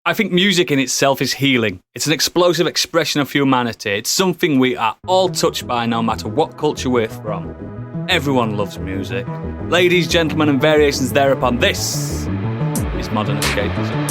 I think music in itself is healing. It's an explosive expression of humanity. It's something we are all touched by no matter what culture we're from. Everyone loves music. Ladies, gentlemen, and variations thereupon, this is Modern Escapism.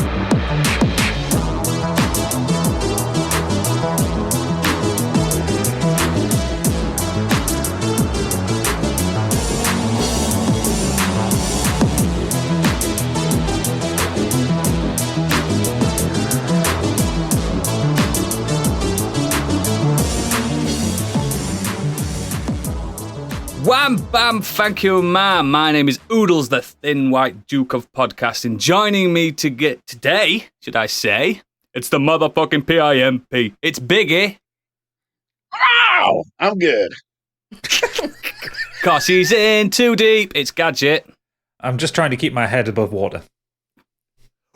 Wham bam, thank you, ma'am. My name is Oodles, the thin white duke of podcasting. Joining me today, should I say, it's the motherfucking PIMP. It's Biggie. Wow, I'm good. Cause he's in too deep. It's Gadget. I'm just trying to keep my head above water.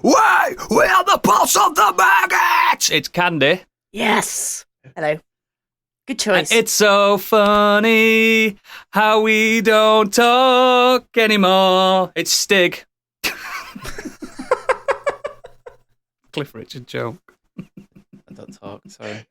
Why? We are the pulse of the maggots. It's Candy. Yes. Hello. Good choice. And it's so funny how we don't talk anymore. It's Stig. Cliff Richard joke. I don't talk, sorry.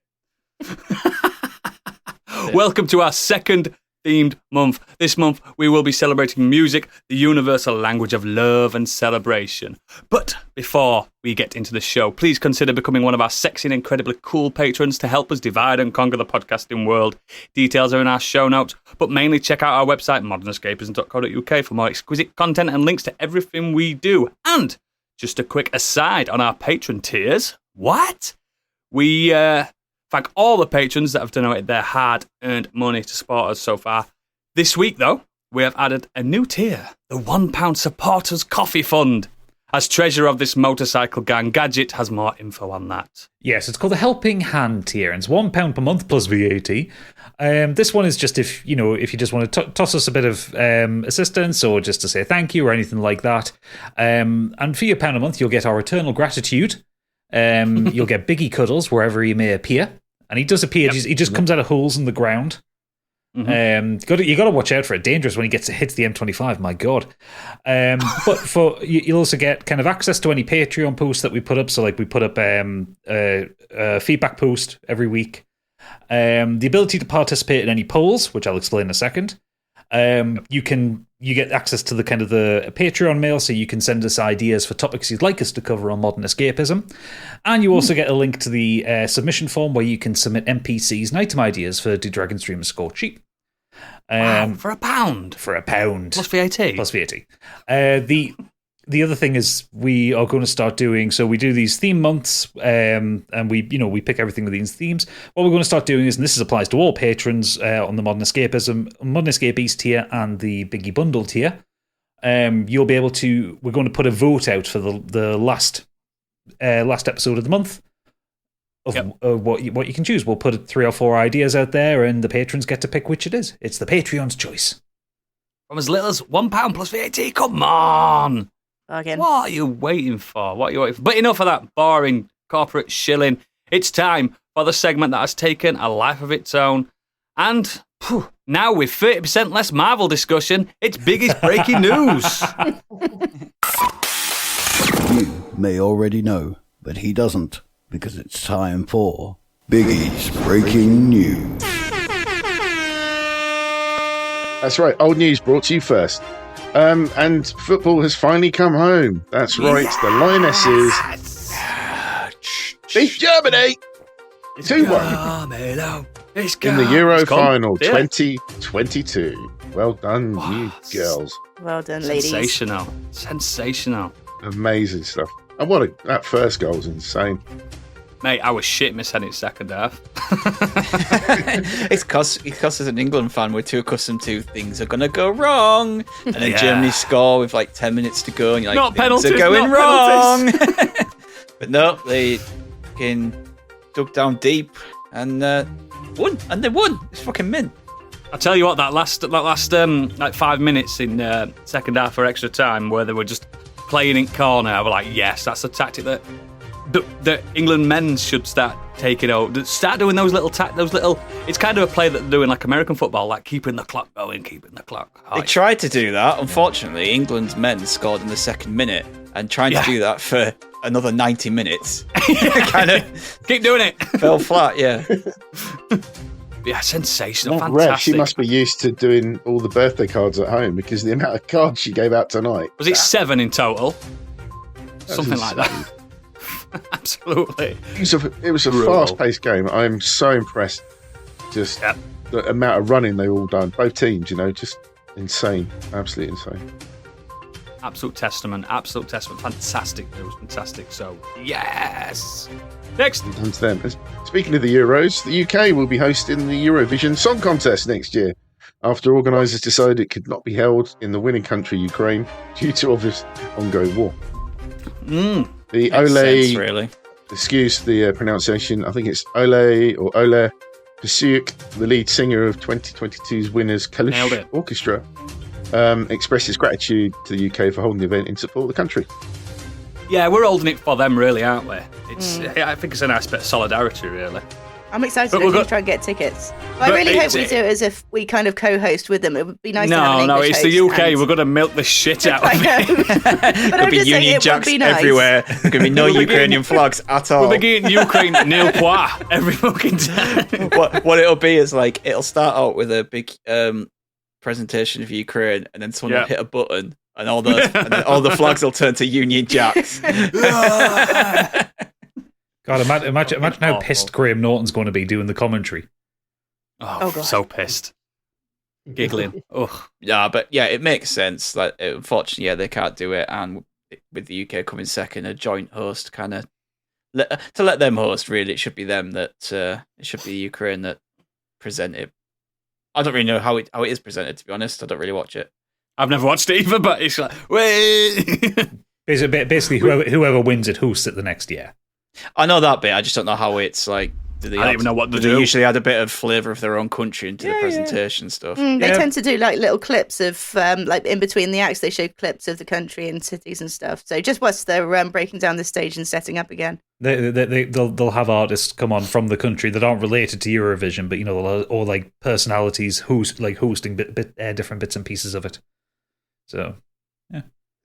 Welcome to our second themed month. This month we will be celebrating music, the universal language of love and celebration. But before we get into the show, please consider becoming one of our sexy and incredibly cool patrons to help us divide and conquer the podcasting world. Details are in our show notes, but mainly check out our website, modernescapism.co.uk, for more exquisite content and links to everything we do. And just a quick aside on our patron tiers. What? We thank all the patrons that have donated their hard-earned money to support us so far. This week, though, we have added a new tier, the £1 Supporters Coffee Fund. As treasurer of this motorcycle gang, Gadget has more info on that. Yes, it's called the Helping Hand tier, and it's £1 per month plus VAT. This one is just if you just want to toss us a bit of assistance or just to say thank you or anything like that. And for your £1 a month, you'll get our eternal gratitude. You'll get Biggie Cuddles wherever he may appear. And he does appear, he just comes out of holes in the ground. Mm-hmm. You got to watch out for it. Dangerous when he hits the M25. My God! But you'll also get kind of access to any Patreon posts that we put up. So like we put up a feedback post every week. The ability to participate in any polls, which I'll explain in a second. You get access to the kind of the Patreon mail, so you can send us ideas for topics you'd like us to cover on Modern Escapism. And you also get a link to the submission form where you can submit NPCs and item ideas for Do Dragon Streamers Score Cheap. Wow, for £1? For £1. Plus VAT? Plus VAT. The other thing is we are going to start doing, so we do these theme months, and we pick everything with these themes. What we're going to start doing is, and this applies to all patrons on the Modern Escape East tier and the Biggie Bundle tier, you'll be able to, we're going to put a vote out for the last episode of the month of what you can choose. We'll put 3 or 4 ideas out there, and the patrons get to pick which it is. It's the Patreon's choice. From as little as £1 plus VAT, come on! Again. What are you waiting for? But enough of that boring corporate shilling. It's time for the segment that has taken a life of its own. And now with 30% less Marvel discussion, it's Biggie's breaking news. You may already know, but he doesn't, because it's time for Biggie's breaking news. That's right, old news brought to you first. And football has finally come home. That's right, the Lionesses beat Germany 2-1 in the Euro final 2022. Well done, you girls. Well done, ladies. Sensational. Amazing stuff. And that first goal was insane. Mate, I was shit missing its second half. It's because as an England fan, we're too accustomed to things are going to go wrong. And then Germany score with like 10 minutes to go. And you're like, not things penalties, are going wrong. Penalties. But no, they fucking dug down deep and won. And they won. It's fucking mint. I tell you what, that last like 5 minutes in second half or extra time where they were just playing in corner, I was like, yes, that's a tactic that the England men should start taking out. Start doing those little. It's kind of a play that they're doing like American football, like keeping the clock going, keeping the clock high. They tried to do that. Unfortunately, England's men scored in the second minute, and trying to do that for another 90 minutes. Kind of Keep doing it. fell flat, yeah. Yeah, sensational, Not rare. fantastic. She must be used to doing all the birthday cards at home because the amount of cards she gave out tonight. Was it 7 in total? Something like insane. that. Absolutely. It was a Brutal. fast-paced game. I'm so impressed. Just Yep. the amount of running they've all done. Both teams, just insane. Absolutely insane. Absolute testament. Fantastic news. Fantastic. So, yes. Next. And to them. Speaking of the Euros, the UK will be hosting the Eurovision Song Contest next year after organisers decided it could not be held in the winning country, Ukraine, due to obvious ongoing war. The Makes Ole, sense, really. excuse the pronunciation, I think it's Ole Pasuuk, the lead singer of 2022's winners Nailed Kalish it. Orchestra, expressed his gratitude to the UK for holding the event in support of the country. Yeah, we're holding it for them, really, aren't we? I think it's a nice bit of solidarity, really. I'm excited But we've to got- try and get tickets. But I But really hope it's- we do it as if we kind of co-host with them. It would be nice to have an No, English it's the host UK. and- We're going to milk the shit out I of know. it. But There'll I'm be just saying Union it would Jacks be nice. everywhere. There's going to be no We'll be Ukrainian flags at all. We'll be getting Ukraine nil point every fucking time. What it'll be is like, it'll start out with a big presentation of Ukraine, and then someone will hit a button, and all the flags will turn to Union Jacks. God, imagine how Awful. pissed Graham Norton's going to be doing the commentary. Oh, God. so pissed. Giggling. Ugh. Yeah, but yeah, it makes sense. Like, unfortunately, yeah, they can't do it, and with the UK coming second, a joint host kind of to let them host. Really, it should be them that. It should be Ukraine that present it. I don't really know how it is presented. To be honest, I don't really watch it. I've never watched it either, but it's like, wait. Basically, whoever wins it hosts it the next year. I know that bit. I just don't know how it's like. Do they I don't even know what to do. They do. usually add a bit of flavour of their own country into the presentation stuff. They Yeah. tend to do like little clips of like in between the acts. They show clips of the country and cities and stuff. So just whilst they're breaking down the stage and setting up again. They'll have artists come on from the country that aren't related to Eurovision, but or like personalities hosting different bits and pieces of it. So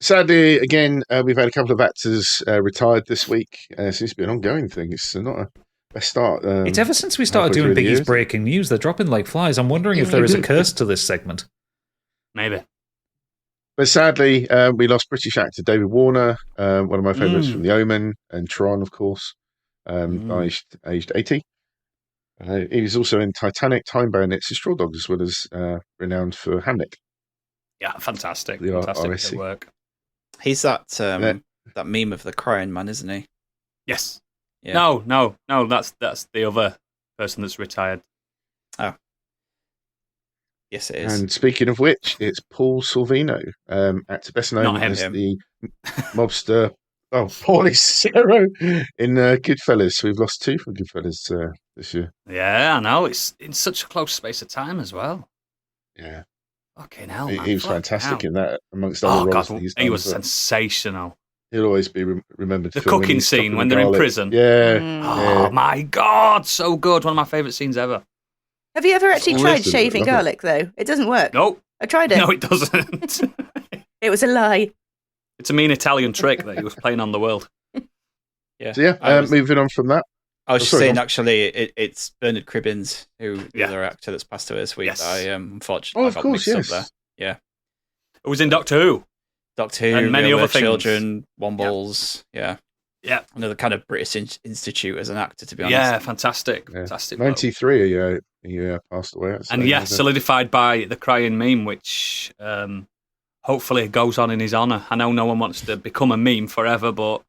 Sadly, again, we've had a couple of actors retired this week. It seems to be an ongoing thing. It's not a best start. it's ever since we started halfway doing through the Biggie's years. breaking news, they're dropping like flies. I'm wondering if there is a curse to this segment. Maybe. But sadly, we lost British actor David Warner, one of my favourites from The Omen and Tron, of course, aged 80. He was also in Titanic, Time Bandits, and Straw Dogs, as well as renowned for Hamlet. Yeah, fantastic. The Fantastic RSC. good work. He's that that meme of the crying man, isn't he? Yes. Yeah. No, that's the other person that's retired. Yes, it is. And speaking of which, it's Paul Sorvino, actor best known Not him. as the mobster, Paulie Cicero in Goodfellas. We've lost 2 from Goodfellas this year. Yeah, I know. It's in such a close space of time as well. Yeah, Fucking hell, he man. was Fucking fantastic hell. in that, amongst Oh, other God, roles that he's done. he was as well. sensational. He'll always be remembered. The for when cooking he's scene chopping when the they're in garlic. prison. Yeah, Oh, yeah. my God. So good. One of my favourite scenes ever. Have you ever actually It's tried awesome. shaving Love it. garlic though? It doesn't work. Nope. I tried it. No, it doesn't. It was a lie. It's a mean Italian trick that he was playing on the world. Yeah. So yeah, I was, moving on from that. I was just sorry, saying, go on. actually, it's Bernard Cribbins, the Yeah. other actor that's passed away this week. Yes. I unfortunately Oh, I of got course, mixed yes. up there. It was in Doctor Who. Doctor Who, And many Railway other things. Children, Wombles. Yeah. Yeah. Another kind of British Institute as an actor, to be honest. Yeah, fantastic. Yeah. Fantastic. bloke. 93, he passed away. And yes, solidified by the crying meme, which hopefully goes on in his honour. I know no one wants to become a meme forever, but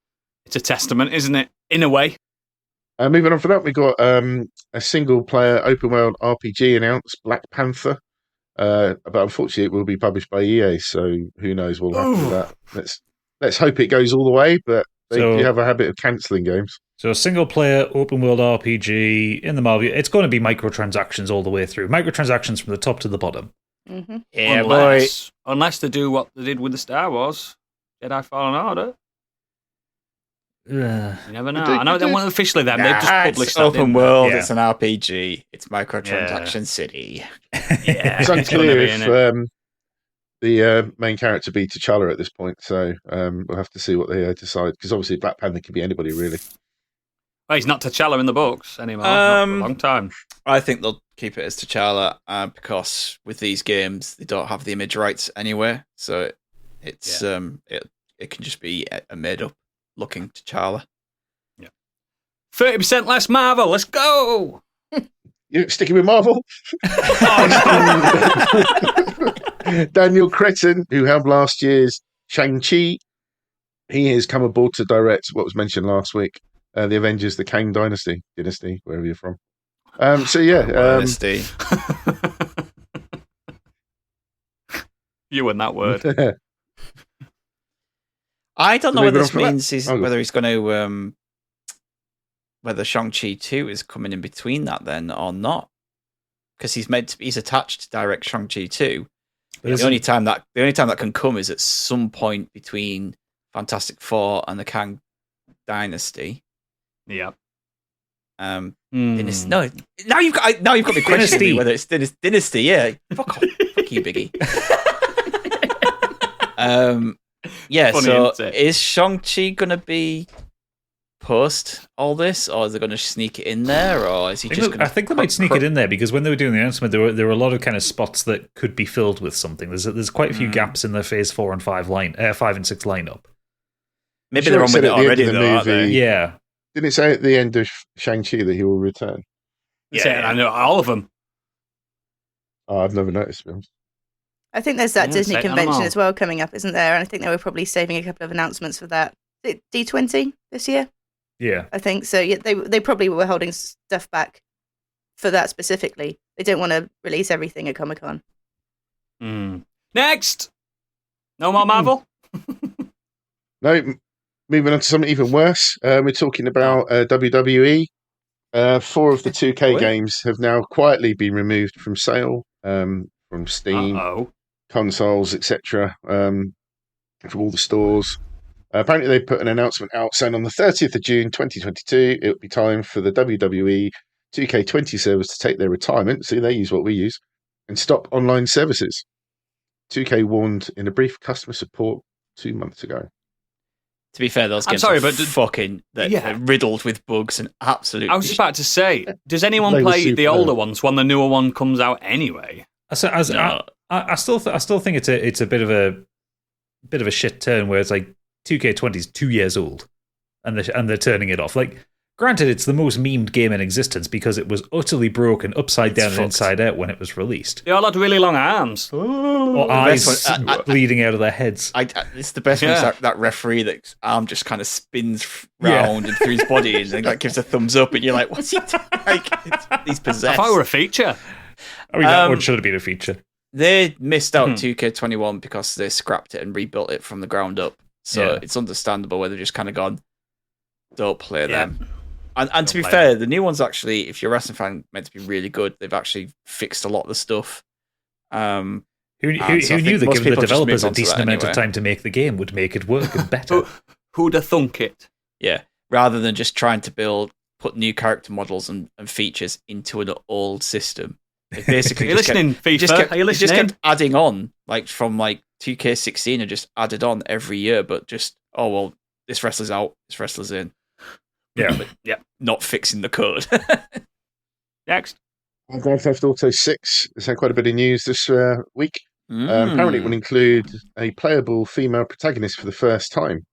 it's a testament, isn't it? In a way. Moving on from that, we got a single-player open-world RPG announced, Black Panther. But unfortunately, it will be published by EA, so who knows what will happen with that. Let's hope it goes all the way, but they So- do have a habit of cancelling games. So a single-player open-world RPG in the Marvel. It's going to be microtransactions all the way through. Microtransactions from the top to the bottom. Hmm. Yeah, boy. Unless they do what they did with the Star Wars, Jedi Fallen Order. You never know. They- I know they weren't officially them. They've just Nah, published it's that, open didn't they? world. Yeah. It's an RPG. It's microtransaction city. Yeah, It's gonna unclear be, if innit? the main character be T'Challa at this point. So we'll have to see what they decide. Because obviously Black Panther can be anybody, really. Well, he's not T'Challa in the books anymore. Not for a long time. I think they'll keep it as T'Challa because with these games they don't have the image rights anywhere, so it's it can just be a made up looking T'Challa. 30% less Marvel. Let's go. You sticking with Marvel? Daniel Cretton, who helmed last year's Shang-Chi, he has come aboard to direct what was mentioned last week, the Avengers, the Kang Dynasty, wherever you're from. Dynasty. You and that word. I don't know So whether moving this on from means whether he's going to whether Shang-Chi 2 is coming in between that then or not, because he's attached to direct Shang-Chi 2. The only time that can come is at some point between Fantastic Four and the Kang Dynasty. Yeah. No, now you've got me questioning whether it's Dynasty. Yeah, fuck off, fuck you, Biggie. Yeah. Funny, So isn't it? is Shang-Chi gonna be post all this, or is they going to sneak it in there, or is he just going to... I think they might sneak it in there, because when they were doing the announcement, there were a lot of kind of spots that could be filled with something. There's quite a few gaps in the Phase 4 and 5 and 6 lineup. Maybe they're on with it already, the though, aren't they? Yeah. Didn't it say at the end of Shang-Chi that he will return? Yeah, I know all of them. Oh, I've never noticed, to be honest. I think there's that Yeah, Disney say convention animal. as well coming up, isn't there? And I think they were probably saving a couple of announcements for that. Is it D20 this year? Yeah. I think so. Yeah, they probably were holding stuff back for that specifically. They don't want to release everything at Comic-Con. Next! No more Marvel? No, moving on to something even worse. We're talking about WWE. 4 of the 2K games have now quietly been removed from sale, from Steam, consoles, etc., from all the stores. Apparently, they put an announcement out saying on the 30th of June 2022, it would be time for the WWE 2K20 servers to take their retirement. See, they use what we use, and stop online services. 2K warned in a brief customer support 2 months ago. To be fair, those games they're riddled with bugs and absolutely... I was just about to say, does anyone play the older ones when the newer one comes out anyway? I still think it's a bit of a shit turn where it's like 2K20 is 2 years old, and they're turning it off. Like, granted, it's the most memed game in existence because it was utterly broken, upside down and inside out when it was released. They all had really long arms. Or eyes bleeding out of their heads. It's the best one. Is that referee that arm just kind of spins round and through his body and like gives a thumbs up, and you're like, "What's he doing?" Like, he's possessed. I thought it were a feature. I mean, that one should have been a feature. They missed out 2K21 because they scrapped it and rebuilt it from the ground up. So it's understandable where they've just kind of gone, don't play them. And to be fair, the new one's actually, if you're a wrestling fan, meant to be really good. They've actually fixed a lot of the stuff. Who knew that giving the developers a decent amount of time to make the game would make it work and better? Who'd have thunk it? Yeah, rather than just trying to put new character models and features into an old system. They basically Are you listening, FIFA? Are you listening? Just kept adding on, like from like 2K16, and just added on every year, but just, oh, well, this wrestler's out, this wrestler's in. Yeah. But not fixing the code. Next. Grand Theft Auto 6 has had quite a bit of news this week. Apparently, it will include a playable female protagonist for the first time.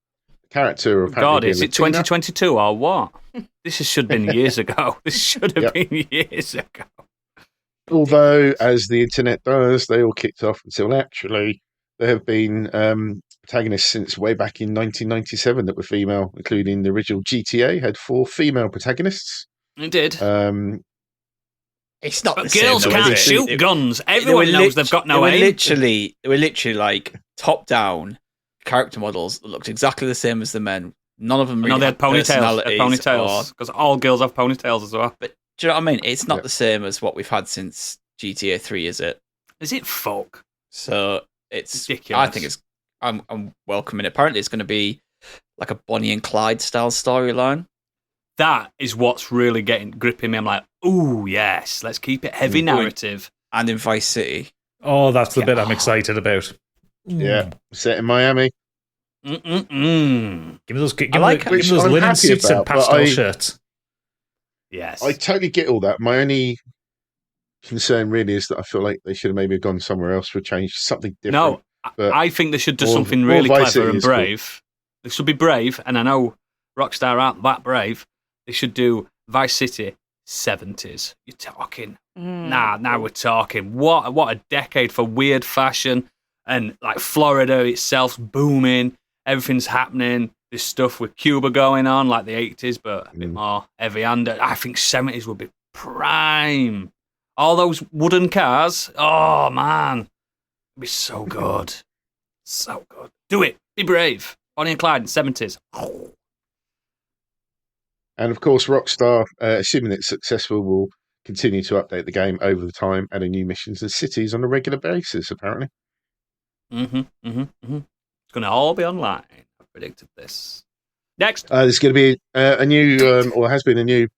The character of God, is it 2022 or what? This should have been years ago. This should have been years ago. Although, as the internet does, they all kicked off and said, well, actually, there have been protagonists since way back in 1997 that were female, including the original GTA had 4 female protagonists. It did. It's not but the girls same, can't shoot guns. Everyone knows they've got no aim. They were literally like top-down character models that looked exactly the same as the men. None of them really they had ponytails. personalities. Because all girls have ponytails as well. But do you know what I mean? It's not the same as what we've had since GTA 3, is it? Is it folk? So it's ridiculous. I think it's. I'm welcoming it. Apparently, it's going to be like a Bonnie and Clyde style storyline. That is what's really gripping me. I'm like, ooh, yes, let's keep it heavy narrative. And in Vice City. Oh, that's the bit I'm excited about. Yeah, set in Miami. Mm-mm-mm. Give me those, give I me like give me which those I'm linen happy suits about, and but pastel shirts. Yes. I totally get all that. My only concern really is that I feel like they should have maybe gone somewhere else for a change, something different. No, But I think they should do more- something more really Vice clever City and is cool. brave. They should be brave, and I know Rockstar aren't that brave. They should do Vice City 70s. You're talking. Now we're talking. What a decade for weird fashion, and like Florida itself's booming. Everything's happening. There's stuff with Cuba going on, like the 80s, but a bit more heavy-handed. I think 70s would be prime. All those wooden cars. Oh, man. It'd be so good. So good. Do it. Be brave. Bonnie and Clyde in 70s. Oh. And of course, Rockstar, assuming it's successful, will continue to update the game over the time, adding new missions and cities on a regular basis, apparently. It's going to all be online. I predicted this. Next. There's going to be a new, or has been a new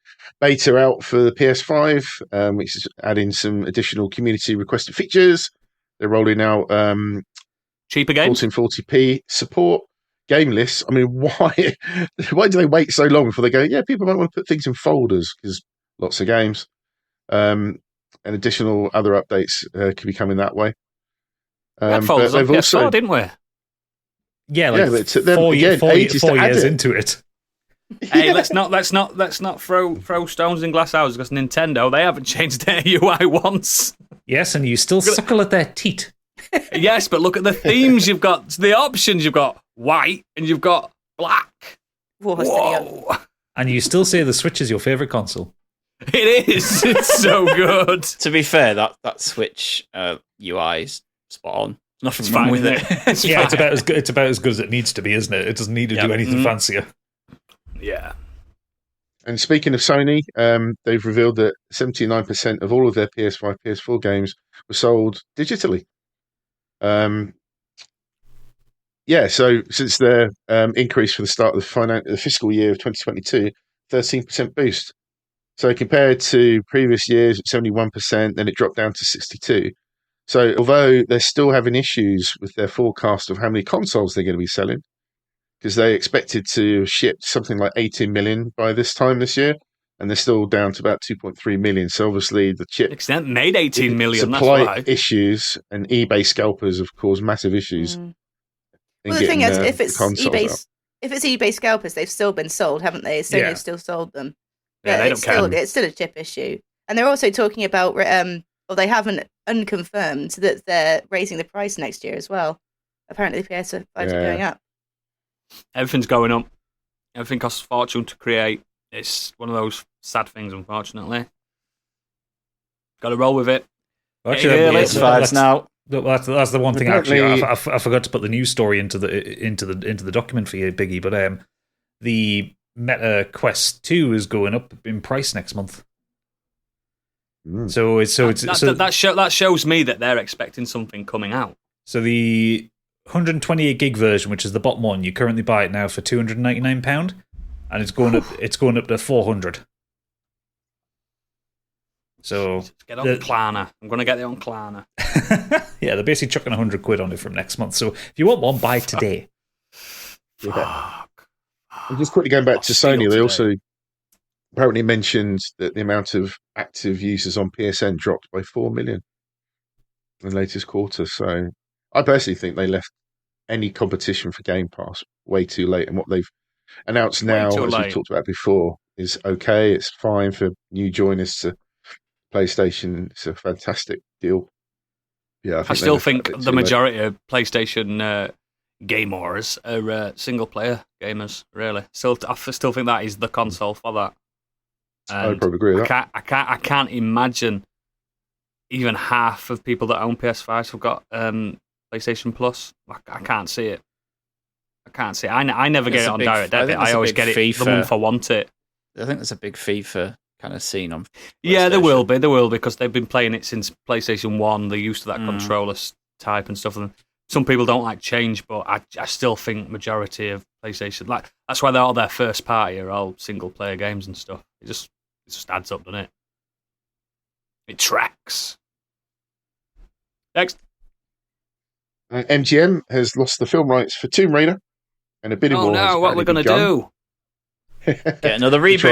beta out for the PS5, which is adding some additional community requested features. They're rolling out Cheaper games. 1440p support, game lists. I mean, why do they wait so long before they go, yeah, people might want to put things in folders because lots of games. And additional other updates could be coming that way. We had folders on PS4, didn't we? Yeah, like but it took them, 4 again, ages to add years it. into it. Hey, let's not throw stones in glass houses because Nintendo, they haven't changed their UI once. Yes, and you still suckle at their teat. Yes, but look at the themes you've got, the options. You've got white and you've got black. Whoa. And you still say the Switch is your favourite console. It is. It's so good. To be fair, that Switch UI is spot on. Nothing wrong fine, with isn't it. It's Yeah, fine. it's about as good as it needs to be, isn't it? It doesn't need to do anything fancier. Yeah. And speaking of Sony, they've revealed that 79% of all of their PS5, PS4 games were sold digitally. So since their increase for the start of the fiscal year of 2022, 13% boost. So compared to previous years at 71%, then it dropped down to 62%. So although they're still having issues with their forecast of how many consoles they're going to be selling, because they expected to ship something like 18 million by this time this year, and they're still down to about 2.3 million. So obviously the chip Extent made 18 million. supply That's why. issues and eBay scalpers have caused massive issues. Well, the thing is, if the it's consoles out. eBay scalpers, they've still been sold, haven't they? Sony Yeah. have still sold them. Yeah, they it's don't care. It's still a chip issue, and they're also talking about, they haven't unconfirmed that they're raising the price next year as well. Apparently, the PS5 are going up. Everything's going up. Everything costs a fortune to create. It's one of those sad things, unfortunately. Got to roll with it. Actually, Yeah, PS5's now. That's the one thing. Apparently- Actually, I forgot to put the news story into the document for you, Biggie. But the Meta Quest 2 is going up in price next month. So That shows me that they're expecting something coming out. So the 128 gig version, which is the bottom one, you currently buy it now for £299, and it's going up. It's going up to 400. So Get on Klarna. I'm going to get it on Klarna. yeah, they're basically chucking 100 quid on it from next month. So if you want one, buy it today. Fuck. And just quickly going back to Steal Sony, they today. also apparently mentioned that the amount of active users on PSN dropped by 4 million in the latest quarter. So I personally think they left any competition for Game Pass way too late. And what they've announced now, too as late. we've talked about before, is okay. It's fine for new joiners to PlayStation. It's a fantastic deal. Yeah, I still think the majority of PlayStation gamers are single-player gamers. Really, I still think that is the console for that. I would probably agree with that. I can't imagine even half of people that own PS5s have got PlayStation Plus. I can't see it. I never get it on direct debit. I always get it the month I want it. I think there's a big FIFA kind of scene on. Yeah, there PlayStation. will be because they've been playing it since PlayStation 1. They're used to that controller type and stuff. And some people don't like change, but I still think majority of PlayStation, like that's why they're all their first party are all single player games and stuff. It just adds up, doesn't it? It tracks. Next. MGM has lost the film rights for Tomb Raider, and a bidding Oh war has no, what we're apparently going to begun do? Get another to try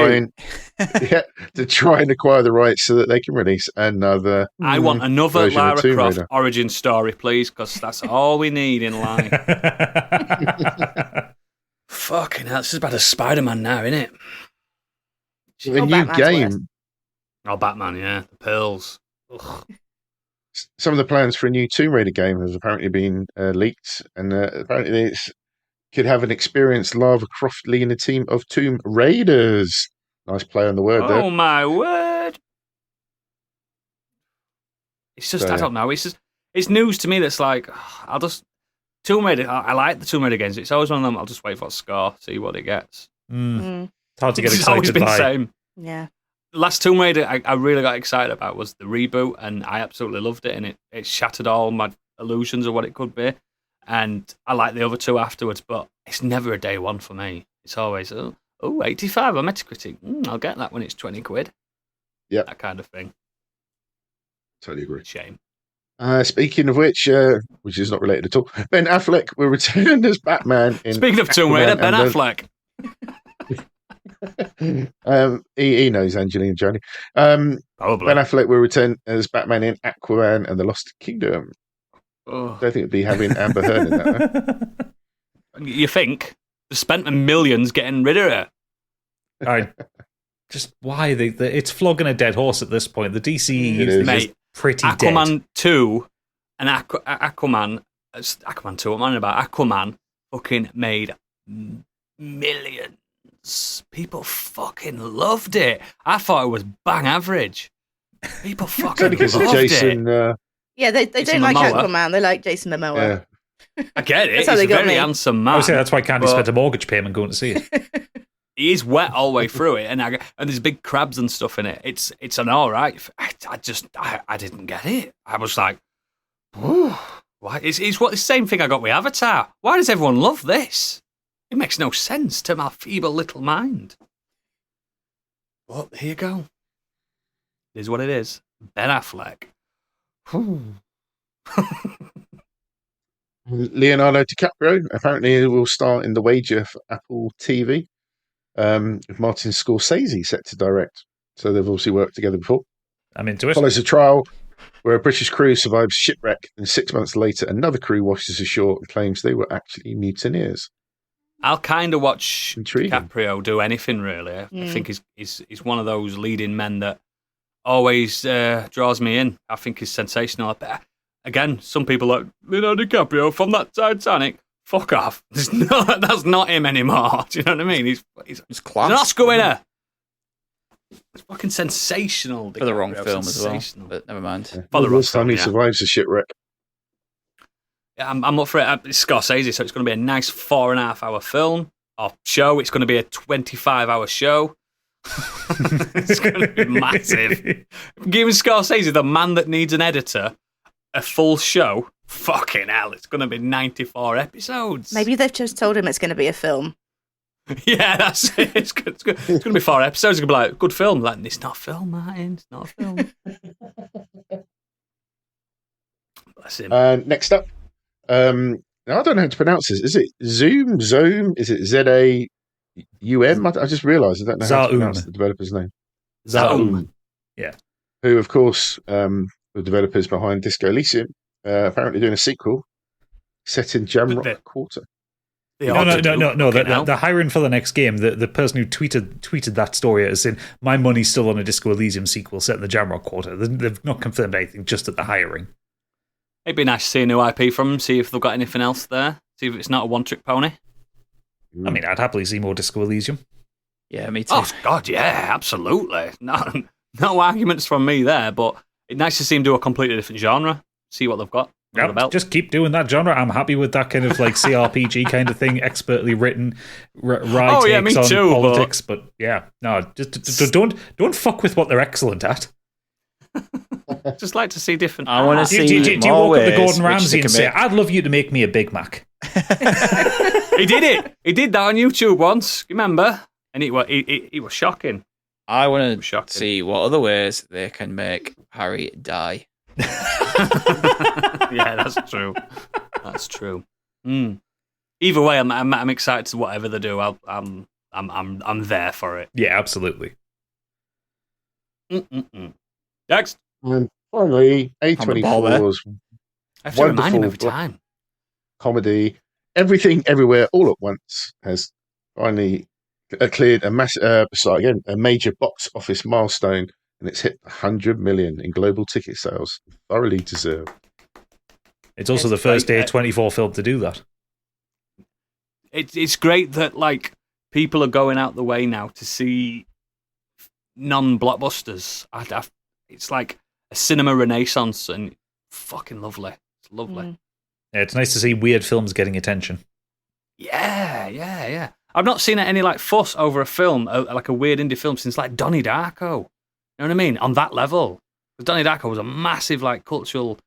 reboot. to try and acquire the rights so that they can release another. I want another version of Lara Tomb Croft Raider. origin story, please, because that's all we need in life. Fucking hell, this is about a Spider-Man now, isn't it? A Oh, new Batman's game. worse. Oh, Batman, yeah, the pearls. Ugh. Some of the plans for a new Tomb Raider game has apparently been leaked, and apparently it could have an experienced Lara Croft leading a team of Tomb Raiders. Nice play on the word there. Oh my word! It's just So, I don't know. It's just it's news to me. That's like I'll just Tomb Raider. I like the Tomb Raider games. It's always one of them. I'll just wait for a score, see what it gets. Mm, It's hard to get It's always excited been the by. same. yeah. Last Tomb Raider I really got excited about was the reboot, and I absolutely loved it, and it shattered all my illusions of what it could be. And I like the other two afterwards, but it's never a day one for me. It's always 85 on Metacritic. I'll get that when it's 20 quid. Yep. That kind of thing. Totally agree. Shame. Speaking of which is not related at all, Ben Affleck will return as Batman in. Speaking of Tomb Raider, Aquaman Ben and Affleck. he knows Angelina Jolie. Ben Probably. Affleck will return as Batman in Aquaman and the Lost Kingdom. Oh. Don't think it'd be having Amber Heard in that. Though. You think? They spent millions getting rid of her. Just why it's flogging a dead horse at this point. The DCE It is is. Mate, pretty Aquaman dead. 2 and Aquaman 2, what am I on about? Aquaman fucking made millions. People fucking loved it. I thought it was bang average. People It's fucking only because of loved Jason. it. Yeah, they Jason don't like Momoa. Aquaman. They like Jason Momoa. Yeah. I get it. That's He's how they a got very me. handsome I man. would say that's why Candy But- spent a mortgage payment going to see it. He is wet all the way through it, and there's big crabs and stuff in it. It's an all right. I didn't get it. I was like, why? It's the same thing I got with Avatar. Why does everyone love this? It makes no sense to my feeble little mind. But here you go. It is what it is. Ben Affleck. Leonardo DiCaprio apparently will star in The Wager for Apple TV, with Martin Scorsese set to direct. So they've obviously worked together before. I'm into it. Follows a trial where a British crew survives shipwreck, and 6 months later, another crew washes ashore and claims they were actually mutineers. I'll kind of watch Intriguing. DiCaprio do anything, really. I think he's one of those leading men that always draws me in. I think he's sensational. But again, some people are like, Leonardo DiCaprio from that Titanic. Fuck off. That's not him anymore. Do you know what I mean? He's It's class. an Oscar winner. It's fucking sensational. For the wrong DiCaprio, film as well. sensational. But never mind. For the wrong This time film, he yeah. survives the shipwreck. Yeah, I'm up for it. It's Scorsese, so it's going to be a nice 4.5 hour film or show. It's going to be a 25-hour show. It's going to be massive. Giving Scorsese, the man that needs an editor, a full show. Fucking hell, it's going to be 94 episodes. Maybe they've just told him it's going to be a film. Yeah, that's it. It's going to be 4 episodes. It's going to be like, good film. Like, it's not a film, Martin. It's not a film. Bless him. Next up, now I don't know how to pronounce this. Is it Zoom? Is it ZAUM? I just realised I don't know how to Zaum. pronounce the developer's name. Zaum. Yeah. Who, of course, the developers behind Disco Elysium, apparently doing a sequel set in Jamrock the- Quarter. They No. ought to do. Fucking hell. The hiring for the next game, the person who tweeted that story as saying, my money's still on a Disco Elysium sequel set in the Jamrock Quarter. They've not confirmed anything, just at the hiring. It'd be nice to see a new IP from them, see if they've got anything else there, see if it's not a one-trick pony. I mean, I'd happily see more Disco Elysium. Yeah, me too. Oh, God, yeah, absolutely. No arguments from me there, but it's nice to see them do a completely different genre, see what they've got under the Yeah, belt. just keep doing that genre. I'm happy with that kind of like CRPG kind of thing, expertly written, right Oh, yeah, takes me on too, politics. But yeah, no, just don't fuck with what they're excellent at. Just like to see different. I wanna art. see- Do you more walk up to ways Gordon which Ramsay they and can say, make. "I'd love you to make me a Big Mac"? He did it. He did that on YouTube once. Remember? And it was shocking. I want to Shocking. see what other ways they can make Harry die. Yeah, that's true. That's true. Either way, I'm excited to whatever they do. I'm there for it. Yeah, absolutely. Next, And finally, On the ball there. A24's I have to remind him every wonderful time. comedy, Everything Everywhere All at Once, has finally cleared a major box office milestone, and it's hit 100 million in global ticket sales. Thoroughly deserved. It's also the first A24 film to do that. It's great that like people are going out the way now to see non-blockbusters. It's like a cinema renaissance, and fucking lovely. It's lovely. Yeah, it's nice to see weird films getting attention. Yeah. I've not seen any like fuss over a film, like a weird indie film, since like Donnie Darko. You know what I mean? On that level, because Donnie Darko was a massive like cultural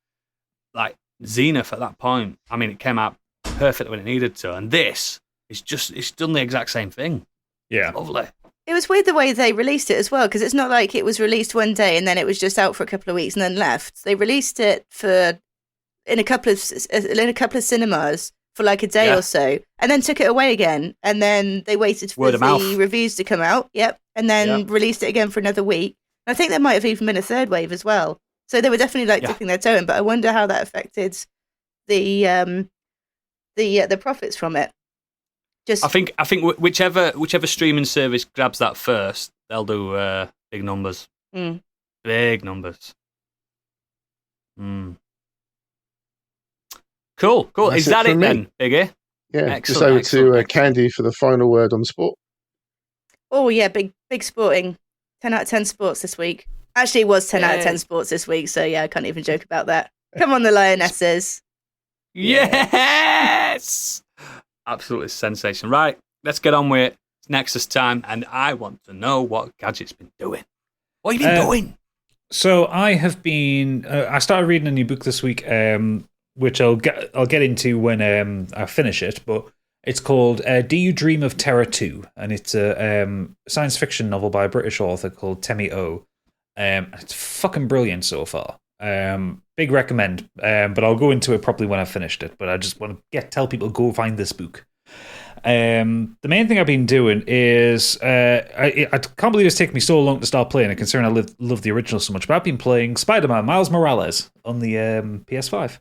like zenith at that point. I mean, it came out perfect when it needed to, and this is it's done the exact same thing. Yeah, It's lovely. It was weird the way they released it as well, because it's not like it was released one day and then it was just out for a couple of weeks and then left. They released it in a couple of cinemas for like a day or so, and then took it away again, and then they waited for the reviews to come out. Yep, and then released it again for another week. And I think there might have even been a third wave as well. So they were definitely like dipping their toe in, but I wonder how that affected the profits from it. I think whichever streaming service grabs that first, they'll do big numbers. Big numbers. Cool. That's Is that it me. then, Biggie? Yeah, Excellent, just over excellent. to Candy for the final word on the sport. Oh yeah, big sporting. 10 out of 10 sports this week. Actually, it was 10 out of 10 sports this week, so yeah, I can't even joke about that. Come on, the Lionesses. Yes! Absolutely sensation. Right, let's get on with it. It's Nexus time, and I want to know what Gadget's been doing. What have you been doing? So I have been. I started reading a new book this week, which I'll get into when I finish it. But it's called "Do You Dream of Terror 2?" and it's a science fiction novel by a British author called Temi O. It's fucking brilliant so far. Big recommend. But I'll go into it properly when I've finished it. But I just want to tell people go find this book. The main thing I've been doing is I can't believe it's taken me so long to start playing it, considering I love the original so much. But I've been playing Spider-Man Miles Morales on the PS5.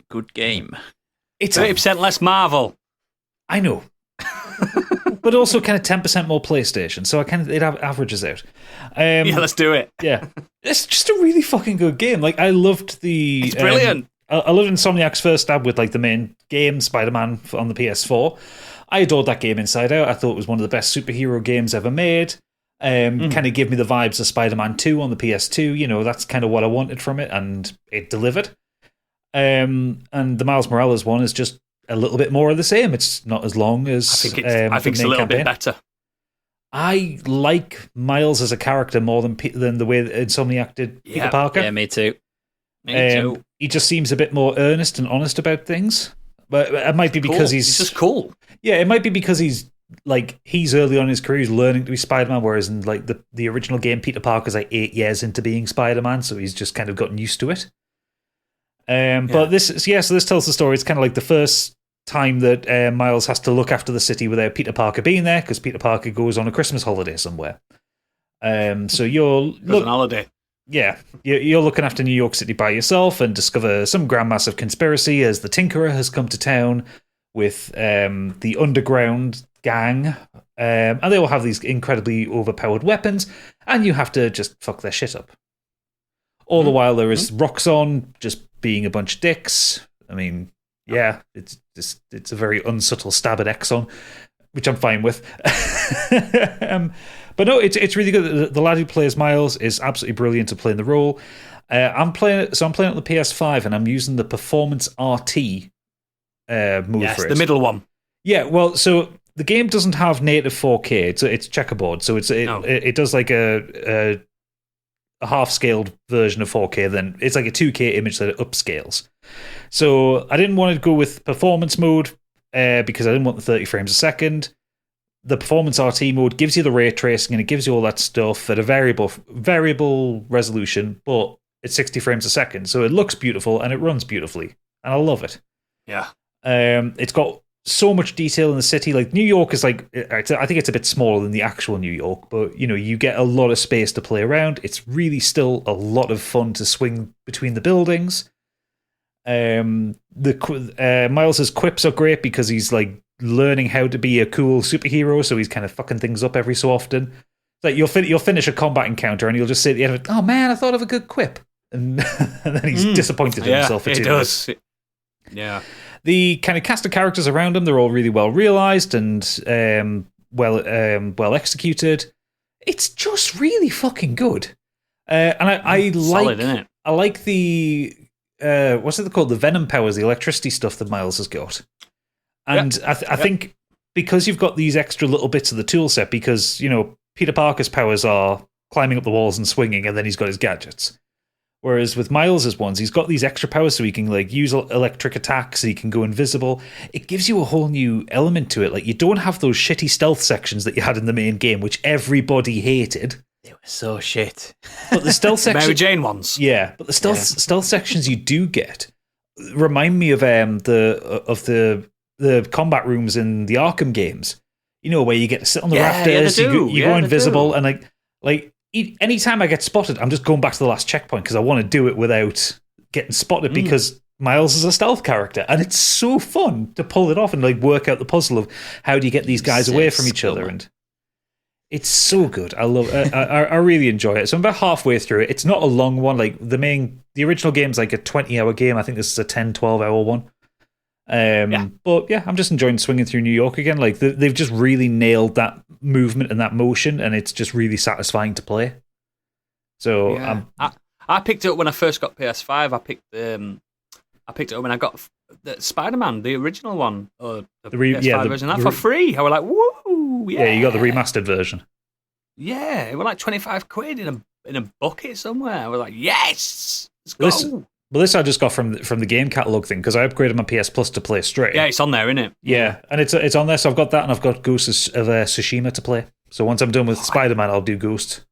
Good game. It's 30% less Marvel. I know. But also kind of 10% more PlayStation, so it averages out. Yeah, let's do it. Yeah, it's just a really fucking good game. Like I loved the. It's brilliant. I loved Insomniac's first stab with like the main game, Spider-Man, on the PS4. I adored that game inside out. I thought it was one of the best superhero games ever made. Kind of gave me the vibes of Spider-Man 2 on the PS2. You know, that's kind of what I wanted from it, and it delivered. And the Miles Morales one is just a little bit more of the same. It's not as long as I think it's a little bit better. I like Miles as a character more than the way that Insomniac did Peter Parker. Yeah, me too. He just seems a bit more earnest and honest about things. But it might be because he's just cool. Yeah, it might be because he's early on in his career, he's learning to be Spider-Man, whereas in like the original game, Peter Parker's like 8 years into being Spider-Man, so he's just kind of gotten used to it. But this tells the story. It's kind of like the first time that Miles has to look after the city without Peter Parker being there, because Peter Parker goes on a Christmas holiday somewhere. So you're on holiday. Yeah, you're looking after New York City by yourself and discover some grand massive conspiracy as the Tinkerer has come to town with the underground gang, and they all have these incredibly overpowered weapons, and you have to just fuck their shit up. All the while there is Roxxon just being a bunch of dicks. I mean, yeah, it's a very unsubtle stab at Exxon, which I'm fine with. But no, it's really good. The lad who plays Miles is absolutely brilliant at playing the role. I'm playing it on the PS5, and I'm using the Performance RT mode for it. The middle one. Yeah, well, so the game doesn't have native 4K. It's checkerboard, so it does like a half-scaled version of 4K. Then it's like a 2K image that it upscales. So I didn't want to go with performance mode because I didn't want the 30 frames a second. The Performance RT mode gives you the ray tracing and it gives you all that stuff at a variable resolution, but it's 60 frames a second, so it looks beautiful and it runs beautifully, and I love it. Yeah. It's got so much detail in the city. Like New York is like, I think it's a bit smaller than the actual New York, but you get a lot of space to play around. It's really still a lot of fun to swing between the buildings. Miles's quips are great because he's like learning how to be a cool superhero, so he's kind of fucking things up every so often. Like you'll finish a combat encounter and you'll just say at the end of it, "Oh man, I thought of a good quip," and then he's disappointed in himself for 2 minutes. Yeah. The kind of cast of characters around him, they're all really well realized and well executed. It's just really fucking good. And I Solid, isn't it? I like the what's it called? The venom powers, the electricity stuff that Miles has got. And I think because you've got these extra little bits of the tool set, because Peter Parker's powers are climbing up the walls and swinging, and then he's got his gadgets. Whereas with Miles's ones, he's got these extra powers, so he can like use electric attacks, so he can go invisible. It gives you a whole new element to it. Like you don't have those shitty stealth sections that you had in the main game, which everybody hated. They were so shit. But the stealth sections, Mary Jane ones. yeah. But the stealth sections you do get remind me of the combat rooms in the Arkham games. Where you get to sit on the rafters, you go invisible, and like. Anytime I get spotted, I'm just going back to the last checkpoint because I want to do it without getting spotted because Miles is a stealth character and it's so fun to pull it off and like work out the puzzle of how do you get these guys away from each other, and it's so good. I love it. I really enjoy it. So I'm about halfway through it. It's not a long one. Like the original game's like a 20-hour game. I think this is a 10-12-hour one. But yeah, I'm just enjoying swinging through New York again. Like they've just really nailed that movement and that motion, and it's just really satisfying to play. So I picked it up when I first got PS5. I picked it up when I got the Spider-Man, the original one, or the PS5 version, that for free. I was like, woo! Yeah, you got the remastered version. Yeah, it was like 25 quid in a bucket somewhere. I was like, yes, let's go. Well, this I just got from the game catalog thing because I upgraded my PS Plus to play straight. Yeah, it's on there, isn't it? Yeah, and it's on there. So I've got that, and I've got Ghost of Tsushima to play. So once I'm done with Spider-Man, I'll do Ghost.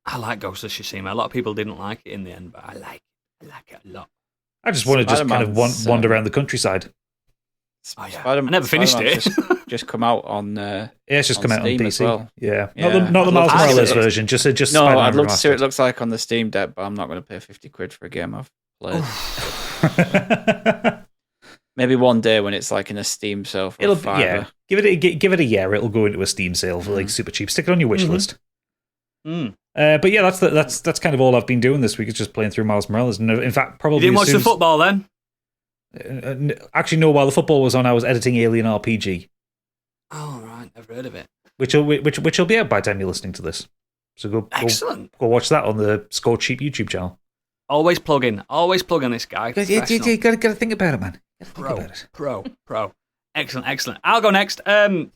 I like Ghost of Tsushima. A lot of people didn't like it in the end, but I like it a lot. I just want to just kind of wander around the countryside. Oh, yeah. I never finished it. just come out on. It's just come out on Steam PC as well. Yeah, not the Miles Morales version. Just no, Spider-Man I'd love to see what remastered. it looks like on the Steam Deck, but I'm not going to pay 50 quid for a game I've played. Maybe one day when it's like in a Steam sale for It'll $5. Give it a year. It'll go into a Steam sale for like super cheap. Stick it on your wish list. But yeah, that's kind of all I've been doing this week. Is just playing through Miles Morales. And in fact, probably you didn't watch the football then. Actually, no. While the football was on, I was editing Alien RPG. Oh right, never heard of it. Which will be out by the time you're listening to this. So go watch that on the Score Cheap YouTube channel. Always plugging this guy. You got to think about it, man. Pro. Excellent. I'll go next. Not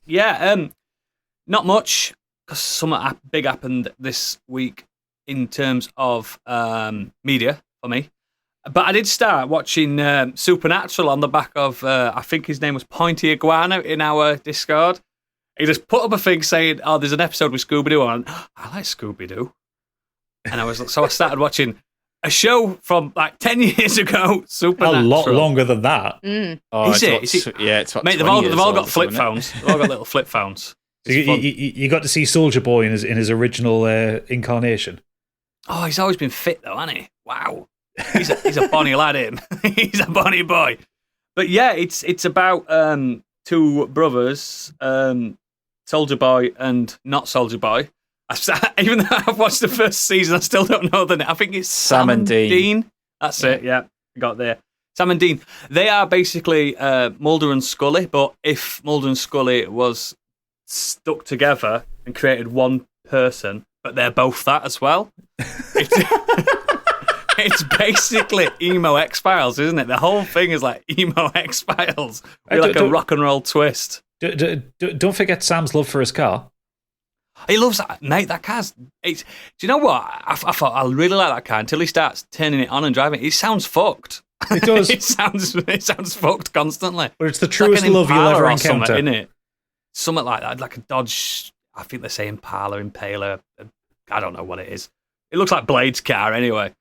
much because something big happened this week in terms of media for me. But I did start watching Supernatural on the back of, I think his name was Pointy Iguana in our Discord. He just put up a thing saying, "Oh, there's an episode with Scooby-Doo." And I like Scooby-Doo. And I started watching a show from like 10 years ago, Supernatural. A lot longer than that. Oh, Is it? Yeah, it's what, mate, they've all got flip phones. They've all got little flip phones. You got to see Soulja Boy in his original incarnation. Oh, he's always been fit though, hasn't he? Wow. He's a bonny lad, him. He's a bonny boy. But yeah, it's about two brothers, Soldier Boy and not Soldier Boy. Even though I've watched the first season, I still don't know the name. I think it's Sam and Dean. That's it, yeah. I got there. Sam and Dean. They are basically Mulder and Scully, but if Mulder and Scully was stuck together and created one person, but they're both that as well. It's basically emo X-Files, isn't it? The whole thing is like emo X-Files. Like a rock and roll twist. Don't forget Sam's love for his car. He loves that, mate. That car's. Do you know what? I thought I really like that car until he starts turning it on and driving. It sounds fucked. It does. it sounds fucked constantly. But it's the truest love you'll ever encounter, isn't it? Something like that, like a Dodge. I think they say Impala, Impaler. I don't know what it is. It looks like Blade's car anyway.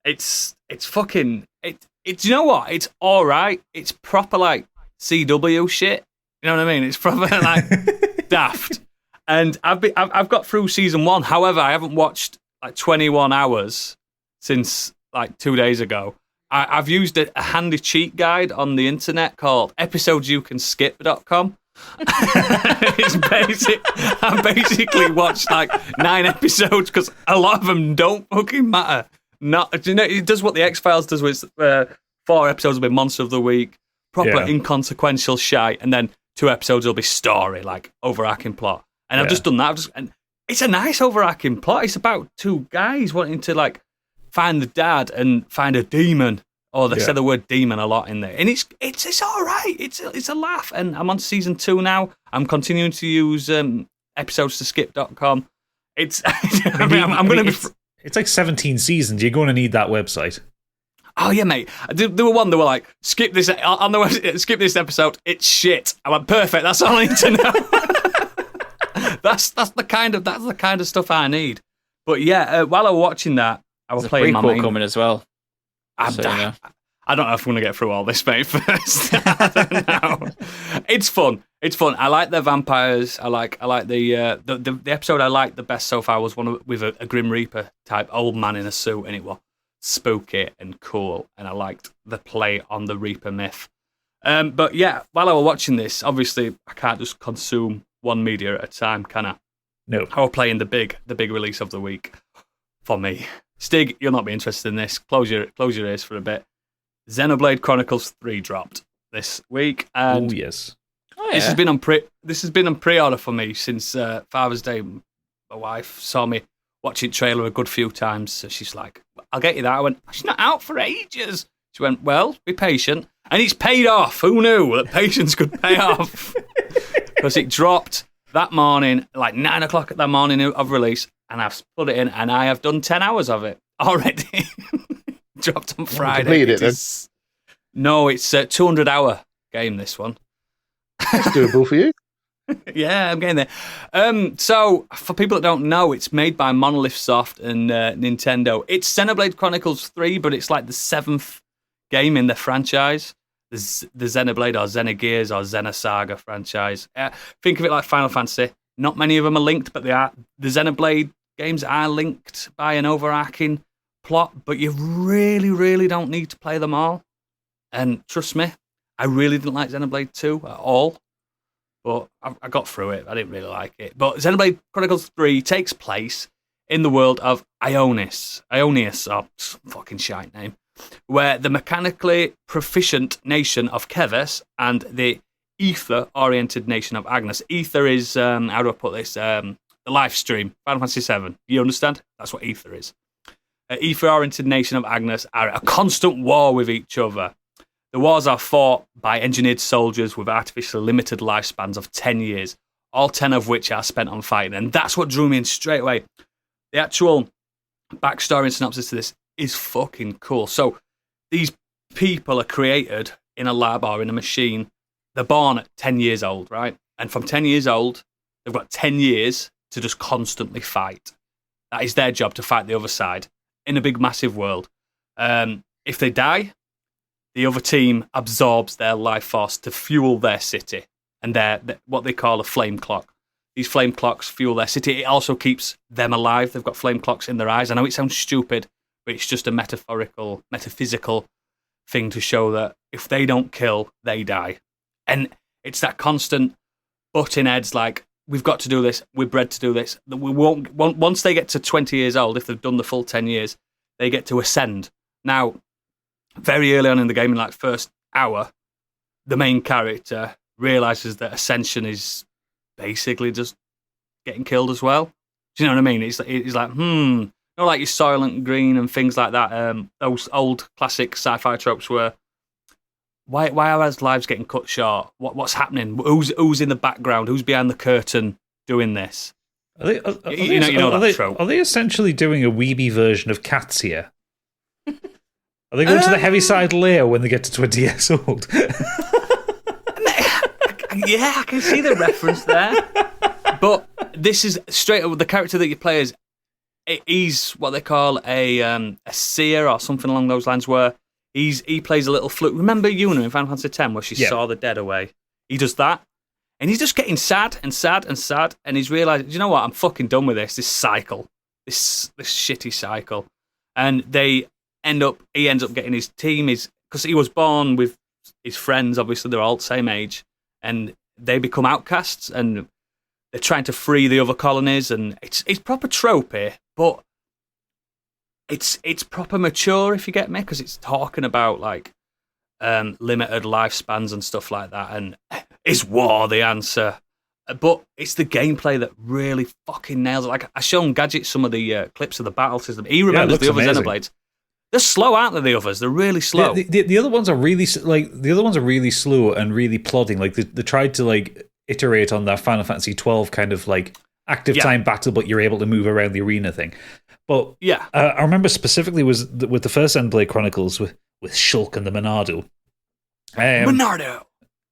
It's fucking. It it's, you know what? It's all right. It's proper like CW shit. You know what I mean? It's proper like daft. And I've got through season 1. However, I haven't watched like 21 hours since like 2 days ago. I've used a handy cheat guide on the internet called episodesyoucanskip.com. It's basic. I basically watched like 9 episodes because a lot of them don't fucking matter. Not, you know, it does what the X-Files does with 4 episodes will be Monster of the Week, proper inconsequential shite, and then 2 episodes will be story, like overarching plot. And I've just done that. And it's a nice overarching plot. It's about 2 guys wanting to like find the dad and find a demon. Or they say the word demon a lot in there. And it's all right. It's a laugh. And I'm on season 2 now. I'm continuing to use episodes to skip.com. It's I'm going to be... It's like 17 seasons. You're going to need that website. Oh, yeah, mate. There were one that were like, skip this on the website, skip this episode. It's shit. I went, perfect. That's all I need to know. that's the kind of stuff I need. But yeah, while I was watching that, I was playing my main... coming as well. I don't know if I'm going to get through all this, mate, first. I don't know. It's fun. I like the vampires. I like the episode I liked the best so far was one with a Grim Reaper type old man in a suit, and it was spooky and cool, and I liked the play on the Reaper myth. But yeah, while I was watching this, obviously I can't just consume one media at a time, can I? No. I was playing the big release of the week for me. Stig, you'll not be interested in this. Close your ears for a bit. Xenoblade Chronicles 3 dropped this week, and yes, this has been on pre-order for me since Father's Day. My wife saw me watching trailer a good few times, so she's like, "I'll get you that." I went, "She's not out for ages." She went, "Well, be patient," and it's paid off. Who knew that patience could pay off? Because it dropped that morning, like 9 o'clock that morning of release. And I've put it in, and I have done 10 hours of it already. Dropped on Friday. Completed it then? No, it's a 200-hour game, this one. That's doable for you. Yeah, I'm getting there. So, for people that don't know, it's made by Monolith Soft and Nintendo. It's Xenoblade Chronicles 3, but it's like the 7th game in the franchise. The Xenoblade or Xenogears or Xenosaga franchise. Think of it like Final Fantasy. Not many of them are linked, but they are. The Xenoblade games are linked by an overarching plot, but you really, really don't need to play them all. And trust me, I really didn't like Xenoblade 2 at all, but I got through it. I didn't really like it. But Xenoblade Chronicles 3 takes place in the world of Ionius, fucking shite name, where the mechanically proficient nation of Keves and the ether-oriented nation of Agnes. Ether is, how do I put this, the live stream, Final Fantasy VII. You understand? That's what ether is. Ether-oriented nation of Agnes are at a constant war with each other. The wars are fought by engineered soldiers with artificially limited lifespans of 10 years, all 10 of which are spent on fighting. And that's what drew me in straight away. The actual backstory and synopsis to this is fucking cool. So these people are created in a lab or in a machine. They're born at 10 years old, right? And from 10 years old, they've got 10 years to just constantly fight. That is their job, to fight the other side in a big, massive world. If they die, the other team absorbs their life force to fuel their city, and they're what they call a flame clock. These flame clocks fuel their city. It also keeps them alive. They've got flame clocks in their eyes. I know it sounds stupid, but it's just a metaphysical thing to show that if they don't kill, they die. And it's that constant butting heads, like, we've got to do this, we're bred to do this. We won't. Once they get to 20 years old, if they've done the full 10 years, they get to ascend. Now, very early on in the game, in like first hour, the main character realizes that ascension is basically just getting killed as well. Do you know what I mean? It's like, not like your Soylent Green and things like that. Those old classic sci-fi tropes where why are our lives getting cut short? What's happening? Who's in the background? Who's behind the curtain doing this? You know that trope. Are they essentially doing a weeby version of Cats here? Are they going to the Heaviside Layer when they get to 20 years old? Yeah, I can see the reference there. But this is straight up, the character that you play is, he's what they call a seer or something along those lines, where He plays a little flute. Remember Yuna in Final Fantasy X where she saw the dead away? He does that. And he's just getting sad and sad and sad. And he's realised, you know what? I'm fucking done with this cycle. This shitty cycle. And he ends up getting his team, because he was born with his friends, obviously they're all the same age. And they become outcasts and they're trying to free the other colonies. And it's proper tropey, but it's proper mature, if you get me, because it's talking about like limited lifespans and stuff like that. And is war the answer? But it's the gameplay that really fucking nails it. Like I shown Gadget some of the clips of the battle system. He remembers the other Xenoblades. They're slow, aren't they? The others, they're really slow. The other ones are really really slow and really plodding. Like they tried to like iterate on that Final Fantasy 12 kind of like active time battle, but you're able to move around the arena thing. But I remember specifically with the first Xenoblade Chronicles with Shulk and the Monado. Monado.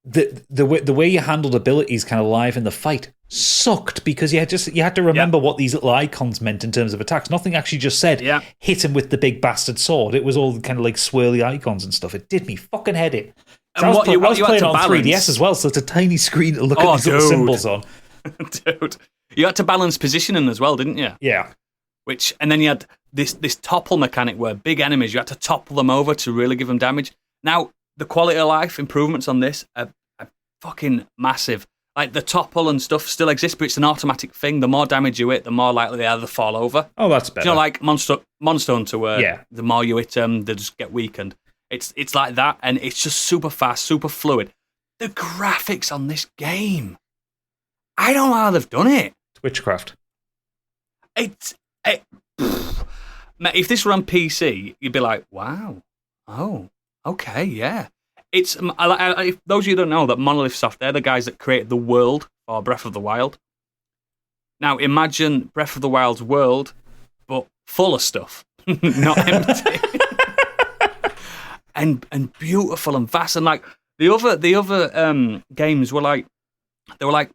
The way you handled abilities kind of live in the fight sucked because you had to remember what these little icons meant in terms of attacks. Nothing actually just said hit him with the big bastard sword. It was all kind of like swirly icons and stuff. It did me fucking head in. So I was playing on 3DS as well, so it's a tiny screen to look at these little symbols on. Dude, you had to balance positioning as well, didn't you? Yeah. And then you had this topple mechanic where big enemies, you had to topple them over to really give them damage. Now, the quality of life improvements on this are fucking massive. Like, the topple and stuff still exists, but it's an automatic thing. The more damage you hit, the more likely they are to fall over. Oh, that's better. Do you know, like Monster Hunter, where the more you hit them, they just get weakened. It's like that, and it's just super fast, super fluid. The graphics on this game, I don't know how they've done it. It's witchcraft. If this were on PC, you'd be like, wow, oh, okay, yeah. It's if those of you who don't know that Monolith Soft, they're the guys that created the world for Breath of the Wild. Now imagine Breath of the Wild's world, but full of stuff, not empty, and beautiful and vast. And like the other games were like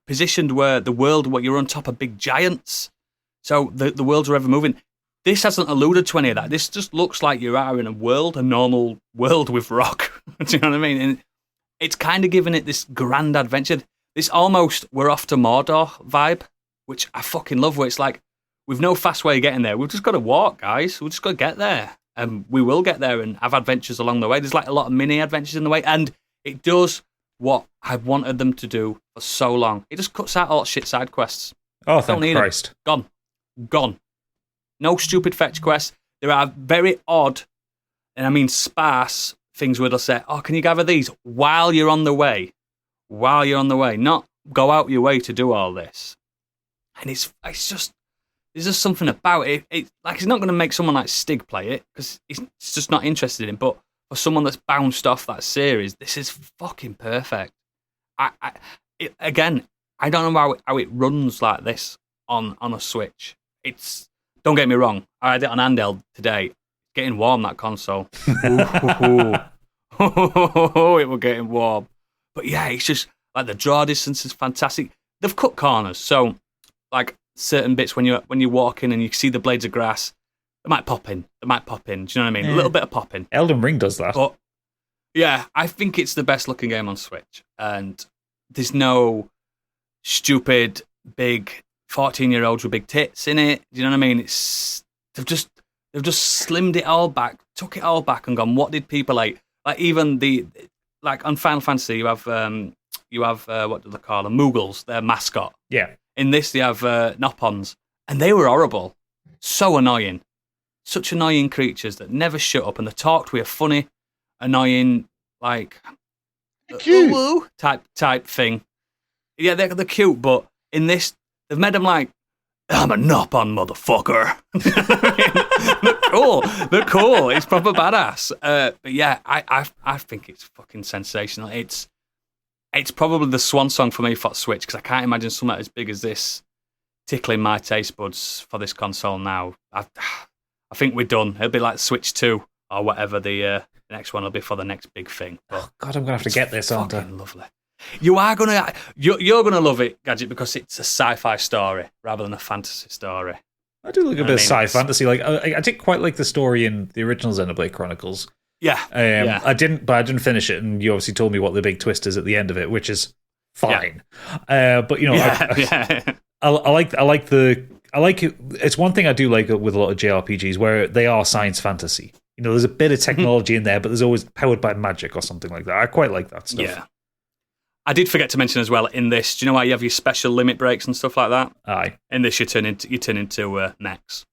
positioned where the world, where you're on top of big giants, so the worlds are ever moving. This hasn't alluded to any of that. This just looks like you are in a normal world with rock. Do you know what I mean? And it's kind of giving it this grand adventure. This almost we're off to Mordor vibe, which I fucking love, where it's like, we've no fast way of getting there. We've just got to walk, guys. We've just got to get there. And we will get there and have adventures along the way. There's like a lot of mini adventures in the way. And it does what I wanted them to do for so long. It just cuts out all shit side quests. Oh, thank Christ. Gone. No stupid fetch quests. There are very odd, and I mean sparse, things where they'll say, oh, can you gather these while you're on the way? Not go out your way to do all this. And it's just, there's just something about it. Like, it's not going to make someone like Stig play it, because he's just not interested in it. But for someone that's bounced off that series, this is fucking perfect. Again, I don't know how it runs like this on a Switch. Don't get me wrong, I had it on handheld today. Getting warm, that console. It was getting warm. But yeah, it's just like the draw distance is fantastic. They've cut corners, so like certain bits when you're walking and you see the blades of grass, they might pop in. Do you know what I mean? A little bit of popping. Elden Ring does that. But yeah, I think it's the best looking game on Switch, and there's no stupid big 14-year-olds with big tits in it. Do you know what I mean? They've just slimmed it all back, took it all back, and gone, what did people like? Like even like on Final Fantasy, you have what do they call them? Moogles, their mascot. Yeah. In this, they have Nopons, and they were horrible, so annoying, such annoying creatures that never shut up, and they talked with a funny, annoying like cute type thing. Yeah, they're cute, but in this, they've made them like, I'm a Nopon, motherfucker. They're cool. It's proper badass. But yeah, I think it's fucking sensational. It's probably the swan song for me for Switch, because I can't imagine something as big as this tickling my taste buds for this console now. I think we're done. It'll be like Switch 2 or whatever the next one will be for the next big thing. But God, I'm going to have to get this, aren't I? Lovely. You're gonna love it, Gadget, because it's a sci-fi story rather than a fantasy story. I do like a bit of sci fantasy. Like I did quite like the story in the original Xenoblade Chronicles. Yeah. I didn't finish it, and you obviously told me what the big twist is at the end of it, which is fine. But I like it. It's one thing I do like with a lot of JRPGs where they are science fantasy. There's a bit of technology in there, but there's always powered by magic or something like that. I quite like that stuff. Yeah. I did forget to mention as well in this. Do you know how you have your special limit breaks and stuff like that? Aye. In this, you turn into mechs.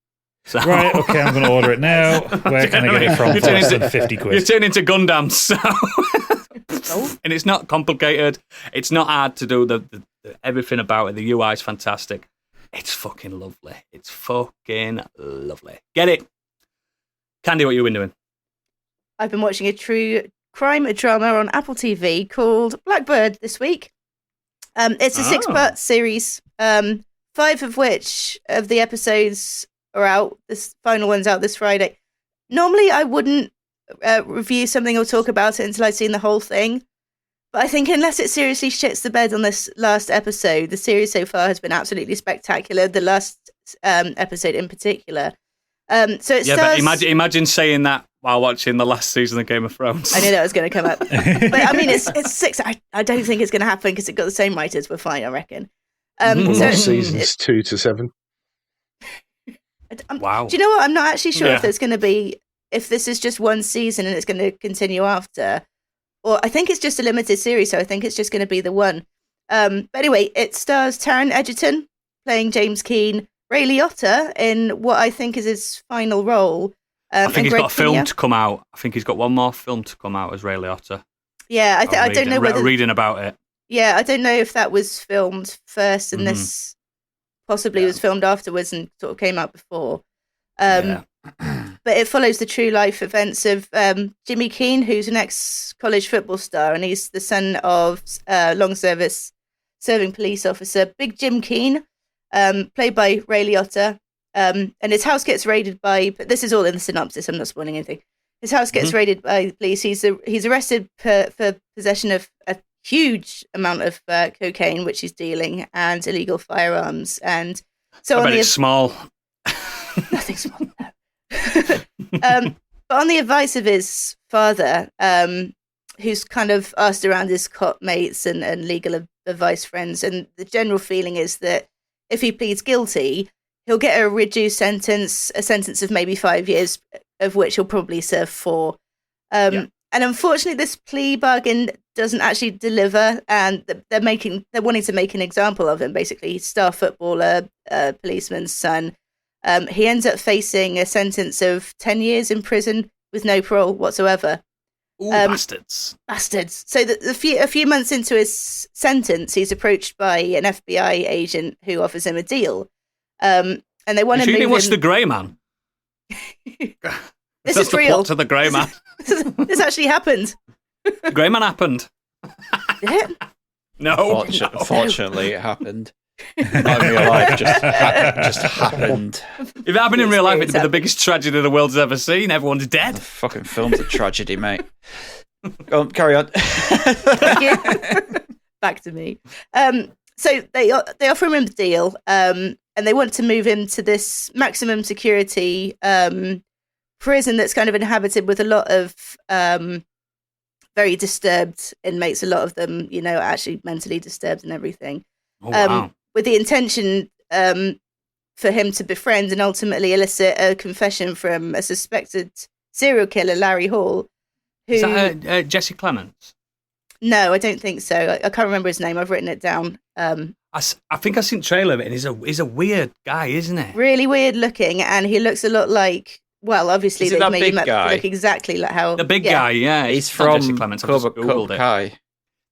So. Right, okay, I'm going to order it now. Where can I get it from for less than 50 quid? You turn into Gundams, so... And it's not complicated. It's not hard to do. The everything about it. The UI is fantastic. It's fucking lovely. It's fucking lovely. Get it. Candy, what you been doing? I've been watching a true crime drama on Apple TV called Blackbird this week. It's a 6-part series, 5 of which of the episodes are out. This final one's out this Friday. Normally, I wouldn't review something or talk about it until I've seen the whole thing. But I think unless it seriously shits the bed on this last episode, the series so far has been absolutely spectacular. The last episode in particular. So it stars... but imagine saying that while watching the last season of Game of Thrones. I knew that was going to come up. But I mean, it's 6. I don't think it's going to happen because it got the same writers. We're fine, I reckon. Seasons 2 to 7. Wow. Do you know what? I'm not actually sure if there's going to be... If this is just one season and it's going to continue after, or I think it's just a limited series, so I think it's just going to be the one. But anyway, it stars Taron Egerton playing James Keane, Ray Liotta in what I think is his final role. I think he's got a film to come out. I think he's got one more film to come out as Ray Liotta. Yeah, I don't know whether... Reading about it. Yeah, I don't know if that was filmed first and this possibly was filmed afterwards and sort of came out before. But it follows the true life events of Jimmy Keane, who's an ex-college football star, and he's the son of long service serving police officer Big Jim Keane, played by Ray Liotta. And his house gets raided by... But this is all in the synopsis, I'm not spoiling anything. His house gets raided by the police. He's arrested for possession of a huge amount of cocaine, which he's dealing, and illegal firearms. And so I bet it's small. Nothing small, no. But on the advice of his father, who's kind of asked around his cop mates and legal advice friends, and the general feeling is that if he pleads guilty, he'll get a reduced sentence, a sentence of maybe 5 years, of which he'll probably serve 4. And unfortunately, this plea bargain doesn't actually deliver, and they're wanting to make an example of him. Basically, he's a star footballer, policeman's son. He ends up facing a sentence of 10 years in prison with no parole whatsoever. Ooh, bastards. So a few months into his sentence, he's approached by an FBI agent who offers him a deal. And they want to move him... What's the Grey Man? This is real. Plot to the Grey Man. This actually happened. Grey Man happened. Did it? No. Fortunately, it happened. Not in real life, just happened. If it happened in real life, it'd be the biggest tragedy the world's ever seen. Everyone's dead. The fucking film's a tragedy, mate. Go on, carry on. Back to me. So they offer him a deal, and they want to move him to this maximum security prison that's kind of inhabited with a lot of very disturbed inmates. A lot of them, actually mentally disturbed and everything. Oh, wow. With the intention for him to befriend and ultimately elicit a confession from a suspected serial killer, Larry Hall. Is that Jesse Clements? No, I don't think so. I can't remember his name. I've written it down. I think I've seen the trailer of it, and he's a weird guy, isn't he? Really weird looking, and he looks a lot like... Well, obviously, they made him look exactly like how... The big guy, yeah. He's from Jesse Clements. Cobra Kai.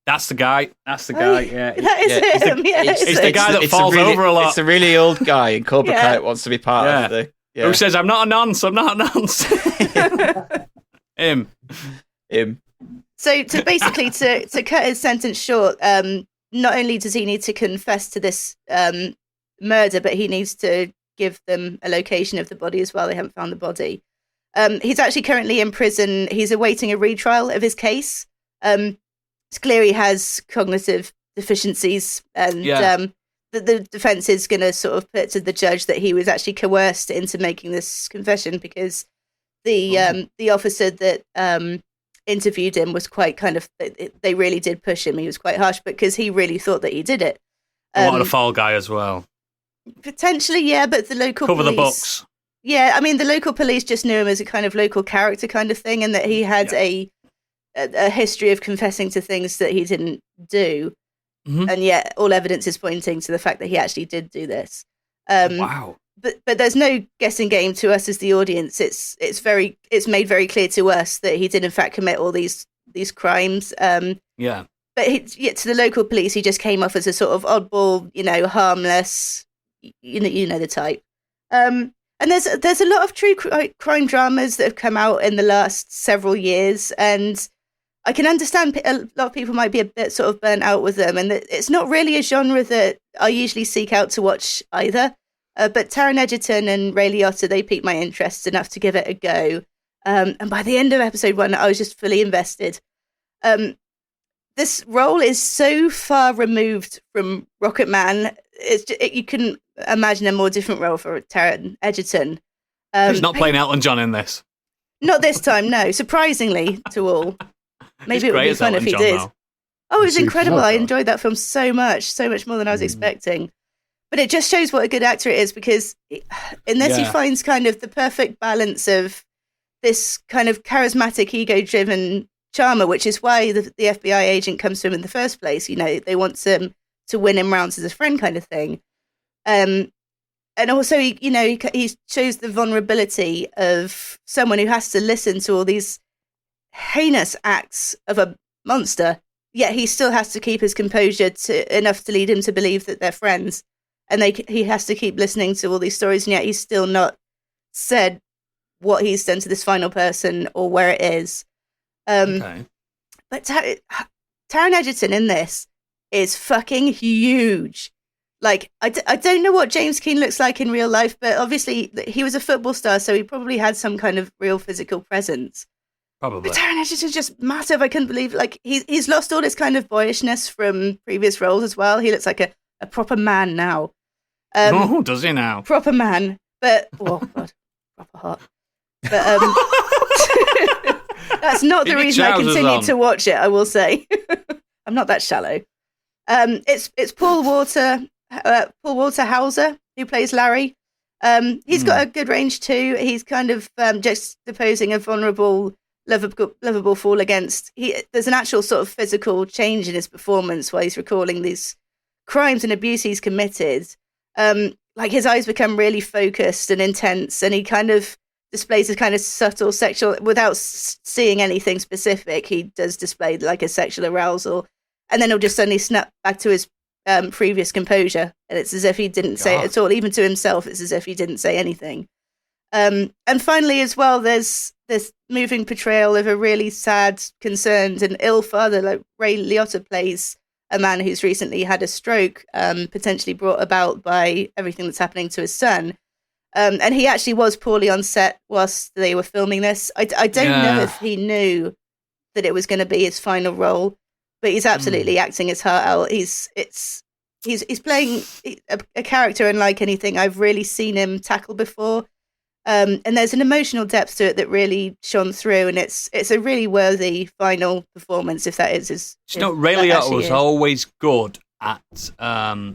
That's the guy. Yeah. That is him. It's the guy that falls over a lot. It's a really old guy in Cobra Kai that wants to be part of the... Yeah. Who says, I'm not a nonce. Him. So to basically to cut his sentence short, not only does he need to confess to this murder, but he needs to give them a location of the body as well. They haven't found the body. He's actually currently in prison. He's awaiting a retrial of his case. It's clear he has cognitive deficiencies, and the defense is going to sort of put to the judge that he was actually coerced into making this confession because the officer that interviewed him was quite kind of. They really did push him. He was quite harsh because he really thought that he did it. What a fall guy as well. Potentially, yeah, but the local Cover police, the books. Yeah, I mean, the local police just knew him as a kind of local character kind of thing, and that he had a history of confessing to things that he didn't do, and yet all evidence is pointing to the fact that he actually did do this. Wow. But there's no guessing game to us as the audience. It's made very clear to us that he did in fact commit all these crimes. Yeah. But to the local police, he just came off as a sort of oddball, harmless, you know the type. And there's a lot of true crime dramas that have come out in the last several years, and I can understand a lot of people might be a bit sort of burnt out with them, and it's not really a genre that I usually seek out to watch either. But Taron Egerton and Ray Liotta, they piqued my interest enough to give it a go. And by the end of episode 1, I was just fully invested. This role is so far removed from Rocket Man. You couldn't imagine a more different role for Taron Egerton. He's not playing Elton John in this. Not this time, no. Surprisingly to all. Maybe it would be fun if he did. Though. Oh, it was incredible. I enjoyed that film so much more than I was expecting. But it just shows what a good actor it is, because in this he finds kind of the perfect balance of this kind of charismatic, ego-driven charmer, which is why the FBI agent comes to him in the first place. They want to win him round as a friend kind of thing. And also, he shows the vulnerability of someone who has to listen to all these heinous acts of a monster, yet he still has to keep his composure enough to lead him to believe that they're friends. And he has to keep listening to all these stories, and yet he's still not said what he's done to this final person or where it is. Okay. But Taron Egerton in this is fucking huge. Like, I don't know what James Keane looks like in real life, but obviously he was a football star, so he probably had some kind of real physical presence. Probably. But Taron Egerton's just massive. I couldn't believe, like, he's lost all his kind of boyishness from previous roles as well. He looks like a proper man now. Does he now? Proper man. But, oh, God, proper hot. But, that's not the reason I continue to watch it, I will say. I'm not that shallow. It's Paul Walter Hauser who plays Larry. He's got a good range too. He's kind of just deposing a vulnerable, lovable fool against. There's an actual sort of physical change in his performance while he's recalling these crimes and abuse he's committed. Like his eyes become really focused and intense, and he kind of displays a kind of subtle sexual, without seeing anything specific. He does display like a sexual arousal, and then he'll just suddenly snap back to his previous composure, and it's as if he didn't say it at all. Even to himself, it's as if he didn't say anything. And finally, as well, there's this moving portrayal of a really sad, concerned, and ill father. Like Ray Liotta plays a man who's recently had a stroke, potentially brought about by everything that's happening to his son. And he actually was poorly on set whilst they were filming this. I don't know if he knew that it was going to be his final role, but he's absolutely acting his heart out. He's playing a character unlike anything I've really seen him tackle before. And there's an emotional depth to it that really shone through, and it's a really worthy final performance, if that is his. Ray Liotta was always good at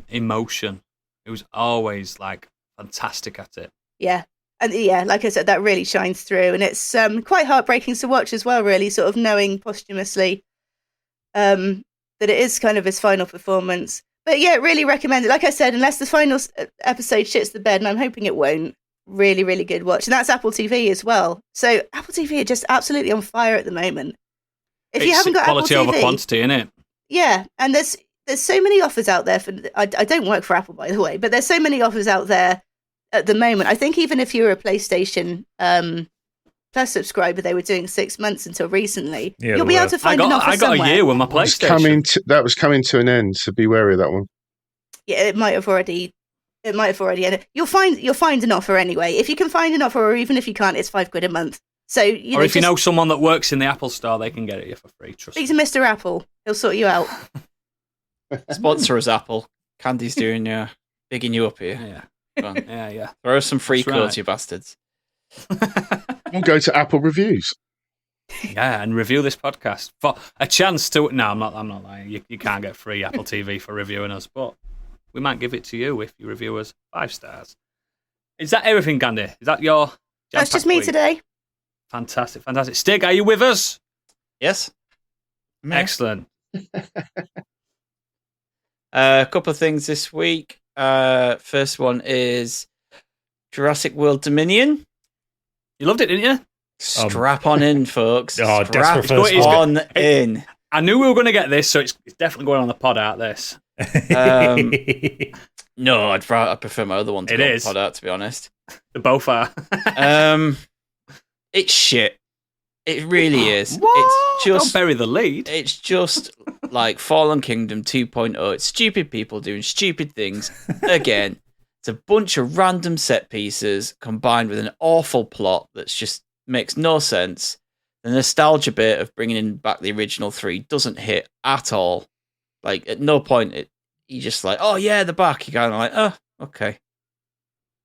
emotion. He was always like fantastic at it. Yeah. And like I said, that really shines through, and it's quite heartbreaking to watch as well, really, sort of knowing posthumously that it is kind of his final performance. But yeah, really recommend it. Like I said, unless the final episode shits the bed, and I'm hoping it won't, really, really good watch. And that's Apple TV as well. So Apple TV are just absolutely on fire at the moment. If you haven't got quality Apple TV, over quantity, innit? Yeah, and there's so many offers out there for. I don't work for Apple, by the way, but there's so many offers out there at the moment. I think even if you were a PlayStation Plus subscriber, they were doing 6 months until recently. Yeah, you'll be able to find an offer somewhere. I got a year with my PlayStation. That was coming to an end, so be wary of that one. Yeah, it might have already ended. You'll find an offer anyway. If you can find an offer, or even if you can't, it's £5 a month. So or if you know someone that works in the Apple Store, they can get it for free. Trust me. Speak to Mr. Apple; he'll sort you out. Sponsor us, Apple. Candy's doing bigging you up here. Yeah. Yeah. Throw us some free codes, you bastards. We'll go to Apple reviews. Yeah, and review this podcast for a chance to. No, I'm not lying. You can't get free Apple TV for reviewing us, but we might give it to you if you review us 5 stars. Is that everything, Gandhi? Is that your? That's just me today. Fantastic. Stig, are you with us? Yes. Excellent. A couple of things this week. First one is Jurassic World Dominion. You loved it, didn't you? Strap on in, folks. Oh, Strap desperate on in. I knew we were going to get this, so it's definitely going on the pod out. This. No, I prefer my other one to It go on is. the pod out, to be honest. They both are. It's shit. It really is. What? It's just Don't bury the lead. It's just like Fallen Kingdom 2.0. It's stupid people doing stupid things. Again, it's a bunch of random set pieces combined with an awful plot that just makes no sense. The nostalgia bit of bringing in back the original 3 doesn't hit at all. Like, at no point, you just like, oh yeah, they're back. You're kind of like, oh, okay.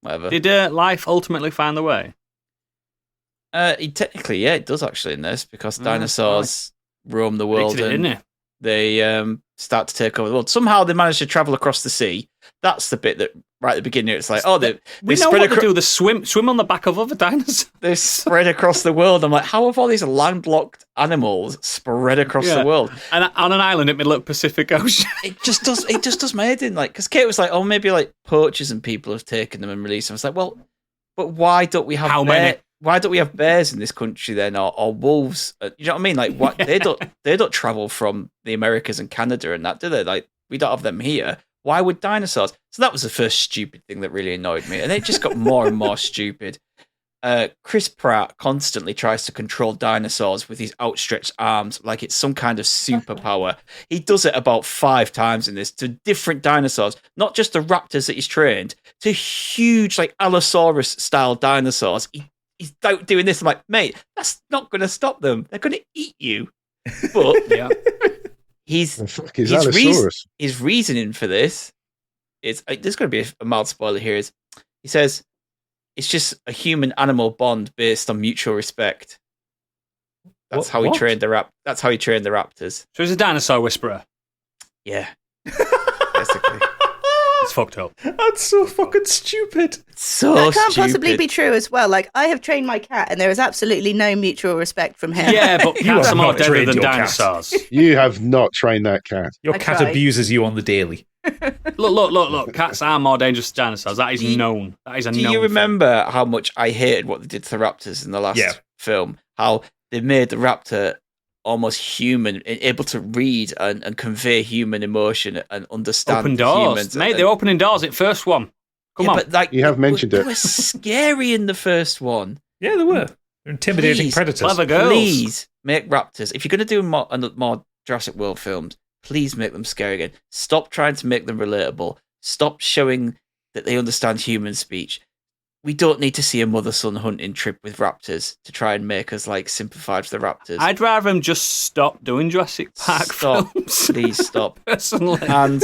Whatever. Did life ultimately find the way? Technically, yeah, it does actually in this, because dinosaurs roam the world Predicted it, and didn't they start to take over the world. Somehow they manage to travel across the sea. That's the bit that right at the beginning it's like, oh, we know what to do. They swim on the back of other dinosaurs. They're spread across the world. I'm like, how have all these landlocked animals spread across the world? And on an island in the middle of the Pacific Ocean. It just does my head in. Like, because Kate was like, oh, maybe like poachers and people have taken them and released them. I was like, well, but why don't we have many? Why don't we have bears in this country then, or wolves? You know what I mean? Like, what they don't travel from the Americas and Canada and that, do they? Like, we don't have them here. Why would dinosaurs? So that was the first stupid thing that really annoyed me, and it just got more and more stupid. Chris Pratt constantly tries to control dinosaurs with his outstretched arms like it's some kind of superpower. He does it about 5 times in this to different dinosaurs, not just the raptors that he's trained, to huge like Allosaurus-style dinosaurs. He's doing this. I'm like, mate, that's not going to stop them. They're going to eat you. But Yeah. his reasoning for this is, there's going to be a mild spoiler here, is he says it's just a human-animal bond based on mutual respect. That's how he trained the That's how he trained the raptors. So he's a dinosaur whisperer. Yeah, basically. It's fucked up. That's so fucking stupid. So That can't stupid. possibly be true as well. Like, I have trained my cat, and there is absolutely no mutual respect from him. Yeah, but cats have are more not deadly trained than your cat. dinosaurs. You have not trained that cat. Your I cat tried. abuses you on the daily. Look. Cats are more dangerous than dinosaurs. That is known. That is a known Do you thing. remember how much I hated what they did to the raptors in the last film? How they made the raptor almost human, able to read and convey human emotion and understand Open doors. humans. Mate, they're opening doors in first one. Come on. But like, You have mentioned they it. were scary in the first one. Yeah, they were. They're intimidating Please, predators. clever girls. Please make raptors. If you're going to do more Jurassic World films, please make them scary again. Stop trying to make them relatable. Stop showing that they understand human speech. We don't need to see a mother-son hunting trip with raptors to try and make us like sympathise with the raptors. I'd rather him just stop doing Jurassic Park Stop. films. Please stop. Personally. And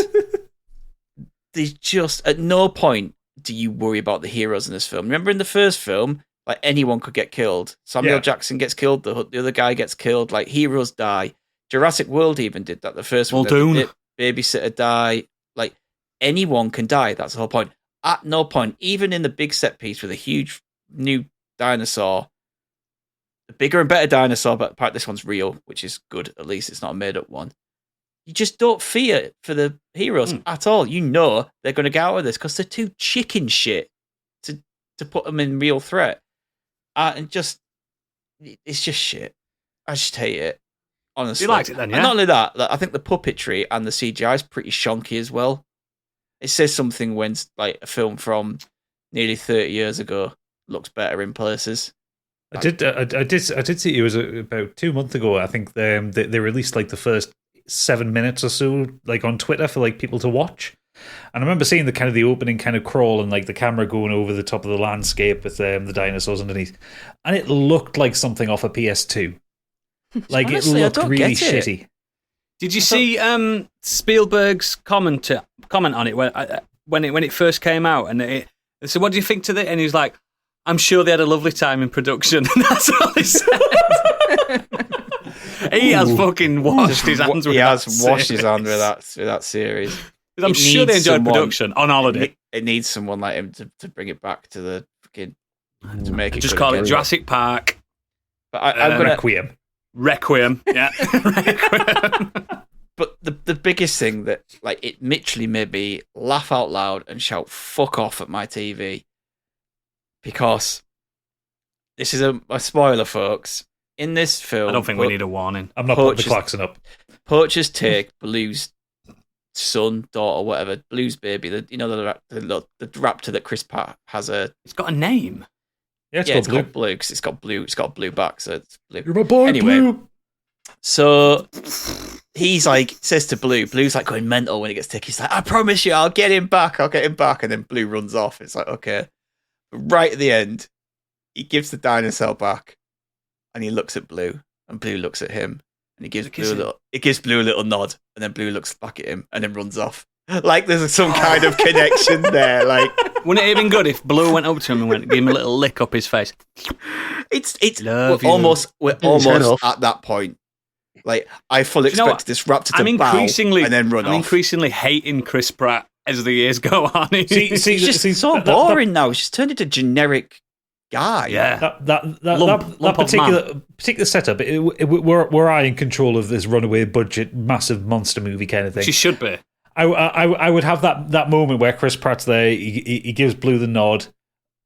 they just, at no point do you worry about the heroes in this film. Remember in the first film, like anyone could get killed. Samuel Jackson gets killed, the other guy gets killed, like heroes die. Jurassic World even did that. The first one, Muldoon. babysitter die. Like anyone can die. That's the whole point. At no point, even in the big set piece with a huge new dinosaur, the bigger and better dinosaur, but apart this one's real, which is good. At least it's not a made up one. You just don't fear for the heroes at all. You know they're going to get out of this because they're too chicken shit to put them in real threat. And just, it's just shit. I just hate it. Honestly. You liked it then, yeah? And not only that, like, I think the puppetry and the CGI is pretty shonky as well. It says something when like a film from nearly 30 years ago looks better in places. I did see it was about 2 months ago. I think they released like the first 7 minutes or so, like on Twitter for like people to watch. And I remember seeing the kind of the opening kind of crawl and like the camera going over the top of the landscape with the dinosaurs underneath, and it looked like something off a PS2. Like Honestly, it looked really shitty. Did you see Spielberg's comment on it when it first came out? And they said, "What do you think to this?" And he was like, I'm sure they had a lovely time in production. That's all he said. He has fucking washed his hands with that. He has washed his hands with that series. I'm sure they enjoyed production on holiday. It needs someone like him to bring it back to the fucking to make it. Just call it Jurassic Park. But I'm gonna Requiem. Yeah. Requiem. But the biggest thing that it literally made me laugh out loud and shout "fuck off" at my TV, because this is a spoiler, folks. In this film, I don't think we need a warning. I'm not putting the klaxon up. Poachers take Blue's son, daughter, whatever, Blue's baby. The raptor that Chris Pratt has It's got a name. Yeah, it's called Blue because it's got blue back, so it's Blue. You're my boy, anyway, Blue. So he's says to Blue's going mental when he gets taken. He's like, I promise you, I'll get him back. And then Blue runs off. It's like, okay. But right at the end, he gives the dinosaur back, and he looks at Blue, and Blue looks at him, and he gives Blue a little nod, and then Blue looks back at him, and then runs off. There's some kind of connection there. Wouldn't it have been good if Blue went up to him and gave him a little lick up his face? We're almost at that point. I fully expect this raptor to bow and then run off. I'm increasingly hating Chris Pratt as the years go on. He's just so boring now. He's just turned into generic guy. Yeah. That particular setup, were I in control of this runaway budget, massive monster movie kind of thing. She should be. I would have that moment where Chris Pratt's there, he gives Blue the nod,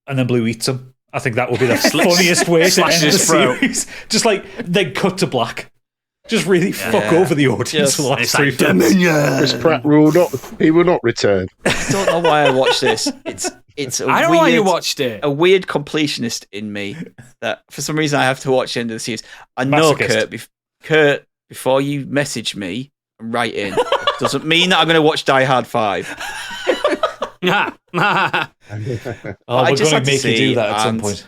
and then Blue eats him. I think that would be the funniest way to end the series. Just then cut to black. Just really fuck over the audience for the last 3 films. Chris Pratt he will not return. I don't know why I watched this. It's I don't know why you watched it. A weird completionist in me that for some reason I have to watch the end of the series. I know, Kurt, before you message me and write in, doesn't mean that I'm going to watch Die Hard 5. We're going to make you do that at some point.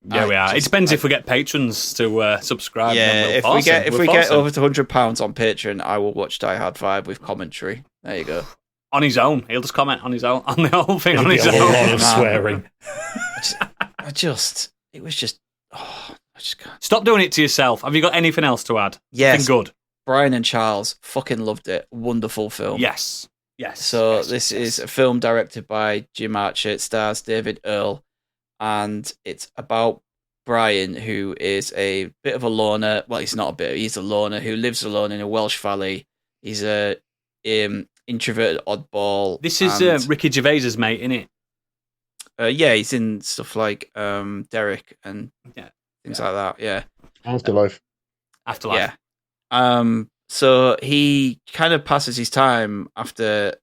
Yeah, we are. It depends if we get patrons to subscribe. Yeah, if we get over to £100 on Patreon, I will watch Die Hard 5 with commentary. There you go. On his own, he'll just comment on his own on the whole thing. On his own, a lot of swearing. I just can't. Stop doing it to yourself. Have you got anything else to add? Yes, good. Brian and Charles fucking loved it. Wonderful film. Yes. So this is a film directed by Jim Archer. It stars David Earl. And it's about Brian, who is a bit of a loner. Well, he's not a bit. He's a loner who lives alone in a Welsh valley. He's a introverted oddball. This is Ricky Gervais's mate, isn't it? Yeah, he's in stuff like Derek and things like that. Yeah, Afterlife. Yeah. So he kind of passes his time after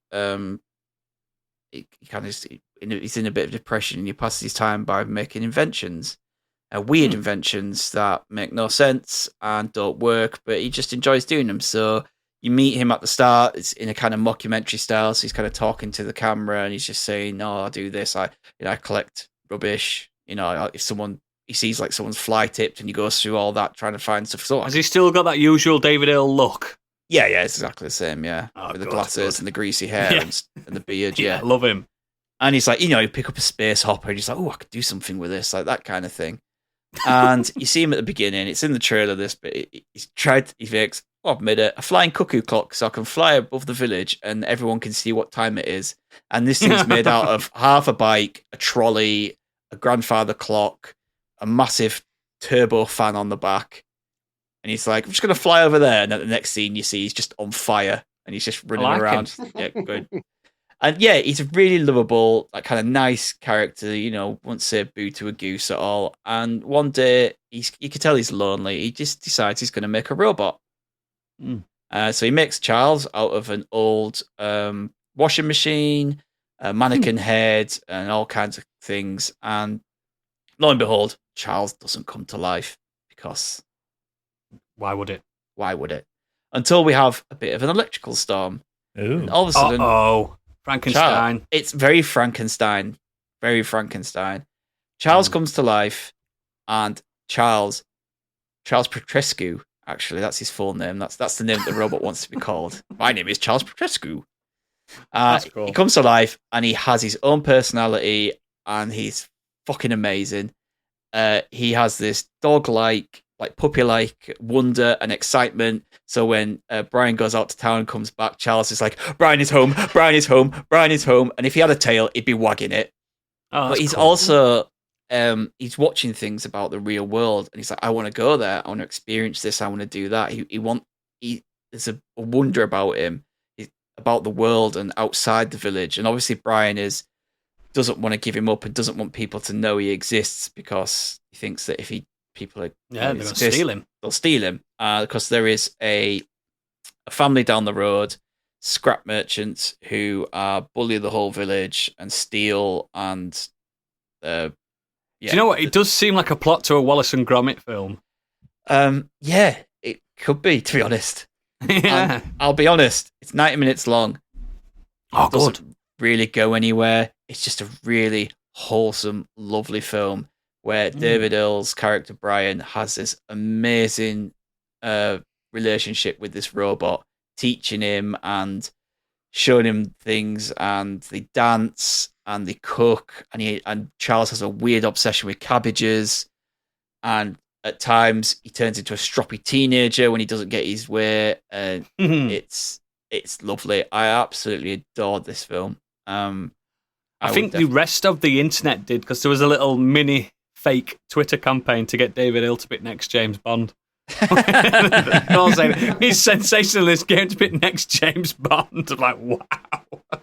he's in a bit of depression, and he passes his time by making inventions, weird inventions that make no sense and don't work, but he just enjoys doing them. So you meet him at the start, it's in a kind of mockumentary style, so he's kind of talking to the camera, and he's just saying, "No, I do this. I collect rubbish. If he sees someone's fly tipped, and he goes through all that trying to find stuff." So has he still got that usual David Earl look? Yeah, it's exactly the same. Yeah, with the glasses and the greasy hair and the beard. Yeah, love him. And he's like, you pick up a space hopper, and he's like, "Oh, I could do something with this," like that kind of thing. And you see him at the beginning. It's in the trailer. He makes, I've made a flying cuckoo clock, so I can fly above the village, and everyone can see what time it is. And this thing's made out of half a bike, a trolley, a grandfather clock, a massive turbo fan on the back. And he's like, "I'm just going to fly over there." And at the next scene, you see he's just on fire, and he's just running around. Yeah, good. And yeah, he's a really lovable, kind of nice character. Won't say boo to a goose at all. And one day, you can tell he's lonely. He just decides he's going to make a robot. So he makes Charles out of an old washing machine, a mannequin head, and all kinds of things. And lo and behold, Charles doesn't come to life, because why would it? Until we have a bit of an electrical storm. Ooh. And all of a sudden, Frankenstein. It's very Frankenstein. Very Frankenstein. Charles comes to life, and Charles Petrescu, actually, that's his full name. That's the name that the robot wants to be called. My name is Charles Petrescu. That's cool. He comes to life, and he has his own personality, and he's fucking amazing. He has this dog-like, like puppy-like wonder and excitement. So when Brian goes out to town and comes back, Charles is like, Brian is home, Brian is home, Brian is home. And if he had a tail, he'd be wagging it. Oh, But he's cool. also he's watching things about the real world, and he's like, I want to go there, I want to experience this, I want to do that. There's a wonder about him, about the world and outside the village. And obviously Brian doesn't want to give him up and doesn't want people to know he exists, because he thinks that if people are they're going to steal him. they'll steal him, because there is a family down the road, scrap merchants, who bully the whole village and steal. And Do you know what? It does seem like a plot to a Wallace and Gromit film. Yeah, it could be, to be honest. Yeah. And I'll be honest, it's 90 minutes long. Oh, It doesn't really go anywhere. It's just a really wholesome, lovely film where David Earl's character Brian has this amazing relationship with this robot, teaching him and showing him things, and they dance and they cook, and Charles has a weird obsession with cabbages, and at times he turns into a stroppy teenager when he doesn't get his way, and it's lovely. I absolutely adored this film. I think the rest of the internet did, because there was a little mini fake Twitter campaign to get David Hill to pick next James Bond. All saying he's sensational in this game to pick next James Bond. I'm like, wow.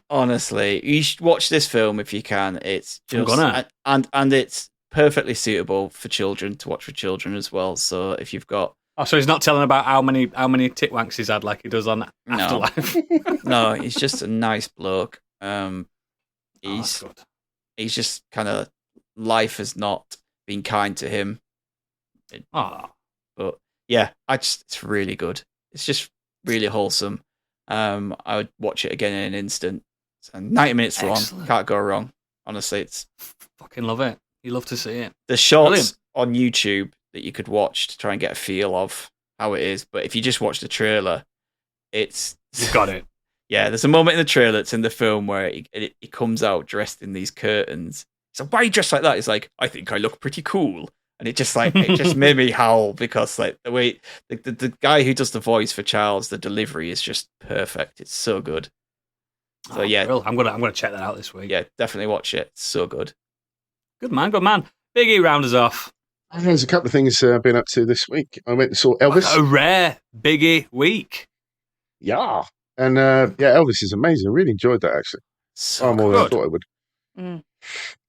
Honestly, you should watch this film if you can. It's I'm just gonna. and it's perfectly suitable for children, to watch for children as well. So if you've got Oh, so he's not telling about how many titwanks he's had like he does on Afterlife. no, he's just a nice bloke. That's good. He's just kind of, life has not been kind to him. But yeah, it's really good. It's just really wholesome. I would watch it again in an instant. So 90 minutes long, can't go wrong. Honestly, it's fucking love it. You love to see it. The shorts on YouTube that you could watch to try and get a feel of how it is. But if you just watch the trailer, you've got it. Yeah, there's a moment in the trailer that's in the film where he comes out dressed in these curtains. So why are you dressed like that? He's like, I think I look pretty cool. And it just made me howl, because like the way the guy who does the voice for Charles, the delivery is just perfect. It's so good. So yeah, Real. I'm gonna check that out this week. Yeah, definitely watch it. It's so good. Good man. Biggie, round us off. There's a couple of things I've been up to this week. I went and saw Elvis. What a rare Biggie week. Yeah. And Elvis is amazing. I really enjoyed that, actually. So more than I thought I would.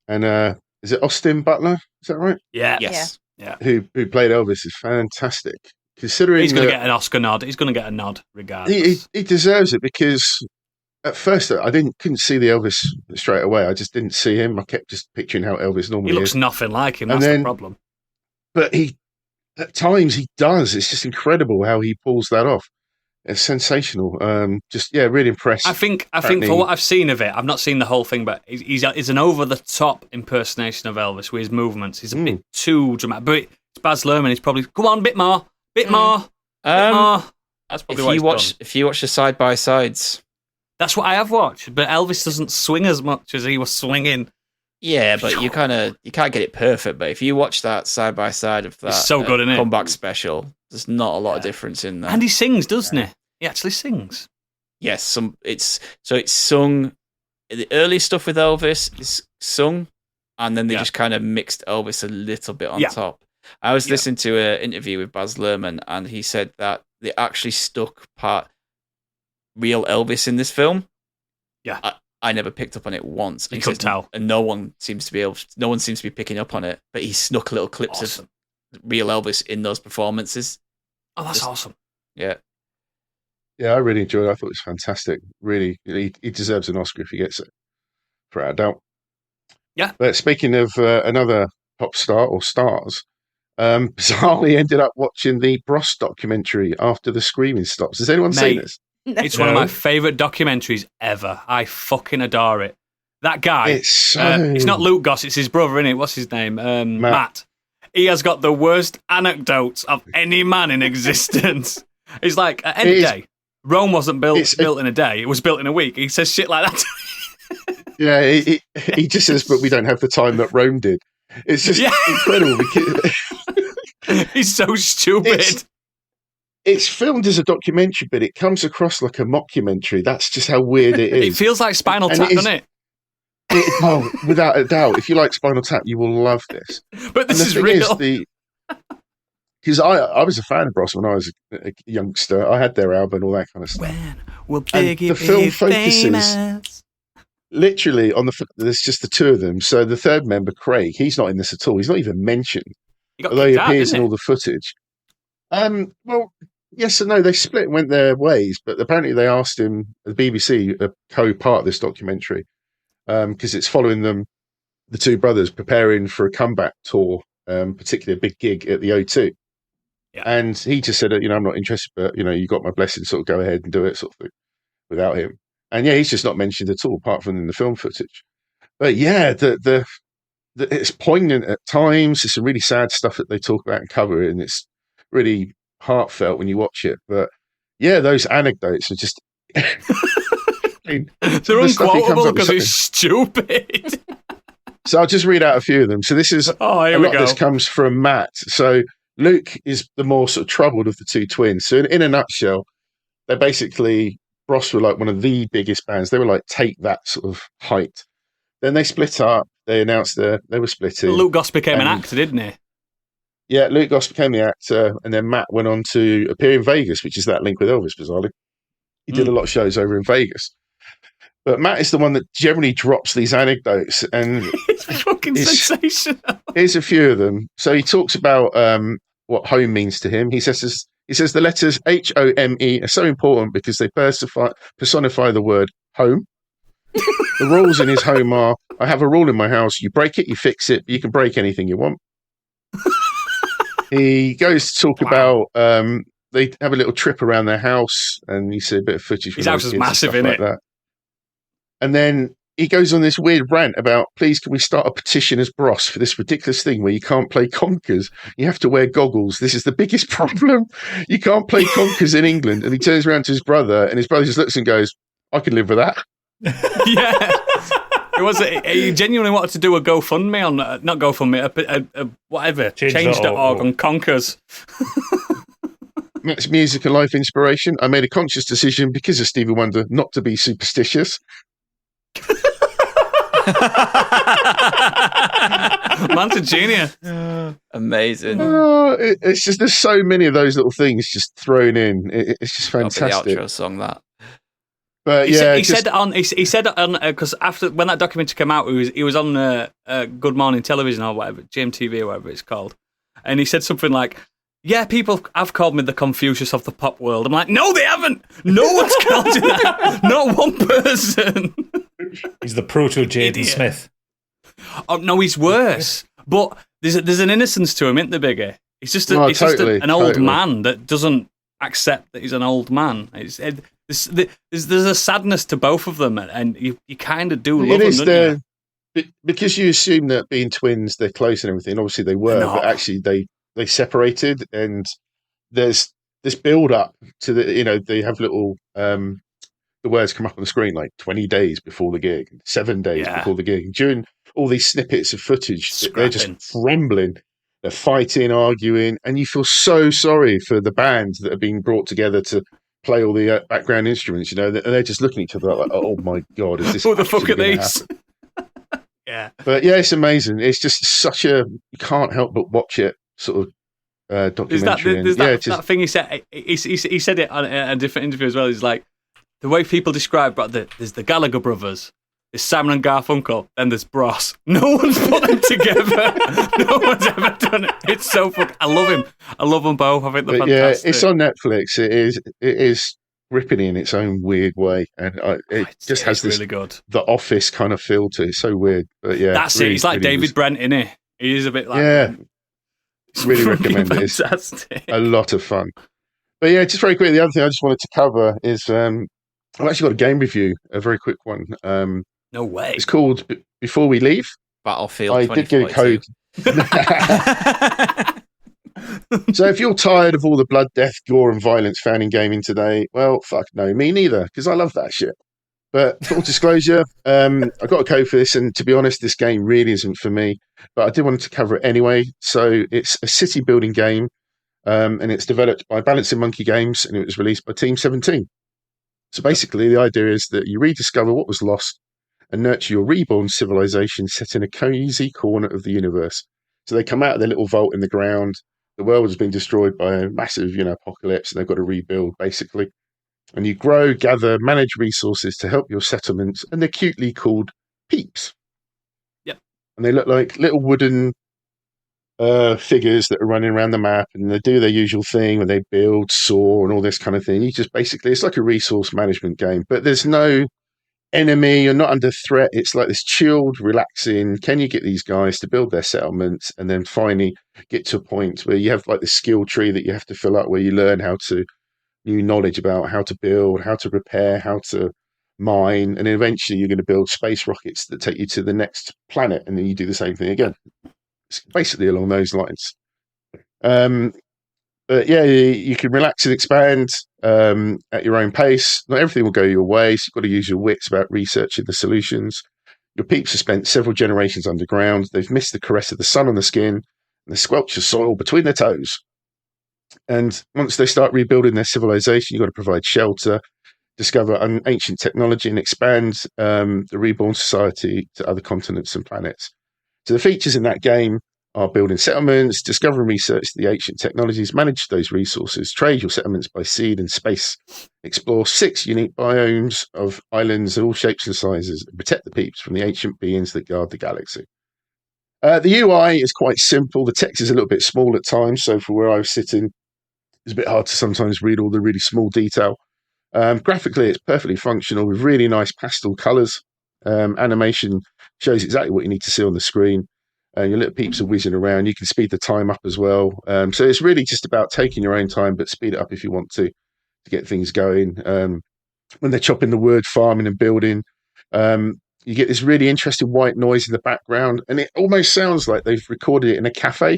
And is it Austin Butler? Is that right? Yeah. Yes. Yeah. Who played Elvis is fantastic. Considering he's going to get an Oscar nod. He's going to get a nod regardless. He deserves it, because at first I couldn't see the Elvis straight away. I just didn't see him. I kept just picturing how Elvis normally is. He looks nothing like him. That's the problem. But at times he does. It's just incredible how he pulls that off. It's sensational. Really impressed. I think for what I've seen of it, I've not seen the whole thing, but he's an over-the-top impersonation of Elvis with his movements. He's a bit too dramatic. But it's Baz Luhrmann. He's probably, come on, bit more. That's probably what he's done. If you watch the side-by-sides. That's what I have watched, but Elvis doesn't swing as much as he was swinging. Yeah, but you can't get it perfect. But if you watch that side-by-side of that, it's so good, isn't it? Comeback special, there's not a lot of difference in that. And he sings, doesn't he? He actually sings. Yes, it's sung. The early stuff with Elvis is sung, and then they just kind of mixed Elvis a little bit on top. I was listening to an interview with Baz Luhrmann, and he said that they actually stuck part real Elvis in this film. Yeah, I never picked up on it once. You could tell, and no one seems to be picking up on it. But he snuck little clips of real Elvis in those performances. Oh, that's awesome. Yeah. Yeah, I really enjoyed it. I thought it was fantastic. Really, he deserves an Oscar if he gets it, without a doubt. Yeah. But speaking of another pop star or stars, bizarrely ended up watching the Bros documentary After the Screaming Stops. Has anyone seen this? It's one of my favourite documentaries ever. I fucking adore it. That guy, it's not Luke Goss, it's his brother, isn't it? What's his name? Matt. He has got the worst anecdotes of any man in existence. He's like, at any day, Rome wasn't built in a day, it was built in a week. He says shit like that. Yeah, he just says, but we don't have the time that Rome did. It's just incredible because He's so stupid. it's filmed as a documentary, but it comes across like a mockumentary. That's just how weird it is. It feels like Spinal Tap, doesn't it? Oh, without a doubt. If you like Spinal Tap, you will love this. But this is real. Because I was a fan of Bros when I was a youngster. I had their album and all that kind of stuff. When will Biggie the film be focuses famous? literally on there's just the two of them. So the third member, Craig, he's not in this at all. He's not even mentioned, although he appears in all the footage. Well, yes and no. They split and went their ways, but apparently they asked him, the BBC, a co-part of this documentary, because it's following them, the two brothers, preparing for a comeback tour, particularly a big gig at the O2. Yeah. And he just said, I'm not interested, but, you got my blessing, sort of go ahead and do it, sort of thing, without him. And yeah, he's just not mentioned at all, apart from in the film footage. But yeah, it's poignant at times. It's some really sad stuff that they talk about and cover it, and it's really heartfelt when you watch it. But yeah, those anecdotes are just... They're unquotable because it's stupid. So I'll just read out a few of them. So this is... here we go. This comes from Matt. So Luke is the more sort of troubled of the two twins. So in a nutshell, they basically... Bros were like one of the biggest bands. They were like Take That sort of height. Then they split up. They announced they were splitting. Luke Goss became an actor, didn't he? Yeah, Luke Goss became the actor, and then Matt went on to appear in Vegas, which is that link with Elvis, bizarrely. He did a lot of shows over in Vegas. But Matt is the one that generally drops these anecdotes, and it's fucking sensational. Here's a few of them. So he talks about what home means to him. He says the letters HOME are so important because they personify the word home. The rules in his home are, I have a rule in my house, you break it, you fix it, but you can break anything you want. He goes to talk about, they have a little trip around their house, and you see a bit of footage. His house is massive, isn't it? That. And then he goes on this weird rant about, please, can we start a petition as Bros for this ridiculous thing where you can't play conkers? You have to wear goggles. This is the biggest problem. You can't play conkers in England. And he turns around to his brother, and his brother just looks and goes, I can live with that. Yeah. He genuinely wanted to do a GoFundMe on, not GoFundMe, a whatever, change.org on conkers. Matt's music and life inspiration. I made a conscious decision because of Stevie Wonder not to be superstitious. Man's a genius. Amazing. It's just, there's so many of those little things just thrown in. It's just fantastic. The outro song, that. But he said on because after when that documentary came out, he was on Good Morning Television or whatever, GMTV or whatever it's called, and he said something like, yeah, people have called me the Confucius of the pop world. I'm like, no, they haven't. No one's called you that. Not one person. He's the proto Jaden Smith. Oh no, he's worse. But there's an innocence to him, isn't there, Biggie? He's just just an old man that doesn't accept that he's an old man. There's a sadness to both of them, and you kind of do love them, don't you? Because you assume that being twins, they're close and everything. Obviously, they were, but actually, they separated, and there's this build up to they have little the words come up on the screen like 20 days before the gig, 7 days before the gig. During all these snippets of footage, they're just trembling, they're fighting, arguing, and you feel so sorry for the band that have been brought together to play all the background instruments, and they're just looking at each other like, oh my god, is this what the fuck are these? Yeah, but yeah, it's amazing. It's just such you can't help but watch it, sort of documentary. That thing he said. He said it on a different interview as well. He's like, the way people describe, there's the Gallagher brothers, there's Simon and Garfunkel, then there's Bros. No one's put them together. No one's ever done it. It's so fucking. I love him. I love them both. I think they're fantastic. Yeah, it's on Netflix. It is gripping in its own weird way, and it just has this really good The Office kind of feel to it. It's so weird, but yeah, that's really, it. He's like really David Brent, isn't he? He is a bit like Really recommend it. It's a lot of fun. But yeah, just very quickly, the other thing I just wanted to cover is I've actually got a game review, a very quick one. No way. It's called Before We Leave. Battlefield. I did get a code. So if you're tired of all the blood, death, gore, and violence found in gaming today, well, fuck no, me neither, because I love that shit. But full disclosure, I got a code for this, and to be honest, this game really isn't for me. But I did want to cover it anyway. So it's a city building game, and it's developed by Balancing Monkey Games, and it was released by Team 17. So basically, the idea is that you rediscover what was lost and nurture your reborn civilization set in a cozy corner of the universe. So they come out of their little vault in the ground. The world has been destroyed by a massive, apocalypse, and they've got to rebuild, basically. And you grow, gather, manage resources to help your settlements, and they're cutely called peeps. Yep. And they look like little wooden figures that are running around the map, and they do their usual thing when they build, soar, and all this kind of thing. You just basically, it's like a resource management game, but there's no enemy, you're not under threat. It's like this chilled, relaxing, can you get these guys to build their settlements, and then finally get to a point where you have like the skill tree that you have to fill up, where you learn new knowledge about how to build, how to repair, how to mine, and then eventually you're going to build space rockets that take you to the next planet, and then you do the same thing again. It's basically along those lines. But yeah, you can relax and expand at your own pace. Not everything will go your way, so you've got to use your wits about researching the solutions. Your peeps have spent several generations underground. They've missed the caress of the sun on the skin and the squelch of soil between their toes. And once they start rebuilding their civilization, you've got to provide shelter, discover ancient technology, and expand the reborn society to other continents and planets. So the features in that game are building settlements, discover and research the ancient technologies, manage those resources, trade your settlements by seed and space, explore 6 unique biomes of islands of all shapes and sizes, and protect the peeps from the ancient beings that guard the galaxy. The UI is quite simple. The text is a little bit small at times, so for where I was sitting, it's a bit hard to sometimes read all the really small detail. Graphically, it's perfectly functional with really nice pastel colours. Animation shows exactly what you need to see on the screen. Your little peeps are whizzing around. You can speed the time up as well. So it's really just about taking your own time, but speed it up if you want to get things going. When they're chopping the wood, farming and building, you get this really interesting white noise in the background, and it almost sounds like they've recorded it in a cafe.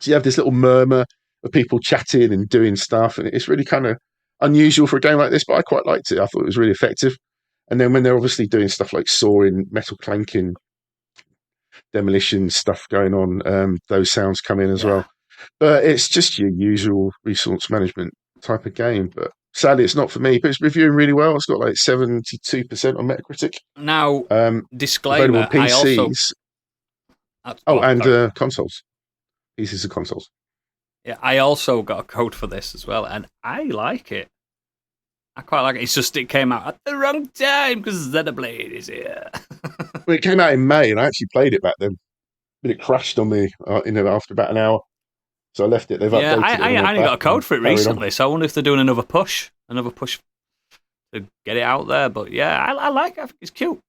So you have this little murmur of people chatting and doing stuff, and it's really kind of unusual for a game like this, but I quite liked it. I thought it was really effective. And then when they're obviously doing stuff like sawing, metal clanking, demolition stuff going on, those sounds come in as well. But it's just your usual resource management type of game. But sadly, it's not for me. But it's reviewing really well. It's got like 72% on Metacritic. Now, disclaimer, available on PCs. Consoles. PCs and consoles. Yeah, I also got a code for this as well, and I like it. I quite like it. It's just it came out at the wrong time because Xenoblade is here. Well, it came out in May, and I actually played it back then, but it crashed on me after about an hour. So I left it. They've updated it. I only got a code for it recently, so I wonder if they're doing another push to get it out there. But yeah, I like it. I think it's cute.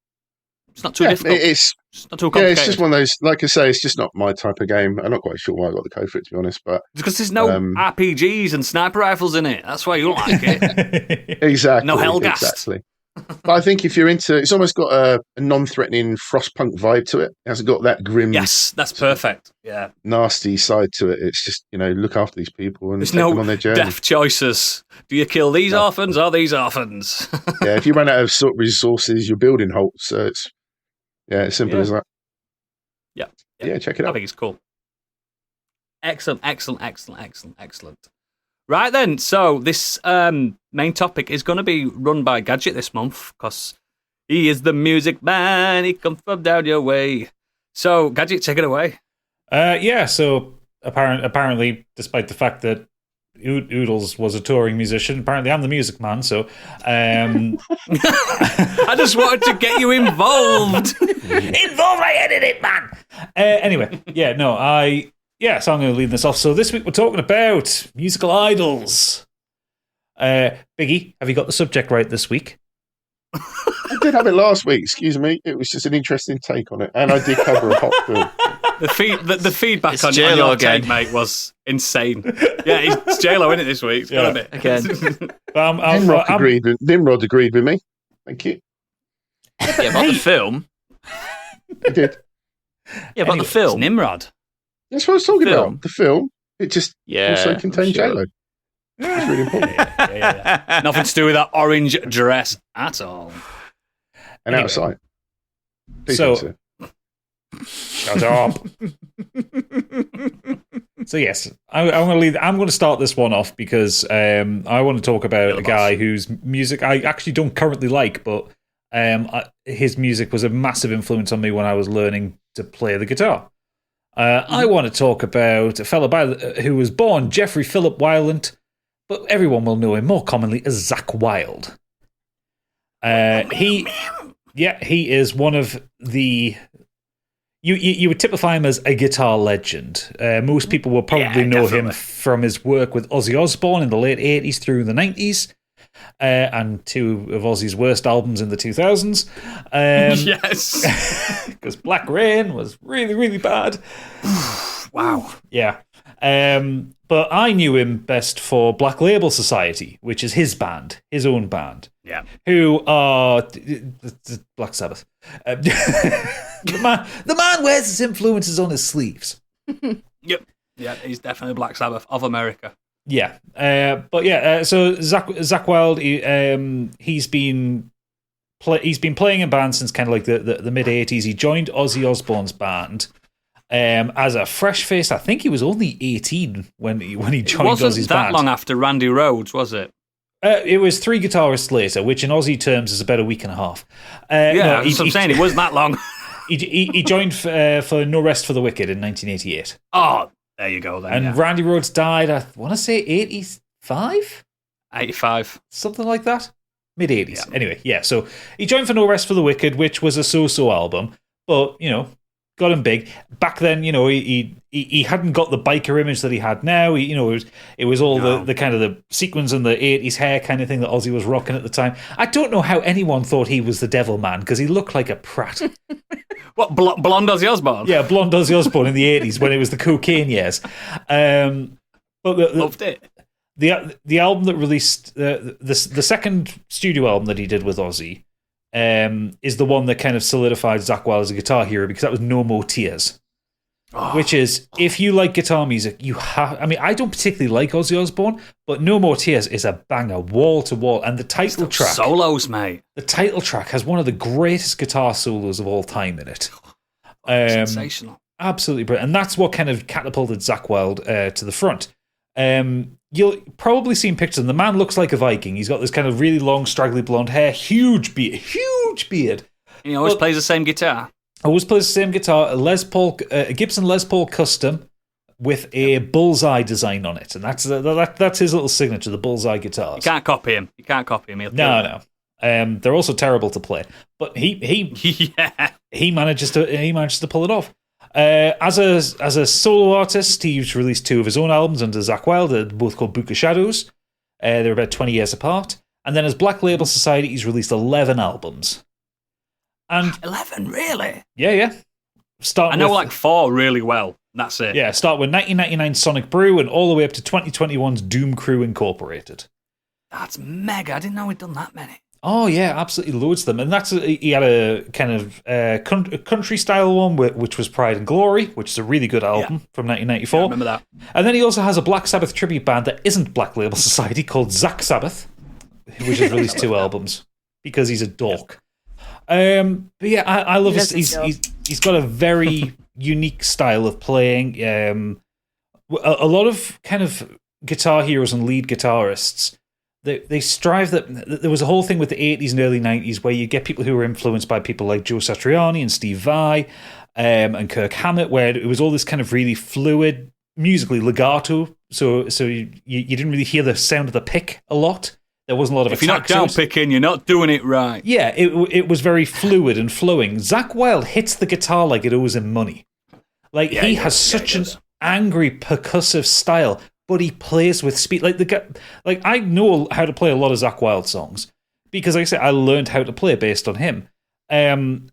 It's not too difficult. It's not too complicated. It's just one of those, like I say, it's just not my type of game. I'm not quite sure why I got the code for it, to be honest. But because there's no RPGs and sniper rifles in it. That's why you like it. Exactly. No Hellgast. Exactly. But I think if you're into, it's almost got a non-threatening Frostpunk vibe to it. It hasn't got that grim. Yes, that's perfect. Yeah, nasty side to it. It's just look after these people and there's take them on their journey. Death choices. Do you kill these orphans or these orphans? Yeah, if you run out of resources, you're building halts. So it's as simple as that. Yeah, check it out. I think it's cool. Excellent. Right then, so this main topic is going to be run by Gadget this month because he is the music man. He comes from down your way. So, Gadget, take it away. So apparently, despite the fact that Oodles was a touring musician, apparently I'm the music man, so... I just wanted to get you involved. Involved, I edit it, man! Anyway, so I'm going to lead this off. So this week we're talking about musical idols. Biggie, have you got the subject right this week? I did have it last week, excuse me. It was just an interesting take on it. And I did cover a hot film. The feedback on your take, mate, was insane. Yeah, it's J-Lo in it this week. It's got a bit. Again. Nimrod agreed with me. Thank you. Yeah, about the film. I did. Yeah, about the film. It's Nimrod. That's what I was talking about. The film. It just also contained J-Lo. It's really important. Yeah. Nothing to do with that orange dress at all. and out of sight. Please So- answer. Shut up. So yes, I'm going to start this one off because I want to talk about a guy whose music I actually don't currently like, but his music was a massive influence on me when I was learning to play the guitar. I want to talk about a fellow who was born Jeffrey Philip Wylant, but everyone will know him more commonly as Zakk Wylde. He is one of the... You would typify him as a guitar legend. Most people will probably know him from his work with Ozzy Osbourne in the late 80s through the 90s, and two of Ozzy's worst albums in the 2000s. Yes. Because Black Rain was really, really bad. Wow. Yeah. But I knew him best for Black Label Society, which is his band, his own band. Yeah. Who are Black Sabbath. The man wears his influences on his sleeves. Yep. Yeah, he's definitely Black Sabbath of America. Yeah. So Zakk Wylde, he's been playing in bands since kind of like the mid 80s. He joined Ozzy Osbourne's band as a fresh face. I think he was only 18 when he joined Ozzy's band. It wasn't that long after Randy Rhoads, was it? It was 3 guitarists later, which in Aussie terms is about a week and a half. I'm saying it wasn't that long. He joined for No Rest for the Wicked in 1988. Oh, there you go then. And Randy Rhoads died, I want to say 85? 85. Something like that? Mid-80s. Yeah. Anyway, yeah, so he joined for No Rest for the Wicked, which was a so-so album, but, got him big. Back then, he hadn't got the biker image that he had now. It was all the kind of the sequins and the 80s hair kind of thing that Ozzy was rocking at the time. I don't know how anyone thought he was the devil man, because he looked like a prat. What, blonde Ozzy Osbourne? Yeah, blonde Ozzy Osbourne in the 80s when it was the cocaine years. Loved it. The album that released, the second studio album that he did with Ozzy, is the one that kind of solidified Zakk Wylde as a guitar hero, because that was No More Tears. Which is, if you like guitar music, I don't particularly like Ozzy Osbourne, but No More Tears is a banger, wall to wall. And the title track... Solos, mate. The title track has one of the greatest guitar solos of all time in it. Sensational. Absolutely brilliant. And that's what kind of catapulted Zakk Wylde to the front. You'll probably seen pictures, and the man looks like a Viking. He's got this kind of really long, straggly blonde hair, huge beard. He always plays the same guitar. Always plays the same guitar, a Gibson Les Paul Custom with a bullseye design on it, and that's his little signature, the bullseye guitars. You can't copy him. No. They're also terrible to play, but he manages to pull it off. As a solo artist, he's released 2 of his own albums under Zakk Wylde, both called Book of Shadows. They're about 20 years apart. And then as Black Label Society, he's released 11 albums. And 11, really? Yeah. I know like 4 really well. That's it. Yeah, start with 1999 Sonic Brew and all the way up to 2021's Doom Crew Incorporated. That's mega. I didn't know he'd done that many. Oh yeah, absolutely loads of them. And he had a kind of country style one, which was Pride and Glory, which is a really good album from 1994. Yeah, I remember that. And then he also has a Black Sabbath tribute band that isn't Black Label Society called Zakk Sabbath, which has released 2 albums because he's a dork. But yeah, I love his. He's got a very unique style of playing. A lot of kind of guitar heroes and lead guitarists. They strive that there was a whole thing with the 80s and early 90s where you get people who were influenced by people like Joe Satriani and Steve Vai and Kirk Hammett, where it was all this kind of really fluid, musically legato. So you didn't really hear the sound of the pick a lot. There wasn't a lot of If you're not down picking, you're not doing it right. Yeah, it was very fluid and flowing. Zakk Wylde hits the guitar like it owes him money. Like he has such an angry percussive style. But he plays with speed. Like I know how to play a lot of Zakk Wylde songs because, like I said, I learned how to play based on him. And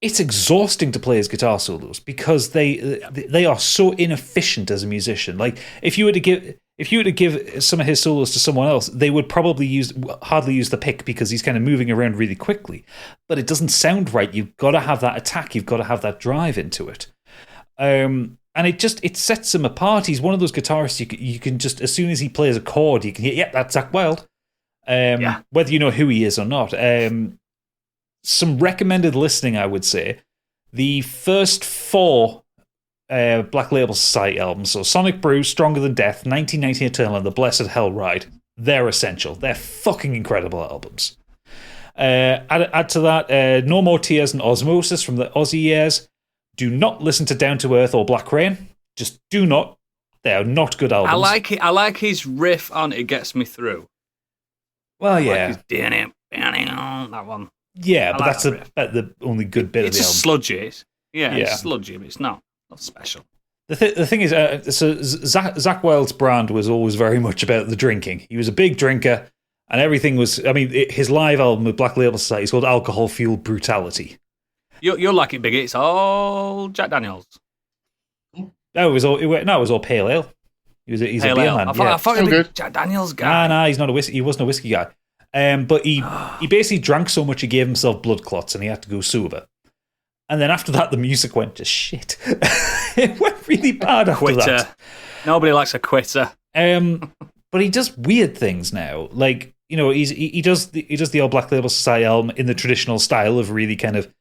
it's exhausting to play his guitar solos because they are so inefficient as a musician. Like if you were to give some of his solos to someone else, they would probably hardly use the pick because he's kind of moving around really quickly. But it doesn't sound right. You've got to have that attack. You've got to have that drive into it. And it sets him apart. He's one of those guitarists you can just, as soon as he plays a chord, you can hear, that's Zakk Wylde. Whether you know who he is or not. some recommended listening, I would say. The first 4 Black Label Society albums, so Sonic Brew, Stronger Than Death, 1990 Eternal, and The Blessed Hell Ride, they're essential. They're fucking incredible albums. Add to that No More Tears and Osmosis from the Aussie years. Do not listen to Down to Earth or Black Rain. Just do not. They are not good albums. I like it. I like his riff on It Gets Me Through. Well, I yeah. like his that one. Yeah, I but like that's that riff. the only good bit It's of the just album. sludgy. It's sludgy, but it's not special. The thing is, so Zach Wilde's brand was always very much about the drinking. He was a big drinker, and everything was. I mean, his live album with Black Label Society is called Alcohol Fueled Brutality. You'll like it, Biggie. It's all Jack Daniels. No, it was all pale ale. He's Pale a beer ale. man. I thought he was a Jack Daniels guy. Nah, he's not a whiskey. He wasn't a whiskey guy. But he basically drank so much he gave himself blood clots, and he had to go sober. And then after that, the music went to shit. It went really bad after Quitter. that. Nobody likes a quitter. But he does weird things now. Like, he does the old Black Label Society album in the traditional style of really kind of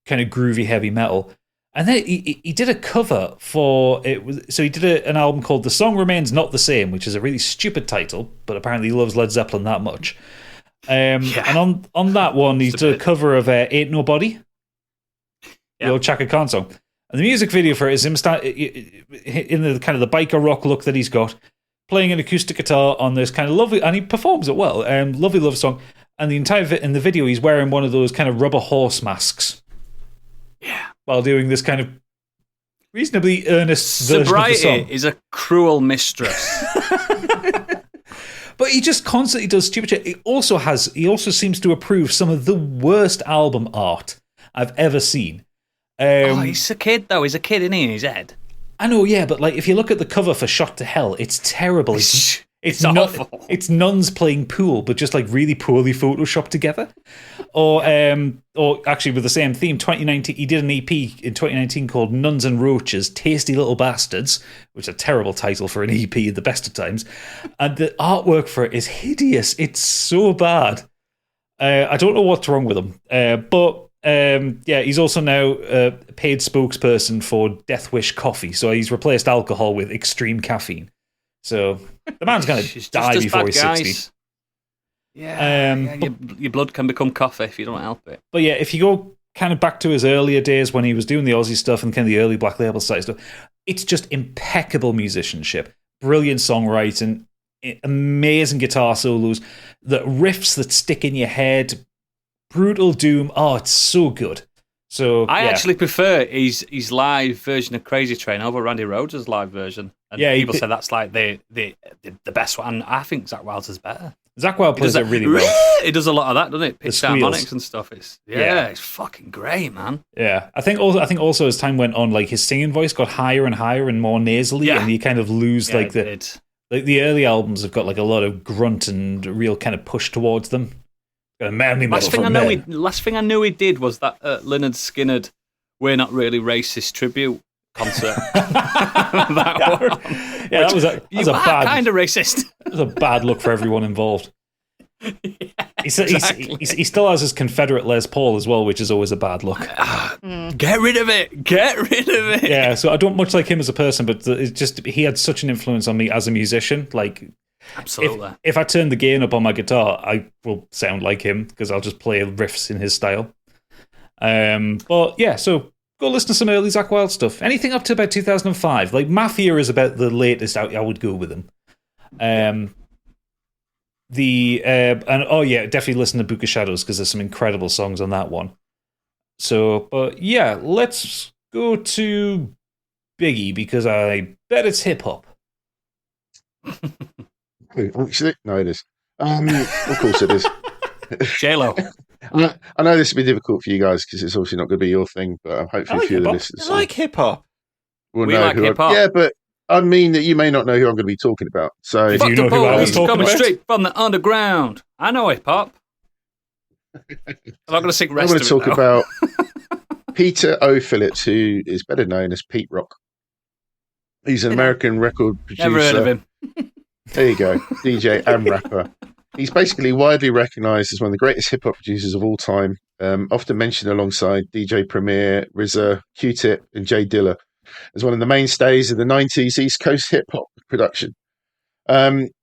groovy heavy metal. And then he did a cover for it. So he did an album called The Song Remains Not the Same, which is a really stupid title, but apparently he loves Led Zeppelin that much. And on that one, he's done a cover of Ain't Nobody, the old Chaka Khan song. And the music video for it is him in the kind of the biker rock look that he's got, playing an acoustic guitar on this kind of lovely, and he performs it well, lovely love song. And the entire in the video, he's wearing one of those kind of rubber horse masks. Yeah. While doing this kind of reasonably earnest version of the Sobriety song. is a cruel mistress. But he just constantly does stupid shit. He also seems to approve some of the worst album art I've ever seen. He's a kid, though. He's a kid, isn't he, in his head? I know, yeah, but like if you look at the cover for Shot to Hell, it's terrible. It's awful. It's nuns playing pool, but just like really poorly photoshopped together. Or actually with the same theme, 2019, he did an EP in 2019 called Nuns and Roaches, Tasty Little Bastards, which is a terrible title for an EP at the best of times. And the artwork for it is hideous. It's so bad. I don't know what's wrong with him. But he's also now a paid spokesperson for Death Wish Coffee. So he's replaced alcohol with extreme caffeine. So the man's going to die before he's 60. Yeah, your blood can become coffee if you don't help it. But yeah, if you go kind of back to his earlier days when he was doing the Aussie stuff and kind of the early Black Label side stuff, it's just impeccable musicianship, brilliant songwriting, amazing guitar solos, the riffs that stick in your head, brutal doom. Oh, it's so good. So I actually prefer his live version of Crazy Train over Randy Rhoads' live version. And people say that's like the best one. I think Zach Wilde's is better. Zach Wilde plays it really well. It does a lot of that, doesn't it? Pitch harmonics and stuff. It's fucking great, man. Yeah, I think also as time went on, like his singing voice got higher and higher and more nasally, and you kind of lose the early albums have got like a lot of grunt and real kind of push towards them. Got a manly metal last thing I knew he did was that Lynyrd Skynyrd "We're Not Really Racist" tribute concert. That was a bad kind of racist. That was a bad look for everyone involved. He still has his Confederate Les Paul as well, which is always a bad look. Get rid of it. Get rid of it. Yeah, so I don't much like him as a person, but it's just he had such an influence on me as a musician. Like, absolutely. If I turn the gain up on my guitar, I will sound like him because I'll just play riffs in his style. But yeah, so go listen to some early Zach Wilde stuff. Anything up to about 2005. Like Mafia is about the latest I would go with him. Definitely listen to Book of Shadows because there's some incredible songs on that one. So, but yeah, let's go to Biggie because I bet it's hip hop. Actually, no, it is. Of course it is. J-Lo. I know this will be difficult for you guys because it's obviously not going to be your thing, but hopefully a few of the listeners. I like hip hop. We like hip hop. Yeah, but I mean that you may not know who I'm going to be talking about. So if you know who I was talking coming about, straight from the underground. I know hip hop. I'm not going to sing rest I'm of going it to talk about Peter O. Phillips, who is better known as Pete Rock. He's an American record producer. Never heard of him. There you go, DJ and rapper. He's basically widely recognised as one of the greatest hip hop producers of all time. Often mentioned alongside DJ Premier, RZA, Q-Tip, and Jay Dilla as one of the mainstays of the '90s East Coast hip hop production.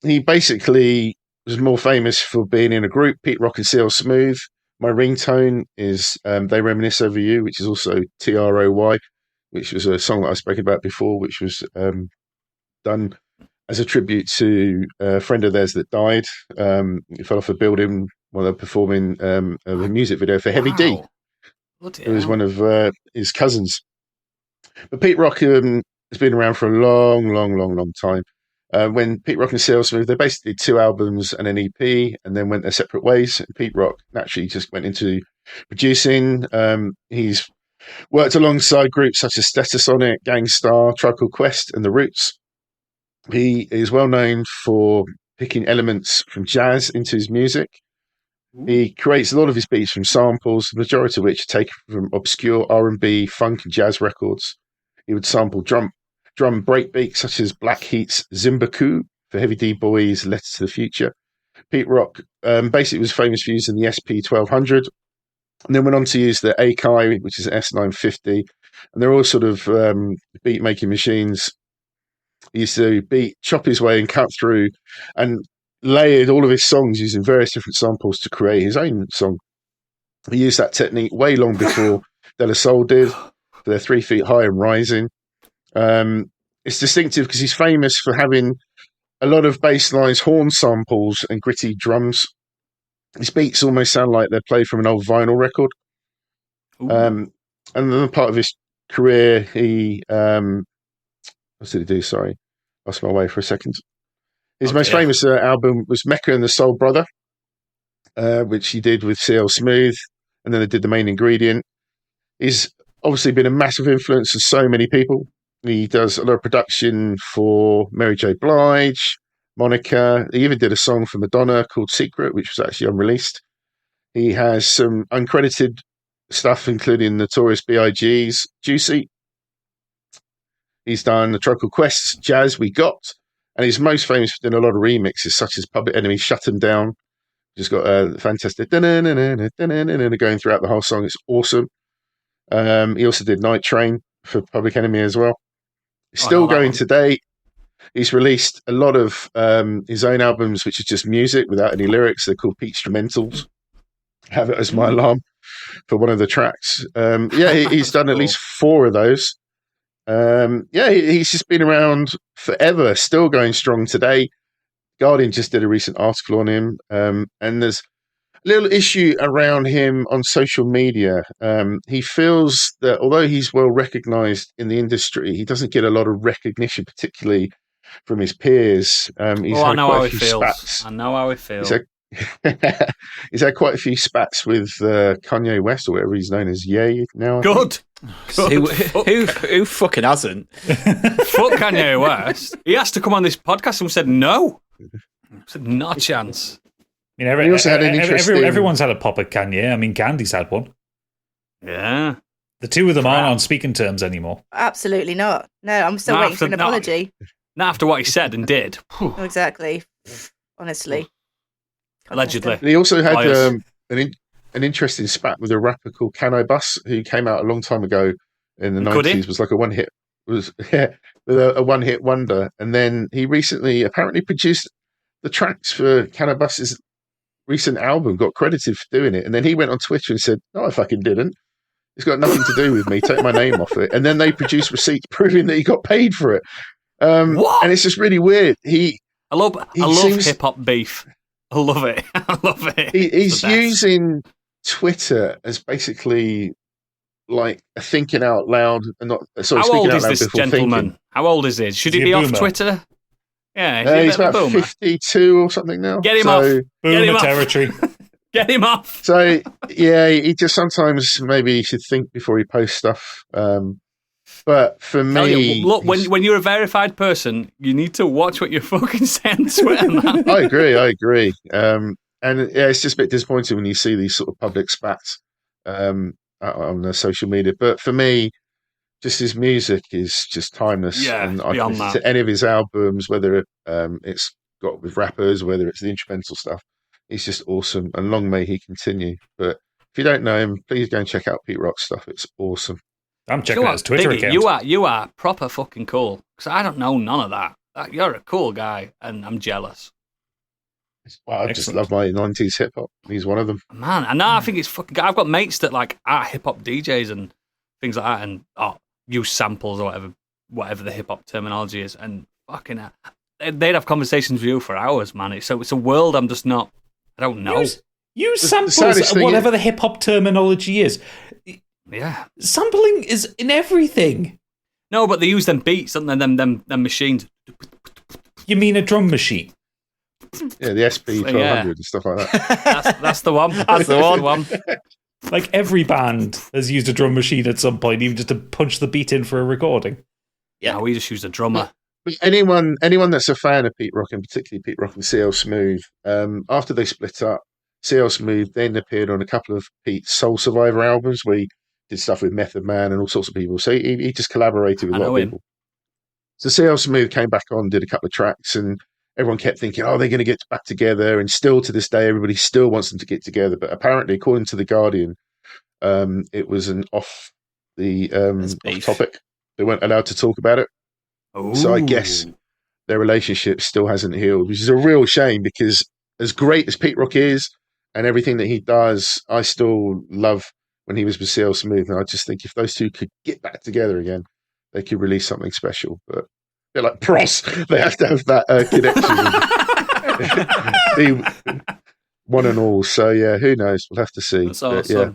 He basically was more famous for being in a group, Pete Rock and CL Smooth. My ringtone is They Reminisce Over You, which is also TROY, which was a song that I spoke about before, which was done as a tribute to a friend of theirs that died. He fell off a building while they were performing a music video for Heavy D. It was one of his cousins. But Pete Rock has been around for a long time. When Pete Rock and CL Smooth, they basically did 2 albums and an EP and then went their separate ways. And Pete Rock naturally just went into producing. He's worked alongside groups such as Stetsasonic, Gangstar, Tribe Called Quest, and The Roots. He is well known for picking elements from jazz into his music. He creates a lot of his beats from samples, the majority of which are taken from obscure R&B, funk, and jazz records. He would sample drum breakbeats such as Black Heat's Zimbaku for Heavy D Boys' Letter to the Future. Pete Rock basically was famous for using the SP1200 and then went on to use the Akai, which is an S950. And they're all sort of beat making machines. He used to chop his way and cut through and layered all of his songs using various different samples to create his own song. He used that technique way long before De La Soul did. They're 3 feet high and rising. It's distinctive because he's famous for having a lot of bass lines, horn samples, and gritty drums. His beats almost sound like they're played from an old vinyl record. And another part of his career, he what did he do? Sorry, lost my way for a second. His most famous album was Mecca and the Soul Brother, which he did with CL Smooth, and then they did The Main Ingredient. He's obviously been a massive influence on so many people. He does a lot of production for Mary J. Blige, Monica. He even did a song for Madonna called Secret, which was actually unreleased. He has some uncredited stuff, including Notorious B.I.G.'s Juicy. He's done the Tribe Called Quest's Jazz We Got, and he's most famous for doing a lot of remixes, such as Public Enemy Shut 'Em Down. Just got a fantastic going throughout the whole song. It's awesome. He also did Night Train for Public Enemy as well. He's still going today. He's released a lot of his own albums, which is just music without any lyrics. They're called Peak Instrumentals. Have it as my alarm for one of the tracks. He's done at least 4 of those. He's just been around forever, still going strong today. Guardian just did a recent article on him, and there's a little issue around him on social media. He feels that although he's well recognised in the industry, he doesn't get a lot of recognition, particularly from his peers. I know how he feels. I know how he feels. He's had quite a few spats with Kanye West, or whatever he's known as Ye now. Good. Who fucking hasn't? Fuck Kanye West. He has to come on this podcast and said no. Said not a chance. I mean, everyone's had a pop at Kanye. I mean, Candy's had one. Yeah. The two of them aren't on speaking terms anymore. Absolutely not. No, I'm still waiting for an apology. Not after what he said and did. Exactly. Honestly. Allegedly. And he also had an interesting spat with a rapper called Kano Bus, who came out a long time ago in the 90s. Was like a one-hit wonder. And then he recently apparently produced the tracks for Kano Bus's recent album, got credited for doing it. And then he went on Twitter and said, "No, I fucking didn't. It's got nothing to do with me. Take my name off it." And then they produced receipts proving that he got paid for it. What? And it's just really weird. I love hip hop beef. I love it. I love it. He's using Twitter as basically like a thinking out loud and not. Sorry, how old is this gentleman? Thinking. How old is he? Should he be off Twitter? Yeah, he's about 52 or something now. Get him off. Boomer territory. Get him off. So he just sometimes maybe should think before he posts stuff. But for me, look, when you're a verified person, you need to watch what you fucking say on Twitter, man. I agree. And it's just a bit disappointing when you see these sort of public spats on the social media. But for me, just his music is just timeless. Yeah, and I can listen to any of his albums, whether it's got with rappers, whether it's the instrumental stuff. He's just awesome, and long may he continue. But if you don't know him, please go and check out Pete Rock's stuff. It's awesome. I'm checking out his Twitter account. You are proper fucking cool, because I don't know none of that. You're a cool guy, and I'm jealous. Well, I just love my 90s hip hop. He's one of them. Man, and now I think it's fucking. I've got mates that like are hip hop DJs and things like that, and use samples or whatever the hip hop terminology is, and fucking. They'd have conversations with you for hours, man. It's a world I'm just not. I don't know. Use samples, whatever the hip hop terminology is. Yeah, sampling is in everything. No, but they use them beats, don't they? Them machines. You mean a drum machine? Yeah, the SP 1200 and stuff like that. That's the one. That's the one. Like every band has used a drum machine at some point, even just to punch the beat in for a recording. Yeah, we just use a drummer. But anyone that's a fan of Pete Rock, and particularly Pete Rock and CL Smooth, after they split up, CL Smooth then appeared on a couple of Pete's Soul Survivor albums where he did stuff with Method Man and all sorts of people. So he just collaborated with a lot of people. So CL Smooth came back on, did a couple of tracks, and everyone kept thinking, they're going to get back together. And still to this day, everybody still wants them to get together. But apparently, according to The Guardian, it was an off topic. They weren't allowed to talk about it. Ooh. So I guess their relationship still hasn't healed, which is a real shame, because as great as Pete Rock is and everything that he does, I still love when he was with CL Smooth. And I just think if those two could get back together again, they could release something special. But they're like pros. They have to have that connection. One and all. So, yeah, who knows? We'll have to see. That's awesome. Yeah.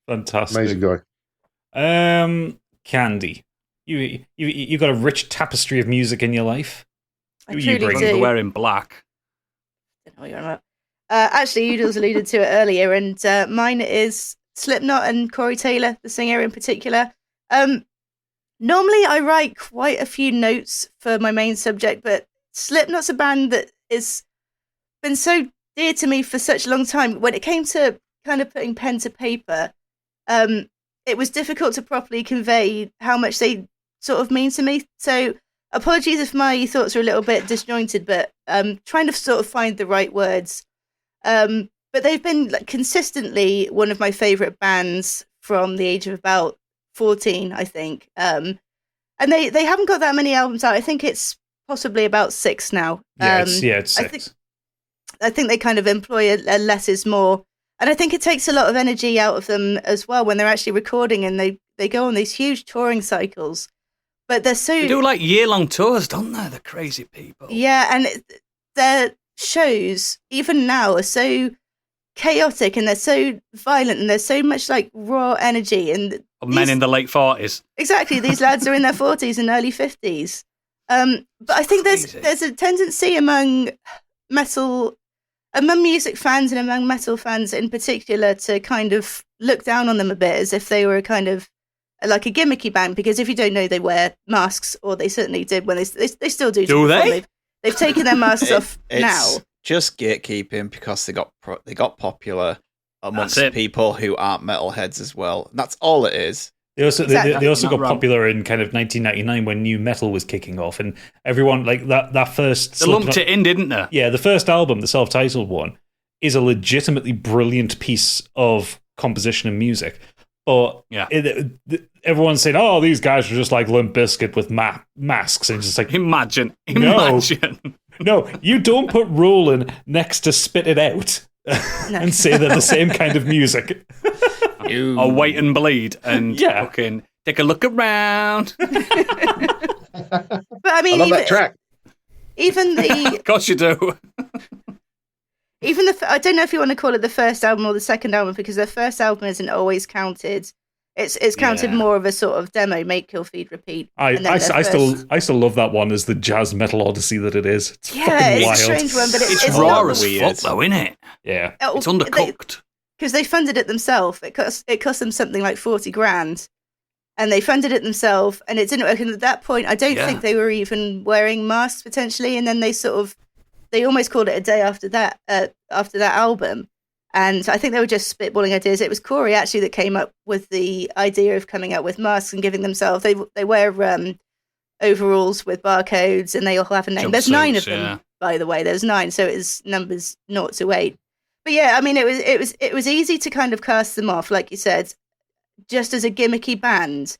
Fantastic. Amazing guy. Candy. You got a rich tapestry of music in your life. I truly do. They're wearing black. I don't know what you're on about. Actually, you just alluded to it earlier, and mine is Slipknot and Corey Taylor, the singer in particular. Normally, I write quite a few notes for my main subject, but Slipknot's a band that has been so dear to me for such a long time. When it came to kind of putting pen to paper, it was difficult to properly convey how much they sort of mean to me. So apologies if my thoughts are a little bit disjointed, but trying to sort of find the right words. But they've been consistently one of my favourite bands from the age of about 14, I think. And they haven't got that many albums out. I think it's possibly about 6 now. It's 6. I think they kind of employ a less is more. And I think it takes a lot of energy out of them as well when they're actually recording, and they go on these huge touring cycles. But they do like year-long tours, don't they? The crazy people. Yeah, and their shows, even now, are so chaotic, and they're so violent, and there's so much like raw energy. And men in the late 40s. Exactly, these lads are in their 40s and early 50s. But I think there's a tendency among music fans and among metal fans in particular to kind of look down on them a bit as if they were kind of like a gimmicky band, because if you don't know, they wear masks, or they certainly did when they still do. Do they? They've taken their masks off now. Just gatekeeping because they got popular amongst people who aren't metalheads as well. That's all it is. They also got popular in kind of 1999 when new metal was kicking off, and everyone like that first. They lumped it in, didn't they? Yeah, the first album, the self-titled one, is a legitimately brilliant piece of composition and music. But everyone's saying, "Oh, these guys are just like Limp Bizkit with masks," and just like imagine. No, you don't put Rollin' next to Spit It Out and say they're the same kind of music. Or Wait and Bleed and fucking take a look around. But I mean, I love that track. Even the of course you do. Even I don't know if you want to call it the first album or the second album, because their first album isn't always counted. It's counted more of a sort of demo, make, kill, feed, repeat. I still love that one as the jazz metal odyssey that it is. It's it's wild. a strange one, but it's raw as fuck, though, isn't it? Yeah, it's undercooked. Because they funded it themselves. It cost them something like $40,000, and they funded it themselves, and it didn't work. And at that point, I don't think they were even wearing masks potentially. And then they almost called it a day after that album. And I think they were just spitballing ideas. It was Corey actually that came up with the idea of coming up with masks and giving themselves. They wear overalls with barcodes, and they all have a name. There's 9 of them, by the way. There's 9, so it's numbers 0 to 8. But yeah, I mean, it was easy to kind of cast them off, like you said, just as a gimmicky band.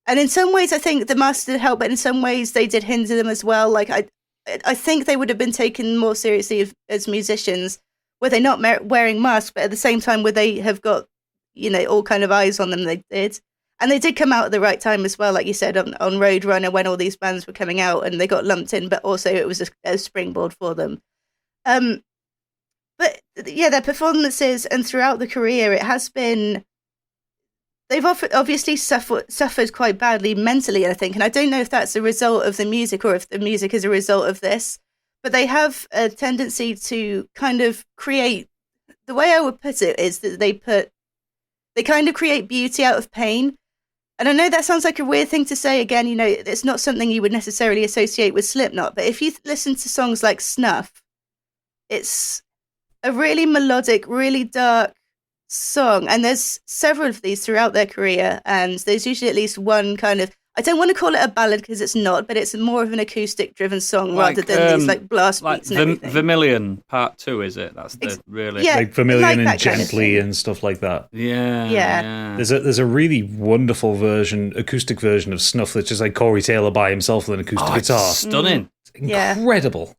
And in some ways, I think the masks did help, but in some ways, they did hinder them as well. Like I think they would have been taken more seriously as musicians, were they not wearing masks, but at the same time, would they have got, all kind of eyes on them? They did. And they did come out at the right time as well, like you said, on Roadrunner when all these bands were coming out and they got lumped in, but also it was a springboard for them. But yeah, their performances and throughout the career, it has been, they've obviously suffered quite badly mentally, I think. And I don't know if that's a result of the music or if the music is a result of this, but they have a tendency to kind of create, the way I would put it is that they kind of create beauty out of pain. And I know that sounds like a weird thing to say. Again, it's not something you would necessarily associate with Slipknot, but if you listen to songs like Snuff, it's a really melodic, really dark song. And there's several of these throughout their career. And there's usually at least one kind of, I don't want to call it a ballad because it's not, but it's more of an acoustic driven song rather than these like blast beats and everything. Vermilion Part 2, is it? That's the really... Yeah, like Vermilion like and Gently and stuff like that. Yeah. There's a really wonderful acoustic version of Snuff that's just like Corey Taylor by himself with an acoustic guitar. It's stunning. It's incredible.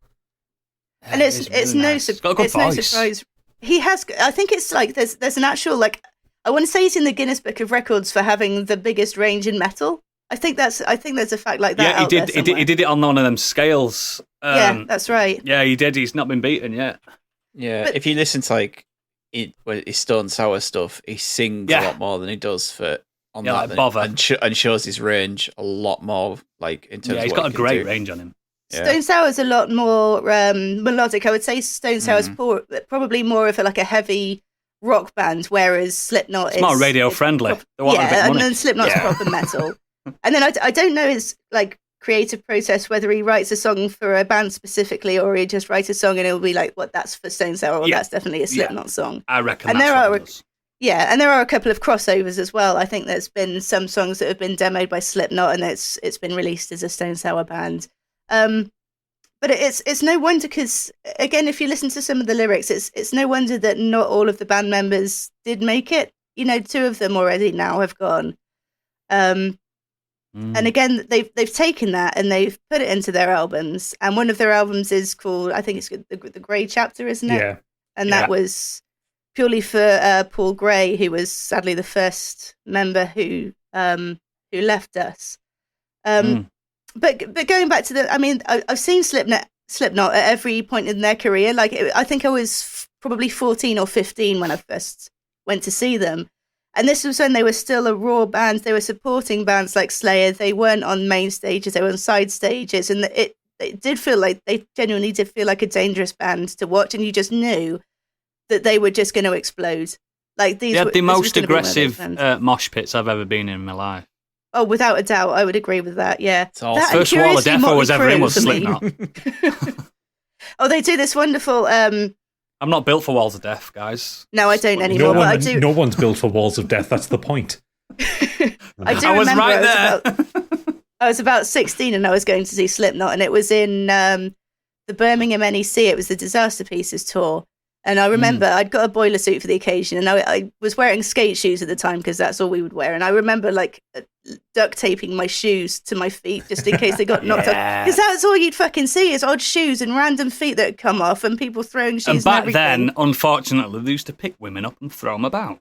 And it's really no nice. It's got a good no voice. surprise. He has. I think it's like there's an actual, like, I want to say he's in the Guinness Book of Records for having the biggest range in metal. I think there's a fact like that. Yeah, he did it on one of them scales. Yeah, that's right. Yeah, he did. He's not been beaten yet. Yeah, But- if you listen to like his Stone Sour stuff, he sings a lot more than he does on that, like Bother. and shows his range a lot more. Like in terms, Yeah, he's of got what a he can great do. range on him. Yeah. Stone Sour's a lot more melodic. I would say Stone Sour's probably more of a heavy rock band, whereas Slipknot It's more radio friendly. They want a bit of and money. then Slipknot's proper metal. And then I don't know his like creative process, whether he writes a song for a band specifically or he just writes a song and it'll be like, what, that's for Stone Sour, or that's definitely a Slipknot song. I reckon And that's there what are it does. Yeah, and there are a couple of crossovers as well. I think there's been some songs that have been demoed by Slipknot and it's been released as a Stone Sour band. But it's no wonder because, again, if you listen to some of the lyrics, it's no wonder that not all of the band members did make it. 2 of them already now have gone. And again, they've taken that and they've put it into their albums. And one of their albums is called, I think it's the Grey Chapter, isn't it? Yeah. And that was purely for Paul Gray, who was sadly the first member who left us. But going back to I've seen Slipknot at every point in their career. Like, I think I was probably 14 or 15 when I first went to see them. And this was when they were still a raw band. They were supporting bands like Slayer. They weren't on main stages. They were on side stages. And it did feel like, they genuinely did feel like a dangerous band to watch. And you just knew that they were just going to explode. Like, They had the most aggressive mosh pits I've ever been in my life. Oh, without a doubt, I would agree with that. Yeah, awesome. That First and wall of Curiously death I was Motley ever in Crue was for me. Slipknot. Oh, they do this wonderful. I'm not built for walls of death, guys. No, I don't anymore. But I do. No one's built for walls of death. That's the point. I do I was remember. right there. I was about 16 and I was going to see Slipknot, and it was in the Birmingham NEC. It was the Disaster Pieces tour. And I remember I'd got a boiler suit for the occasion, and I was wearing skate shoes at the time because that's all we would wear. And I remember duct taping my shoes to my feet just in case they got knocked off. Because that's all you'd fucking see is odd shoes and random feet that would come off and people throwing shoes And back everything. then, unfortunately, they used to pick women up and throw them about.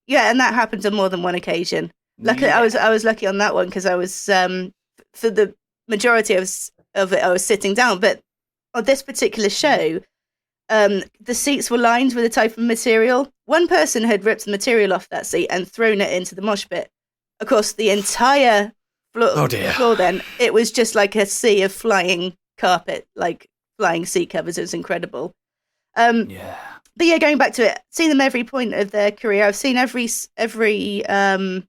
Yeah, and that happened on more than one occasion. Luckily, I was lucky on that one because I was for the majority of it I was sitting down. But on this particular show, the seats were lined with a type of material. One person had ripped the material off that seat and thrown it into the mosh pit. Of course, the entire floor then, it was just like a sea of flying carpet, like flying seat covers. It was incredible. But yeah, going back to it, seen them every point of their career. I've seen every album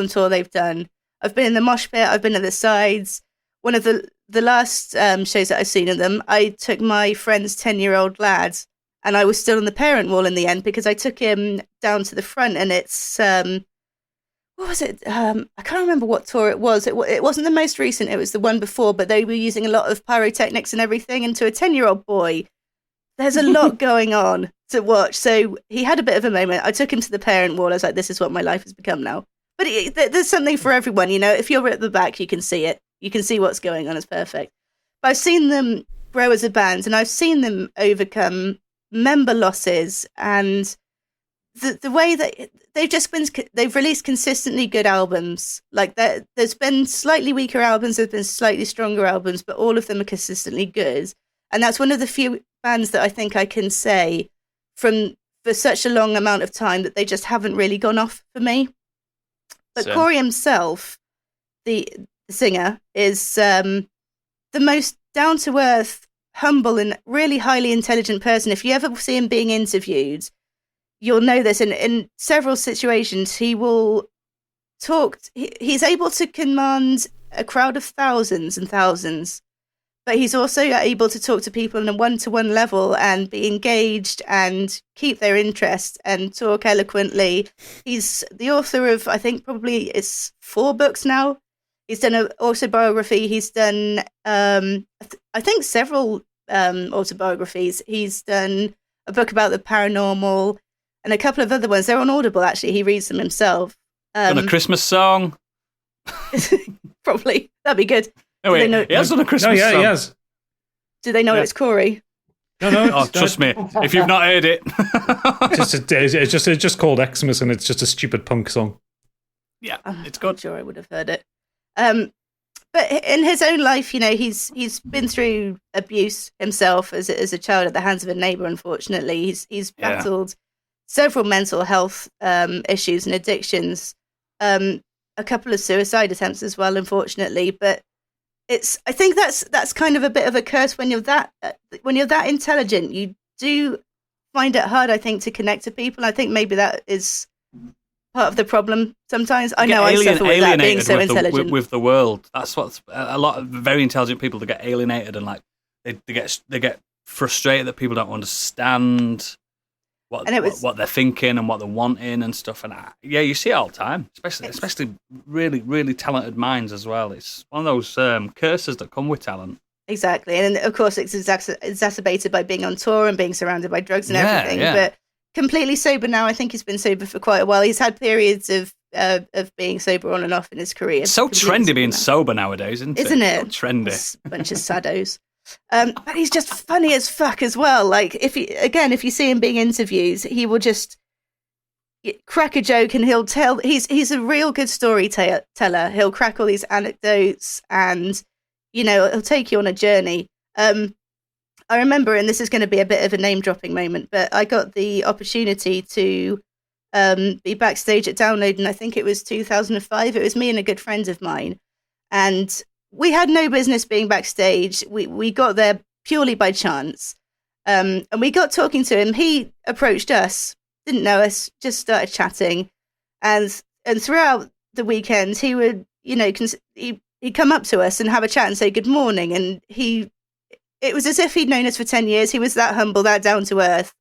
tour they've done. I've been in the mosh pit. I've been at the sides. One of the last shows that I've seen of them, I took my friend's 10-year-old lad, and I was still on the parent wall in the end because I took him down to the front, and it's what was it? I can't remember what tour it was. It wasn't the most recent. It was the one before, but they were using a lot of pyrotechnics and everything. And to a 10-year-old boy, there's a lot going on to watch. So he had a bit of a moment. I took him to the parent wall. I was like, this is what my life has become now. But there's something for everyone, you know. If you're at the back, you can see it. You can see what's going on. It's perfect. But I've seen them grow as a band, and I've seen them overcome member losses, and the way that they've released consistently good albums. Like there's been slightly weaker albums, there's been slightly stronger albums, but all of them are consistently good. And that's one of the few bands that I think I can say for such a long amount of time that they just haven't really gone off for me. But Corey himself, the singer, is the most down-to-earth, humble, and really highly intelligent person. If you ever see him being interviewed, you'll know this. In several situations, he will talk. He's able to command a crowd of thousands and thousands, but he's also able to talk to people on a one-to-one level and be engaged and keep their interest and talk eloquently. He's the author of, I think, probably it's 4 books now. He's done an autobiography. He's done, I think, several autobiographies. He's done a book about the paranormal and a couple of other ones. They're on Audible, actually. He reads them himself. Done a Christmas song? Probably. That'd be good. Oh, wait, he has done a Christmas song. He has. Do they know it's Corey? No. Oh, trust me. If you've not heard it. It's just called Xmas, and it's just a stupid punk song. Yeah, it's good. I'm sure I would have heard it. But in his own life, you know, he's been through abuse himself as a child at the hands of a neighbour. Unfortunately, he's battled several mental health issues and addictions, a couple of suicide attempts as well, unfortunately. But I think that's kind of a bit of a curse when you're that intelligent. You do find it hard, I think, to connect to people. I think maybe that is part of the problem sometimes. I know I suffer with that, being so intelligent. With the world. That's what's a lot of very intelligent people that get alienated and like they get frustrated that people don't understand what they're thinking and what they're wanting and stuff. And you see it all the time, especially really, really talented minds as well. It's one of those curses that come with talent. Exactly. And of course it's exacerbated by being on tour and being surrounded by drugs and everything. Yeah. But completely sober now. I think he's been sober for quite a while. He's had periods of being sober on and off in his career. It's so trendy being sober nowadays, isn't it? So trendy. It's a bunch of saddos. But he's just funny as fuck as well. Like if you see him being interviewed, he will just crack a joke and he'll tell. He's a real good storyteller. He'll crack all these anecdotes and he'll take you on a journey. I remember, and this is going to be a bit of a name-dropping moment, but I got the opportunity to be backstage at Download, and I think it was 2005. It was me and a good friend of mine, and we had no business being backstage. We got there purely by chance, and we got talking to him. He approached us, didn't know us, just started chatting, and throughout the weekend, he would, he'd come up to us and have a chat and say good morning, and it was as if he'd known us for 10 years. He was that humble, that down to earth.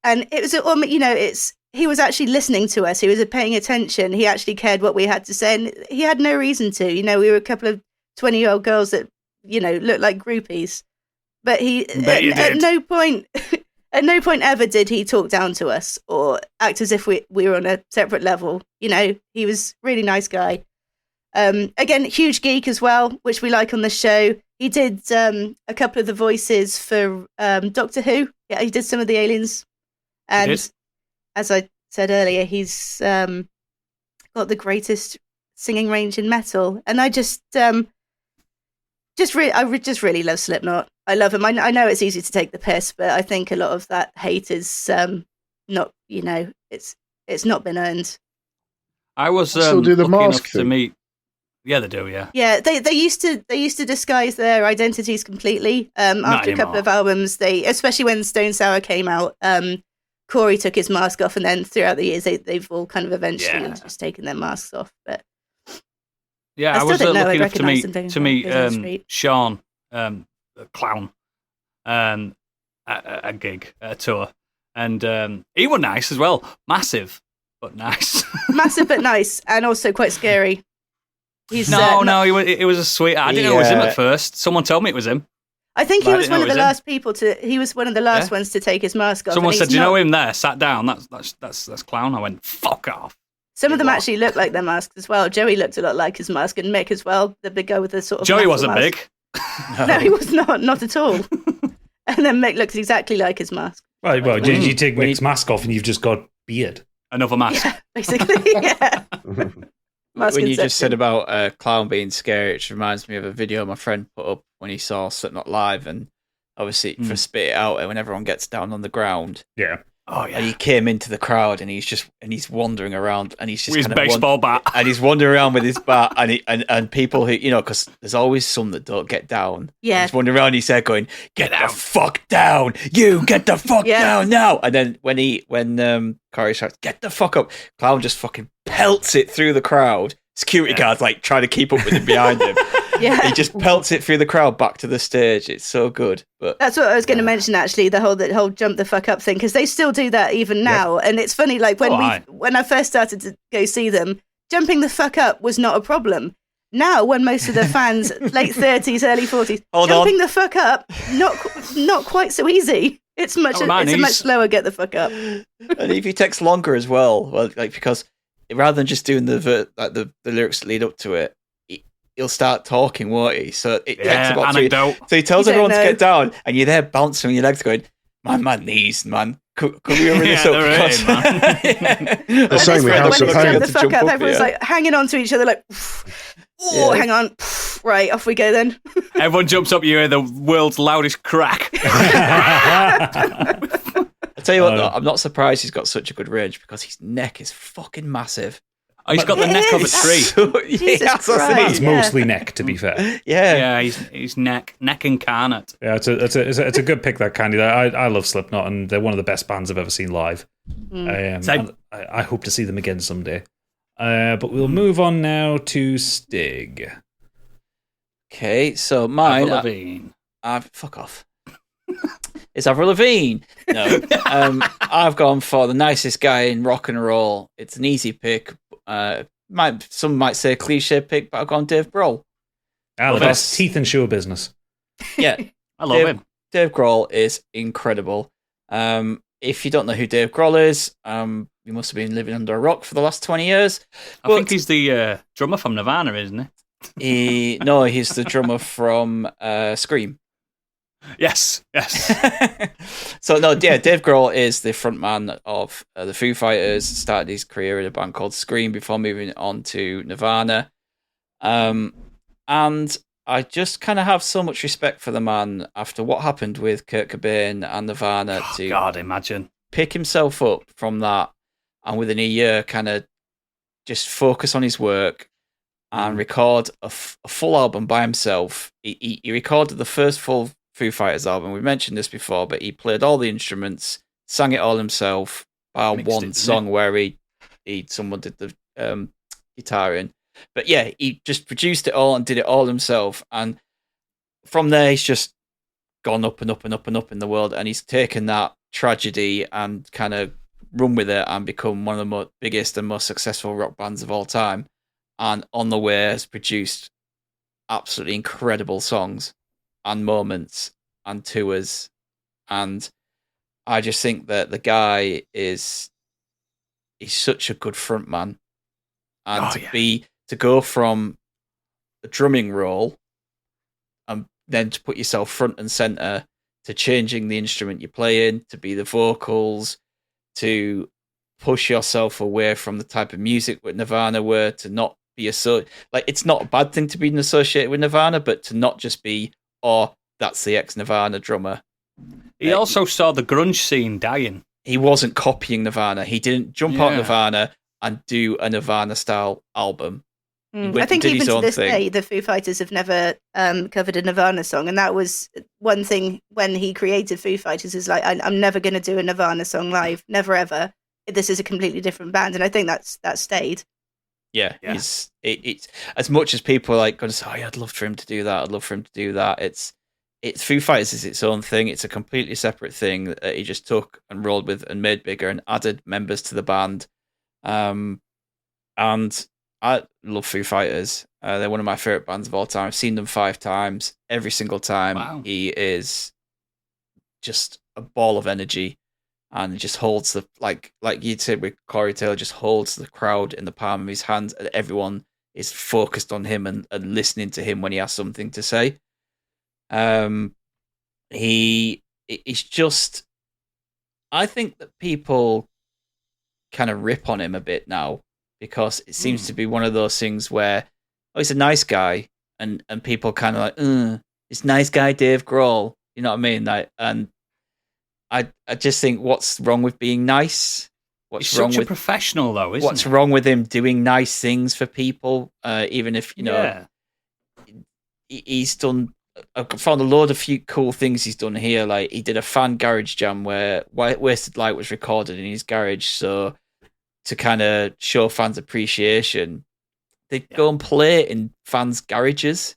And it was, he was actually listening to us. He was paying attention. He actually cared what we had to say. And he had no reason to. We were a couple of 20-year-old girls that, looked like groupies. But at no point ever did he talk down to us or act as if we were on a separate level. He was a really nice guy. Again, huge geek as well, which we like on the show. He did a couple of the voices for Doctor Who. Yeah, he did some of the aliens. And as I said earlier, he's got the greatest singing range in metal. And I just really love Slipknot. I love him. I know it's easy to take the piss, but I think a lot of that hate is not, it's not been earned. I was still do the lucky mask enough to meet. Yeah, they do. Yeah. Yeah, they used to disguise their identities completely. After a couple of albums, especially when Stone Sour came out, Corey took his mask off, and then throughout the years, they've all kind of eventually just taken their masks off. But yeah, I was lucky enough to meet Sean, Clown, at a gig, at a tour, and he was nice as well. Massive, but nice. Massive but nice, and also quite scary. It was a sweetheart. I didn't know it was him at first. Someone told me it was him. I think he I was didn't one of know the it was last people to. He was one of the last ones to take his mask off. Someone and said, he's "Do you not- know him there? Sat down. That's clown." I went, "Fuck off." Some of them What? actually look like their masks as well. Joey looked a lot like his mask, and Mick as well. The big guy with the sort of. Joey metal wasn't mask. big. No, he was not at all. And then Mick looks exactly like his mask. Right, well, you take when Mick's mask off and you've just got beard. Another mask. Yeah, basically. Yeah. Mask When you just inception. said about clown being scary, it reminds me of a video my friend put up when he saw Slipknot live, and obviously for Spit It Out, and when everyone gets down on the ground, Yeah. Oh yeah. and he came into the crowd, and he's wandering around, and he's just With his kind of baseball bat. and he's wandering around with his bat, and people who because there's always some that don't get down. Yeah. He's wandering around his head going, "Get the fuck down, you get the fuck Yeah. down now!" And then when Corey shouts, "Get the fuck up," Clown just fucking pelts it through the crowd. Security guards like trying to keep up with him behind him. Yeah. He just pelts it through the crowd back to the stage. It's so good. But That's what I was going to mention, actually, the whole jump the fuck up thing, because they still do that even now. And it's funny, like when I first started to go see them, jumping the fuck up was not a problem. Now, when most of the fans, late 30s, early 40s, jumping the fuck up, not quite so easy. It's a much slower get the fuck up. And if he takes longer as well, because rather than just doing the lyrics that lead up to it, he'll start talking, won't he? So it takes about anecdote. So he tells You don't everyone to know. get down, and you're there bouncing on your legs, going, "My knees, man. Could we hurry this Yeah, up?" they're Because- The And same it's with when House they of jump Pain. the fuck up, everyone's like hanging on to each other, like, oh, hang on, right, off we go then. Everyone jumps up. You hear the world's loudest crack. I tell you what, though, I'm not surprised he's got such a good range because his neck is fucking massive. Oh, he's got the It neck of a is. tree. So, Jesus that's what I Christ. mean. It's mostly neck, to be fair. Yeah. Yeah, he's neck incarnate. Yeah, it's a good pick, that Candy. I love Slipknot, and they're one of the best bands I've ever seen live. Same. And I hope to see them again someday. But we'll move on now to Stig. Okay, so mine. Avril Lavigne. Fuck off. It's Avril Lavigne. No, I've gone for the nicest guy in rock and roll. It's an easy pick. Some might say a cliche pick, but I've gone Dave Grohl. The best teeth in show business. Yeah, I love him. Dave Grohl is incredible. If you don't know who Dave Grohl is, you must have been living under a rock for the last 20 years. I think he's the drummer from Nirvana, isn't he? He's the drummer from Scream. Yes. So Dave Grohl is the frontman of the Foo Fighters. Started his career in a band called Scream before moving on to Nirvana. And I just kind of have so much respect for the man after what happened with Kurt Cobain and Nirvana to God, imagine. pick himself up from that, and within a year kind of just focus on his work and record a full album by himself. He recorded the first full Foo Fighters album. We mentioned this before, but he played all the instruments, sang it all himself, bar Mixed one it, song where someone did the guitar in. But yeah, he just produced it all and did it all himself. And from there, he's just gone up and up and up and up in the world. And he's taken that tragedy and kind of run with it and become one of the biggest and most successful rock bands of all time. And on the way has produced absolutely incredible songs and moments and tours. And I just think that the guy he's such a good frontman. And to go from a drumming role and then to put yourself front and center, to changing the instrument you're playing, to be the vocals, to push yourself away from the type of music that Nirvana were, to not be it's not a bad thing to be associated with Nirvana, but to not just be, that's the ex-Nirvana drummer. He also saw the grunge scene dying. He wasn't copying Nirvana. He didn't jump out Nirvana and do a Nirvana-style album. I think even to this day, the Foo Fighters have never covered a Nirvana song, and that was one thing when he created Foo Fighters. Is like, I'm never going to do a Nirvana song live, never ever. This is a completely different band, and I think that stayed. Yeah. It's as much as people are like going to say, I'd love for him to do that. I'd love for him to do that. It's Foo Fighters is its own thing. It's a completely separate thing that he just took and rolled with and made bigger and added members to the band. And I love Foo Fighters. They're one of my favorite bands of all time. I've seen them 5 times. Every single time, he is just a ball of energy, and just holds the like you'd said with Corey Taylor, just holds the crowd in the palm of his hand, and everyone is focused on him and listening to him when he has something to say. He's just, I think that people kind of rip on him a bit now, because it seems to be one of those things where, oh, he's a nice guy, and people kind of like, it's nice guy Dave Grohl, you know what I mean? Like, and I just think, what's wrong with being nice? He's such a professional, though, isn't what's wrong with him doing nice things for people? Even if, you know, he's done, I've found a load of few cool things he's done here. Like, he did a fan garage jam where Wasted Light was recorded in his garage. So to kind of show fans appreciation, they go and play it in fans' garages.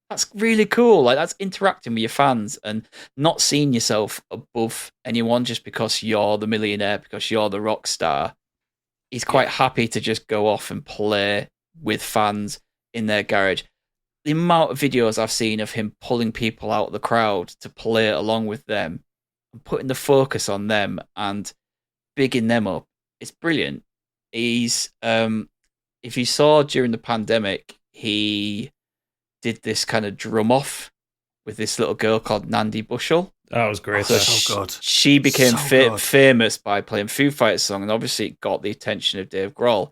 That's really cool. Like, that's interacting with your fans and not seeing yourself above anyone just because you're the millionaire, because you're the rock star. He's quite happy to just go off and play with fans in their garage. The amount of videos I've seen of him pulling people out of the crowd to play along with them and putting the focus on them and bigging them up, it's brilliant. He's, if you saw during the pandemic, he did this kind of drum off with this little girl called Nandi Bushell. That was great. So good. She became famous by playing Foo Fighters song, and obviously it got the attention of Dave Grohl.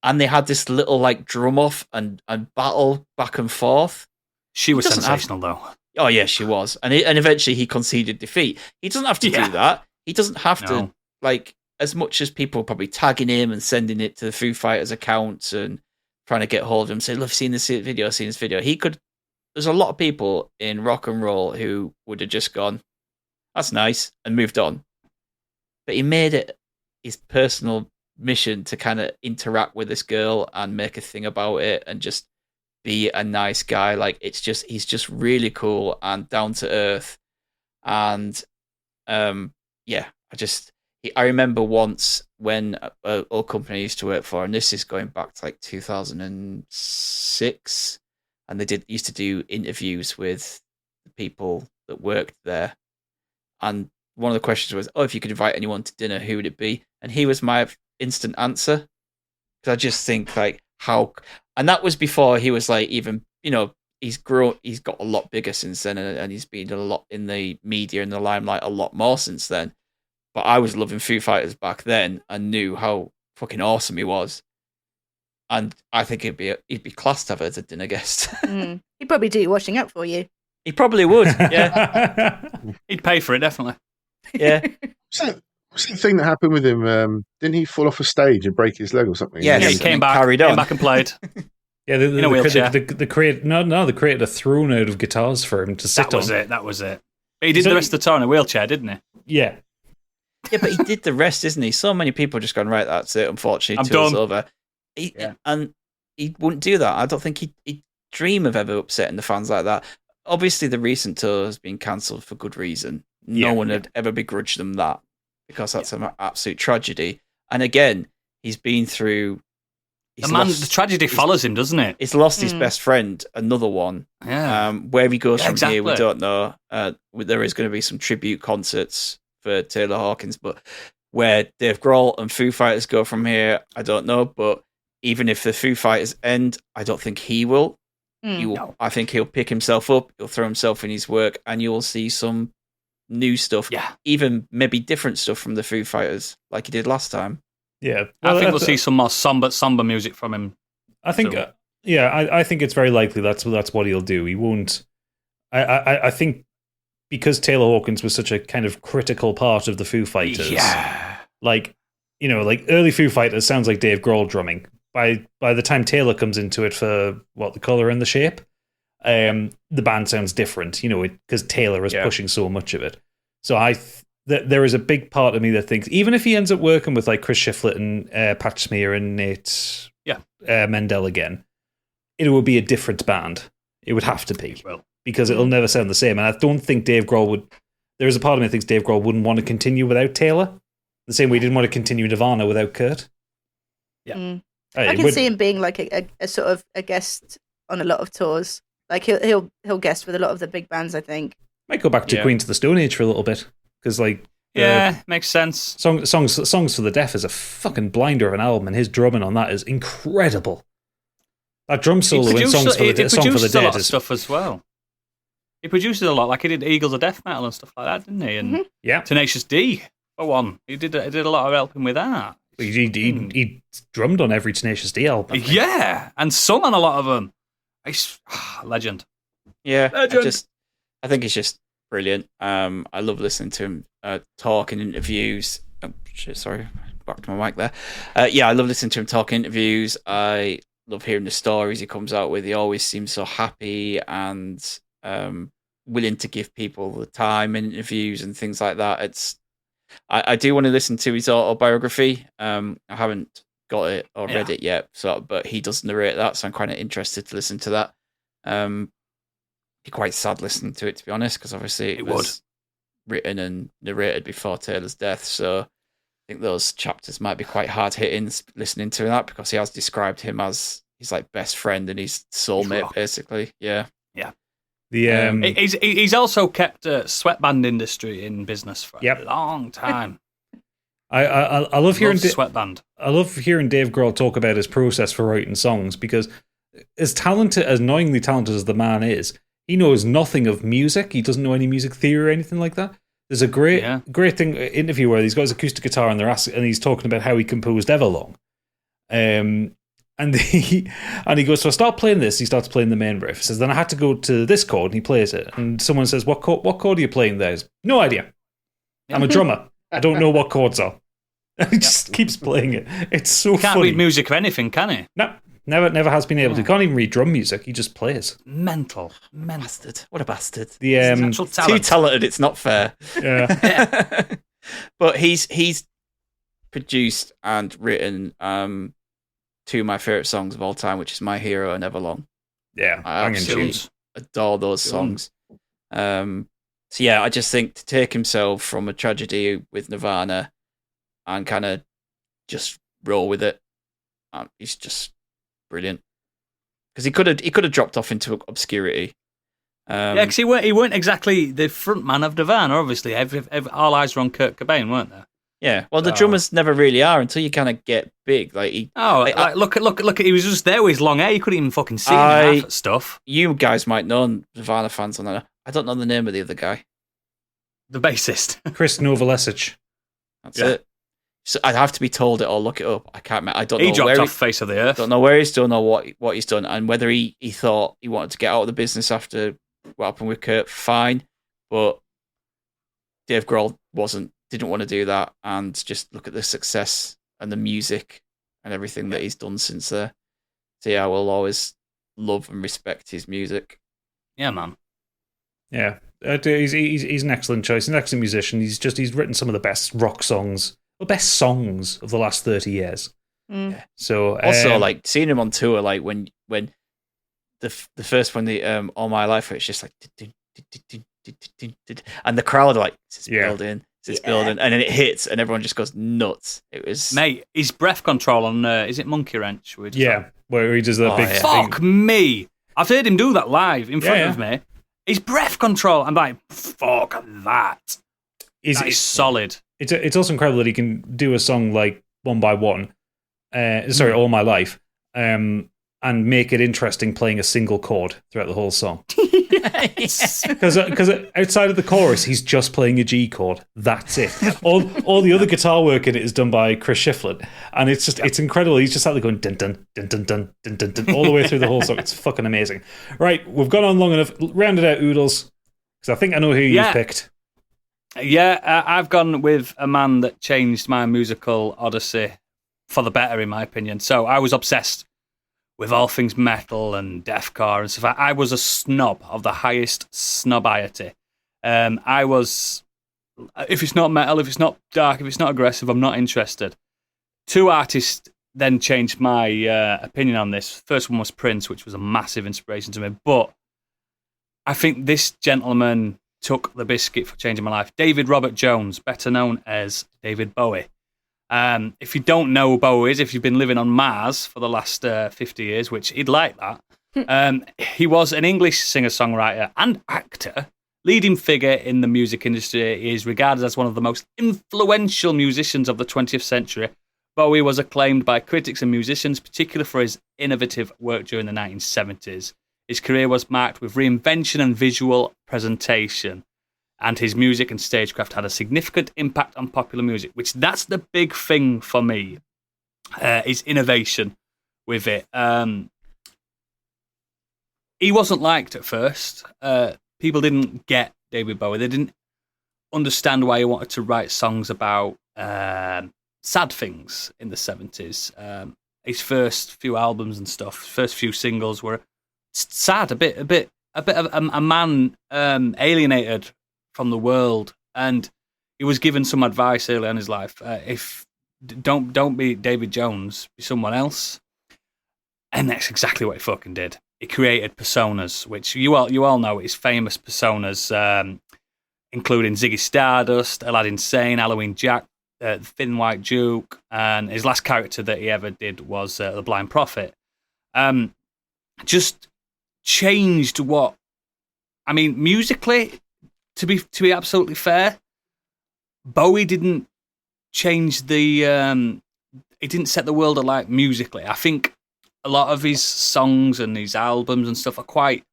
And they had this little like drum off and battle back and forth. She was sensational, though. Oh yeah, she was, and eventually he conceded defeat. He doesn't have to do that. He doesn't have to, like, as much as people are probably tagging him and sending it to the Foo Fighters accounts and trying to get hold of him, say, "Look, I've seen this video, I've seen this video." He could. There's a lot of people in rock and roll who would have just gone, "That's nice," and moved on. But he made it his personal mission to kind of interact with this girl and make a thing about it and just be a nice guy. Like, it's just, he's just really cool and down to earth. And I remember once when a company I used to work for, and this is going back to like 2006, and they used to do interviews with the people that worked there. And one of the questions was, "Oh, if you could invite anyone to dinner, who would it be?" And he was my instant answer, because I just think like how, and that was before he was like, even, you know, he's got a lot bigger since then, and he's been a lot in the media and the limelight a lot more since then. But I was loving Foo Fighters back then and knew how fucking awesome he was, and I think he'd be class to have as a dinner guest. He'd probably do washing up for you. He probably would. Yeah. He'd pay for it, definitely. Yeah. What's the thing that happened with him? Didn't he fall off a stage and break his leg or something? Yes, Yeah, he came back and played. Yeah, they created a throne out of guitars for him to sit on. That was it. But he did the rest of the tour in a wheelchair, didn't he? Yeah. Yeah, but he did the rest, isn't he? So many people just gone, right, that's it, unfortunately, I'm tour's done. over. And he wouldn't do that. I don't think he'd dream of ever upsetting the fans like that. Obviously, the recent tour has been cancelled for good reason. No one would ever begrudge them that, because that's an absolute tragedy. And again, he's been through... The tragedy follows him, doesn't it? He's lost his best friend, another one. Yeah. Where he goes from here, we don't know. There is going to be some tribute concerts for Taylor Hawkins, but where Dave Grohl and Foo Fighters go from here, I don't know. But even if the Foo Fighters end, I don't think he will. I think he'll pick himself up, he'll throw himself in his work, and you'll see some new stuff. Yeah. Even maybe different stuff from the Foo Fighters, like he did last time. Yeah. Well, I think we'll see some more somber music from him. I think, I think it's very likely that's what he'll do. He won't. I think because Taylor Hawkins was such a kind of critical part of the Foo Fighters. Yeah. Like, you know, like early Foo Fighters sounds like Dave Grohl drumming. By the time Taylor comes into it for the color and the shape, the band sounds different. You know, because Taylor is pushing so much of it. So there is a big part of me that thinks even if he ends up working with like Chris Shiflett and Pat Smear and Nate Mendel again, it would be a different band. It would have to be, because it'll never sound the same. And I don't think Dave Grohl would. There is a part of me that thinks Dave Grohl wouldn't want to continue without Taylor, the same way he didn't want to continue Nirvana without Kurt. Yeah. I can see him being like a sort of a guest on a lot of tours. Like he'll guest with a lot of the big bands, I think. Might go back to Queens of the Stone Age for a little bit, because like makes sense. Songs for the Deaf is a fucking blinder of an album, and his drumming on that is incredible. That drum solo in Song for the Dead a lot of stuff as well. He produces a lot, like he did Eagles of Death Metal and stuff like that, didn't he? And Tenacious D, for one. He did a lot of helping with that. He drummed on every Tenacious D album. Yeah, and sung on a lot of them. Legend. Yeah, legend. I think he's just brilliant. I love listening to him talk in interviews. Oh, shit, sorry, back to my mic there. I love listening to him talk in interviews. I love hearing the stories he comes out with. He always seems so happy and willing to give people the time in interviews and things like that. I do want to listen to his autobiography. I haven't got it or read it yet, but he does narrate that, so I'm kind of interested to listen to that. Be quite sad listening to it, to be honest, because obviously it was written and narrated before Taylor's death, so I think those chapters might be quite hard hitting listening to that, because he has described him as his like best friend and his soulmate, basically. Yeah. He's also kept a sweatband industry in business for a long time. I love hearing sweatband. I love hearing Dave Grohl talk about his process for writing songs, because as annoyingly talented as the man is, he knows nothing of music. He doesn't know any music theory or anything like that. There's a great interview where he's got his acoustic guitar and and he's talking about how he composed Everlong. And he goes, so I start playing this. He starts playing the main riff. He says, then I had to go to this chord, and he plays it. And someone says, what chord are you playing there? He's, no idea. I'm a drummer. I don't know what chords are. And he just keeps playing it. It's so funny. Can't read music or anything, can he? No, never has been able to. Can't even read drum music. He just plays. Mental. Bastard. What a bastard. Too talented, it's not fair. Yeah. But he's produced and written two of my favourite songs of all time, which is My Hero and Everlong. Yeah. I absolutely adore those songs. So yeah, I just think to take himself from a tragedy with Nirvana and kind of just roll with it, he's just brilliant. Because he could have dropped off into obscurity. Because he weren't exactly the front man of Nirvana. Obviously, all eyes were on Kurt Cobain, weren't there? Yeah, well, the drummers never really are until you kind of get big. Look! He was just there with his long hair. You couldn't even fucking see half that stuff. You guys might know, Nirvana fans on that. I don't know the name of the other guy. The bassist, Chris Novoselic. That's it. So I'd have to be told it or look it up. I can't. I don't know. He dropped off the face of the earth. Don't know where he's done or what he's done, and whether he thought he wanted to get out of the business after what happened with Kurt. Fine, but Dave Grohl didn't want to do that, and just look at the success and the music and everything that he's done since there. So yeah, I will always love and respect his music. Yeah, man. Yeah, he's an excellent choice. He's an excellent musician. He's written some of the best rock songs, or best songs of the last 30 years. Yeah. So also, like seeing him on tour, like when the first one, the All My Life, where it's just like, and the crowd are like, it's building, and then it hits, and everyone just goes nuts. It was his breath control on is it Monkey Wrench? Where he does that big thing. Fuck me! I've heard him do that live in front of me. His breath control, I'm like, fuck that. It's solid. It's also incredible that he can do a song like One by One, All My Life, and make it interesting playing a single chord throughout the whole song. Because outside of the chorus, he's just playing a G chord. That's it. All the other guitar work in it is done by Chris Shiflett, and it's incredible. He's just sat there going dun dun dun dun dun dun dun dun all the way through the whole song. It's fucking amazing. Right, we've gone on long enough. Round it out, Oodles, because I think I know who you've picked. Yeah, I've gone with a man that changed my musical odyssey for the better, in my opinion. So I was obsessed with all things metal and deathcore and stuff. I was a snob of the highest snobiety. I was, if it's not metal, if it's not dark, if it's not aggressive, I'm not interested. Two artists then changed my opinion on this. First one was Prince, which was a massive inspiration to me. But I think this gentleman took the biscuit for changing my life. David Robert Jones, better known as David Bowie. If you don't know who Bowie is, if you've been living on Mars for the last 50 years, which he'd like that, he was an English singer-songwriter and actor, leading figure in the music industry. He is regarded as one of the most influential musicians of the 20th century. Bowie was acclaimed by critics and musicians, particularly for his innovative work during the 1970s. His career was marked with reinvention and visual presentation, and his music and stagecraft had a significant impact on popular music, which that's the big thing for me, is innovation with it. He wasn't liked at first. People didn't get David Bowie. They didn't understand why he wanted to write songs about sad things in the 70s. His first few albums and stuff, first few singles were sad, a bit of a man alienated from the world, and he was given some advice early in his life. If don't be David Jones, be someone else, and that's exactly what he fucking did. He created personas, which you all know his famous personas, including Ziggy Stardust, Aladdin Sane, Halloween Jack, the Thin White Duke, and his last character that he ever did was the Blind Prophet. Just changed what, I mean, musically. To be absolutely fair, Bowie didn't change the. He didn't set the world alight musically. I think a lot of his songs and his albums and stuff are quite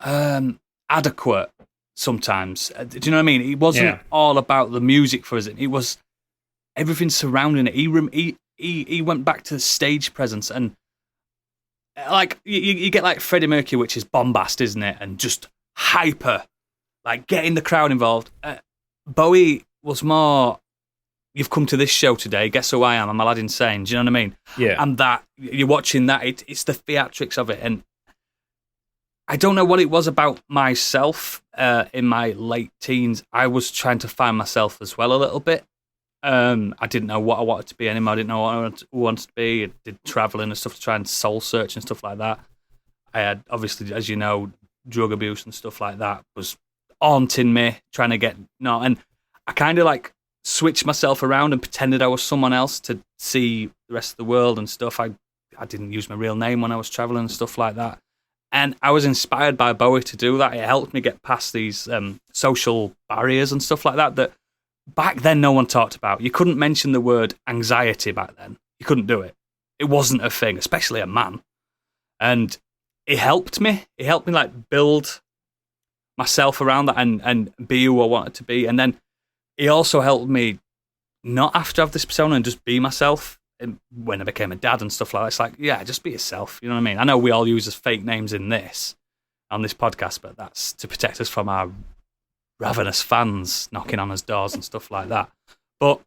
adequate sometimes. Do you know what I mean? It wasn't all about the music for us. It was everything surrounding it. He went back to the stage presence, and like you get like Freddie Mercury, which is bombast, isn't it? And just hyper. Like, getting the crowd involved. Bowie was more, you've come to this show today, guess who I am? I'm Aladdin Sane. Do you know what I mean? Yeah. And that, you're watching that, it's the theatrics of it. And I don't know what it was about myself in my late teens. I was trying to find myself as well a little bit. I didn't know what I wanted to be anymore. I didn't know what I wanted to be. I did traveling and stuff to try and soul search and stuff like that. I had, obviously, as you know, drug abuse and stuff like that was haunting me, trying to get and I kind of like switched myself around and pretended I was someone else to see the rest of the world and stuff. I didn't use my real name when I was traveling and stuff like that, and I was inspired by Bowie to do that. It helped me get past these social barriers and stuff like that back then no one talked about. You couldn't mention the word anxiety back then. You couldn't do it. It wasn't a thing, especially a man. And it helped me. It helped me like build myself around that and be who I wanted to be. And then it also helped me not have to have this persona and just be myself. And when I became a dad and stuff like that, it's like, yeah, just be yourself. You know what I mean? I know we all use as fake names on this podcast, but that's to protect us from our ravenous fans knocking on us doors and stuff like that. But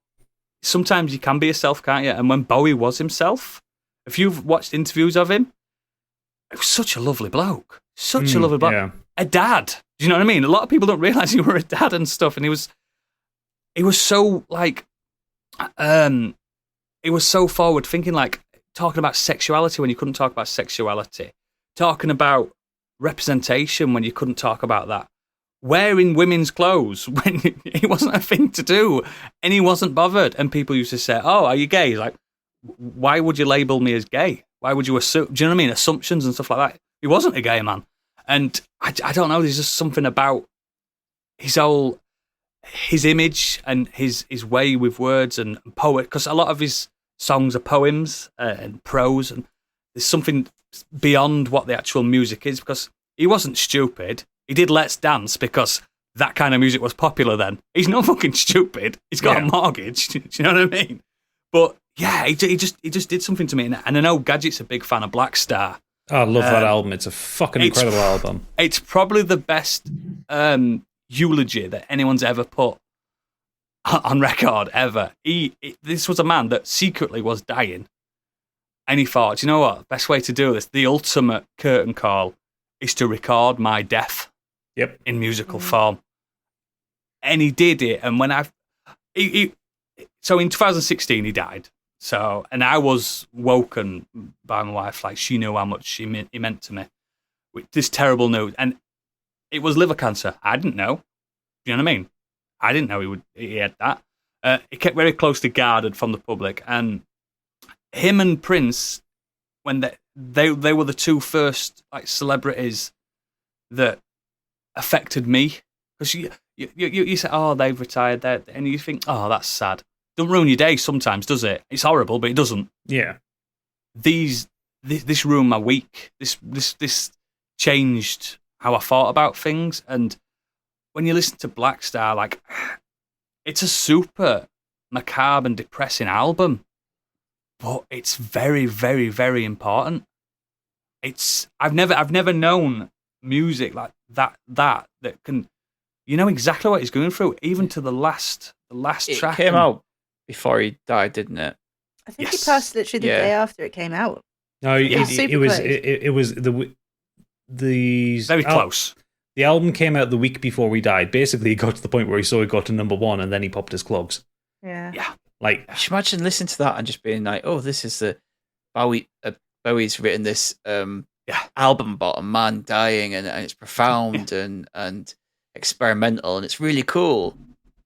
sometimes you can be yourself, can't you? And when Bowie was himself, if you've watched interviews of him, he was such a lovely bloke. Such a lovely bloke. Yeah. A dad. Do you know what I mean? A lot of people don't realise you were a dad and stuff. And he was so like, he was so forward thinking, like talking about sexuality when you couldn't talk about sexuality, talking about representation when you couldn't talk about that, wearing women's clothes when it wasn't a thing to do, and he wasn't bothered. And people used to say, "Oh, are you gay?" He's like, why would you label me as gay? Why would you assume? Do you know what I mean? Assumptions and stuff like that. He wasn't a gay man. And I don't know, there's just something about his image and his way with words and poet, because a lot of his songs are poems and prose, and there's something beyond what the actual music is, because he wasn't stupid. He did Let's Dance because that kind of music was popular then. He's not fucking stupid. He's got a mortgage. Do you know what I mean? But yeah, he just did something to me. And I know Gadget's a big fan of Black Star. Oh, I love that album. It's a fucking incredible album. It's probably the best eulogy that anyone's ever put on record, ever. This was a man that secretly was dying. And he thought, you know what? Best way to do this, the ultimate curtain call, is to record my death in musical form. And he did it. And when so in 2016, he died. So, and I was woken by my wife, like she knew how much he meant to me with this terrible news. And it was liver cancer. I didn't know. Do you know what I mean? I didn't know he had that. He kept very closely guarded from the public, and him and Prince, when they were the two first like celebrities that affected me, because you say, oh, they've retired, and you think, oh, that's sad. Don't ruin your day sometimes, does it? It's horrible, but it doesn't. Yeah. This ruined my week. This changed how I thought about things. And when you listen to Black Star, like, it's a super macabre and depressing album, but it's very, very, very important. I've never known music like that can, you know exactly what he's going through, even to the last track. It came out before he died, didn't it? I think he passed literally the day after it came out. No, it was very close. The album came out the week before he died. Basically, he got to the point where he saw he got to number 1, and then he popped his clogs. Yeah. Like, you should imagine listening to that and just being like, "Oh, this is the Bowie's written this album about a man dying, and it's profound and experimental, and it's really cool."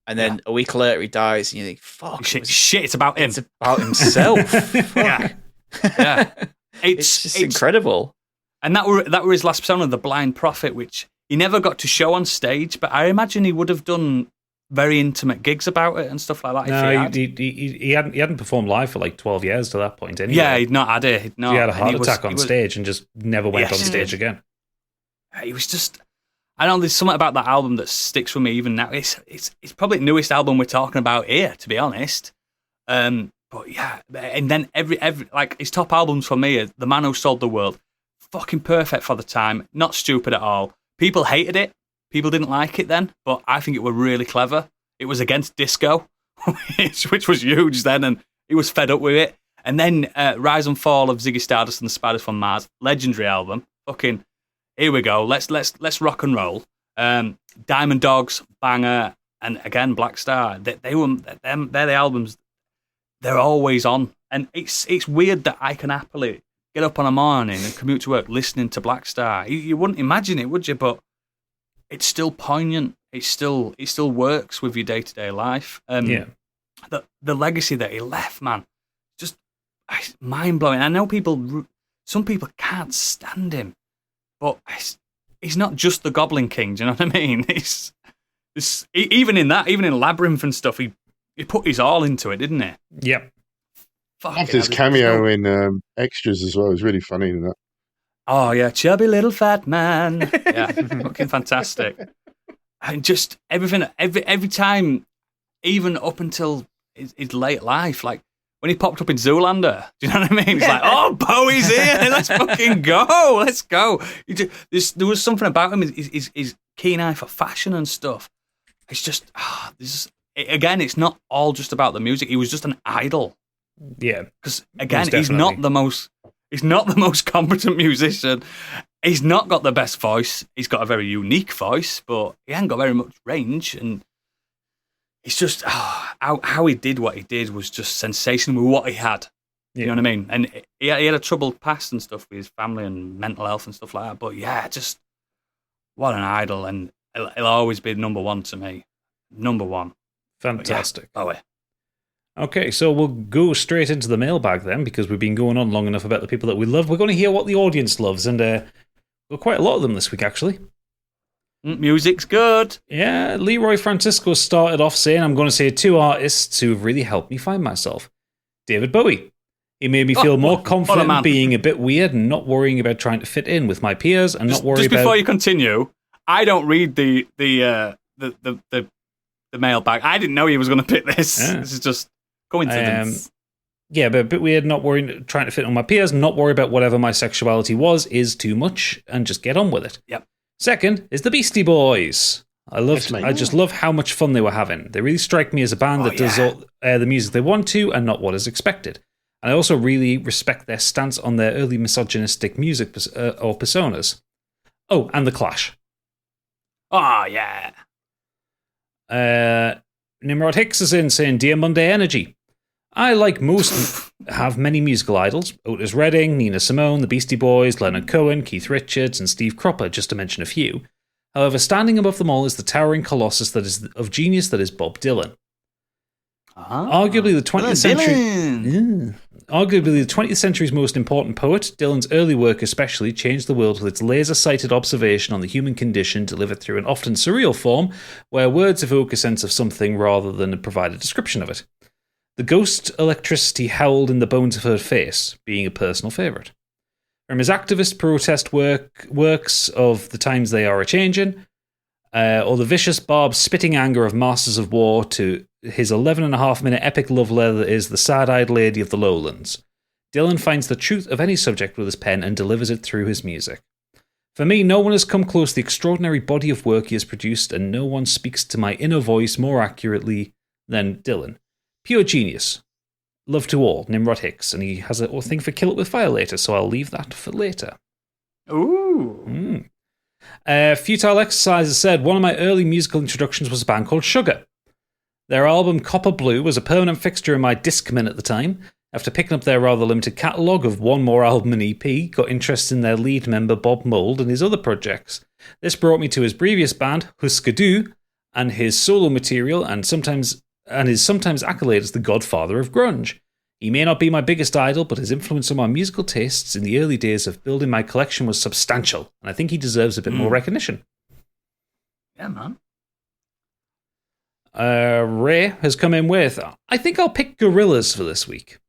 And then a week later, he dies, and you think, "Fuck, shit! It's about him. It's about himself." Fuck. Yeah. It's just incredible. And that were his last persona, the Blind Prophet, which he never got to show on stage, but I imagine he would have done very intimate gigs about it and stuff like that. No, he hadn't performed live for like 12 years to that point anyway. Yeah, he'd not had it. He had a heart attack on stage and just never went on stage again. He was just... I know there's something about that album that sticks with me even now. It's probably the newest album we're talking about here, to be honest. But yeah, and then every like his top albums for me are The Man Who Sold the World, fucking perfect for the time, not stupid at all. People hated it. People didn't like it then, but I think it were really clever. It was against disco, which was huge then, and he was fed up with it. And then Rise and Fall of Ziggy Stardust and the Spiders from Mars, legendary album. Fucking, here we go. Let's rock and roll. Diamond Dogs, banger, and again Black Star. They're the albums. They're always on, and it's weird that I can happily get up on a morning and commute to work listening to Black Star. You wouldn't imagine it, would you? But it's still poignant. It still works with your day-to-day life. The legacy that he left, man, just mind-blowing. I know some people can't stand him, but he's not just the Goblin King. Do you know what I mean? Even in Labyrinth and stuff, he put his all into it, didn't he? Yep. Loved his cameo in Extras as well. It was really funny in that. Oh yeah, chubby little fat man. Yeah, fucking fantastic. And just everything, every time, even up until his late life, like when he popped up in Zoolander. Do you know what I mean? It's like, oh, Bowie's here. Let's fucking go. Let's go. There was something about him. His keen eye for fashion and stuff. It's just again, it's not all just about the music. He was just an idol. Yeah, because again, he's not the most competent musician. He's not got the best voice. He's got a very unique voice, but he hasn't got very much range. And it's just how he did what he did was just sensational with what he had. You know what I mean? And he had a troubled past and stuff with his family and mental health and stuff like that. But yeah, just what an idol, and he'll always be number one to me. Number one. Fantastic. Yeah, Bowie. Okay, so we'll go straight into the mailbag then, because we've been going on long enough about the people that we love. We're going to hear what the audience loves, and got quite a lot of them this week, actually. Music's good. Yeah, Leroy Francisco started off saying, I'm going to say 2 artists who have really helped me find myself. David Bowie. He made me feel more confident in being a bit weird and not worrying about trying to fit in with my peers and not worry about... Just before you continue, I don't read the mailbag. I didn't know he was going to pick this. Yeah. This is just coincidence. Yeah, but a bit weird, not worrying, trying to fit on my peers, not worry about whatever my sexuality is too much, and just get on with it. Yep. Second is the Beastie Boys. I just love how much fun they were having. They really strike me as a band that does all the music they want to and not what is expected. And I also really respect their stance on their early misogynistic music or personas. Oh, and The Clash. Oh, yeah. Nimrod Hicks is in saying, Dear Monday Energy, I, like most, have many musical idols. Otis Redding, Nina Simone, the Beastie Boys, Leonard Cohen, Keith Richards, and Steve Cropper, just to mention a few. However, standing above them all is the towering colossus that is of genius that is Bob Dylan. Arguably the 20th century. Yeah. Arguably the 20th century's most important poet, Dylan's early work especially changed the world with its laser-sighted observation on the human condition delivered through an often surreal form where words evoke a sense of something rather than provide a description of it. The ghost electricity howled in the bones of her face, being a personal favourite. From his activist protest works of The Times They Are A-Changin', or the vicious barbed spitting anger of Masters of War to his 11.5-minute epic love letter that is The Sad-Eyed Lady of the Lowlands, Dylan finds the truth of any subject with his pen and delivers it through his music. For me, no one has come close to the extraordinary body of work he has produced, and no one speaks to my inner voice more accurately than Dylan. Pure genius. Love to all, Nimrod Hicks, and he has a thing for Kill It With Fire later, so I'll leave that for later. Ooh. Futile Exercises said, one of my early musical introductions was a band called Sugar. Their album Copper Blue was a permanent fixture in my Discman at the time. After picking up their rather limited catalogue of one more album and EP, got interested in their lead member Bob Mould and his other projects. This brought me to his previous band, Husker Du, and his solo material, and is sometimes accoladed as the godfather of grunge. He may not be my biggest idol, but his influence on my musical tastes in the early days of building my collection was substantial, and I think he deserves a bit more recognition. Yeah, man. Ray has come in with, I think I'll pick Gorillaz for this week.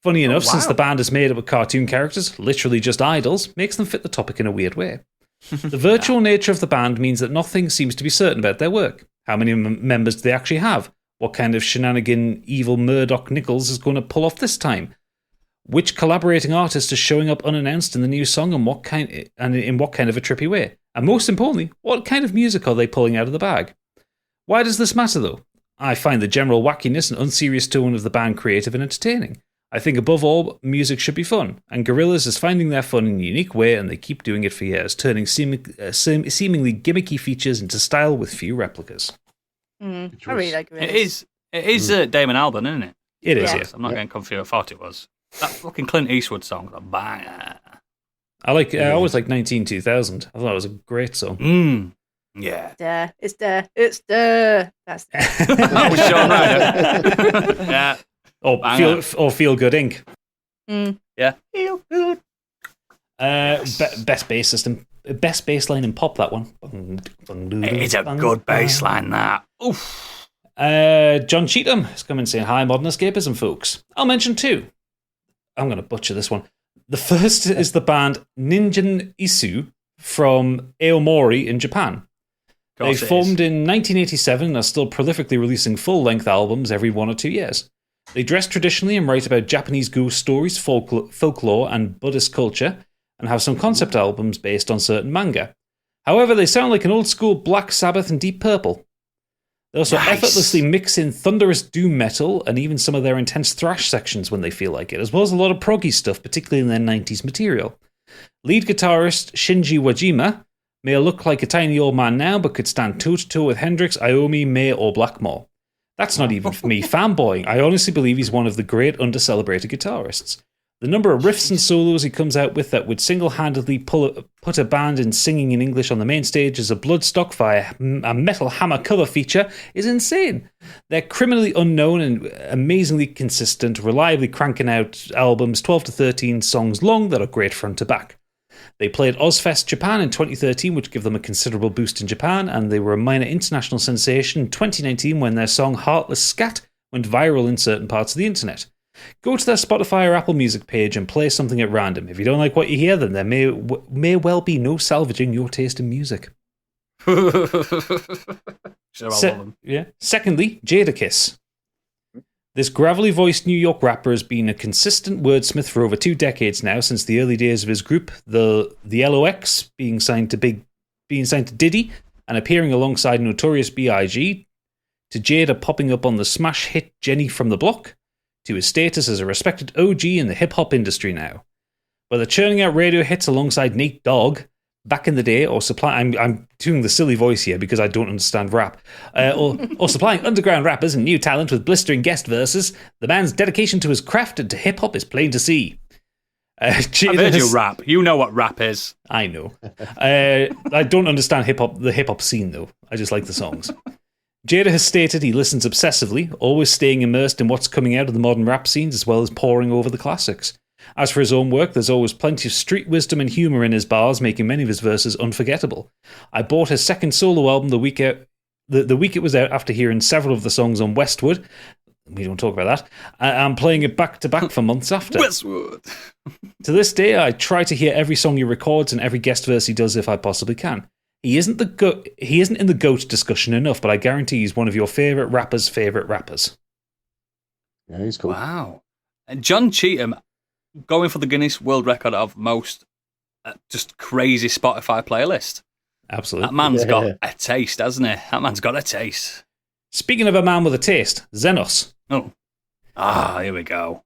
Funny enough, since the band is made up of cartoon characters, literally just idols, makes them fit the topic in a weird way. The virtual nature of the band means that nothing seems to be certain about their work. How many members do they actually have? What kind of shenanigan evil Murdoch Nichols is going to pull off this time? Which collaborating artist is showing up unannounced in the new song, and in what kind of a trippy way? And most importantly, what kind of music are they pulling out of the bag? Why does this matter, though? I find the general wackiness and unserious tone of the band creative and entertaining. I think above all, music should be fun, and Gorillaz is finding their fun in a unique way, and they keep doing it for years, turning seemingly gimmicky features into style with few replicas. I really like Gorillaz. It is Damon Albarn, isn't it? It is, Yeah. yeah. I'm not getting confused. I thought it was. That fucking Clint Eastwood song, that banger. I always like 19-2000. I thought it was a great song. Yeah. It's there. That's That was Sean Ryder. Yeah. Feel Good Inc. Yeah. Feel good. Best bass line in pop, that one. It's a good bass line, that. Oof. John Cheatham has come in saying, hi, Modern Escapism folks. I'll mention two. I'm going to butcher this one. The first is the band Ninjin Isu from Aomori in Japan. They formed in 1987 and are still prolifically releasing full-length albums every 1 or 2 years. They dress traditionally and write about Japanese ghost stories, folklore, and Buddhist culture, and have some concept albums based on certain manga. However, they sound like an old-school Black Sabbath and Deep Purple. They also effortlessly mix in thunderous doom metal and even some of their intense thrash sections when they feel like it, as well as a lot of proggy stuff, particularly in their 90s material. Lead guitarist Shinji Wajima may look like a tiny old man now, but could stand toe-to-toe with Hendrix, Iommi, May, or Blackmore. That's not even for me fanboying. I honestly believe he's one of the great under-celebrated guitarists. The number of riffs and solos he comes out with that would single-handedly put a band in singing in English on the main stage as a Bloodstock via a Metal Hammer cover feature is insane. They're criminally unknown and amazingly consistent, reliably cranking out albums 12 to 13 songs long that are great front to back. They played Ozfest Japan in 2013, which gave them a considerable boost in Japan, and they were a minor international sensation in 2019 when their song Heartless Scat went viral in certain parts of the internet. Go to their Spotify or Apple Music page and play something at random. If you don't like what you hear, then there may well be no salvaging your taste in music. Secondly, Jadakiss. This gravelly-voiced New York rapper has been a consistent wordsmith for over 2 decades now, since the early days of his group, the LOX, being signed to Diddy and appearing alongside Notorious B.I.G., to Jada popping up on the smash hit Jenny from the Block, to his status as a respected OG in the hip-hop industry now. Whether churning out radio hits alongside Nate Dogg back in the day, or I'm doing the silly voice here because I don't understand rap, or supplying underground rappers and new talent with blistering guest verses, the man's dedication to his craft and to hip-hop is plain to see. I've heard you rap. You know what rap is. I know. I don't understand the hip-hop scene, though. I just like the songs. Jada has stated he listens obsessively, always staying immersed in what's coming out of the modern rap scenes as well as poring over the classics. As for his own work, there's always plenty of street wisdom and humour in his bars, making many of his verses unforgettable. I bought his second solo album the week it was out after hearing several of the songs on Westwood. We don't talk about that. I'm playing it back to back for months after. Westwood. To this day, I try to hear every song he records and every guest verse he does if I possibly can. He isn't in the GOAT discussion enough, but I guarantee he's one of your favourite rappers' favourite rappers. Yeah, he's cool. Wow. And John Cheetham going for the Guinness World Record of most just crazy Spotify playlist. Absolutely. That man's got a taste, hasn't he? That man's got a taste. Speaking of a man with a taste, Xenos. Oh. Here we go.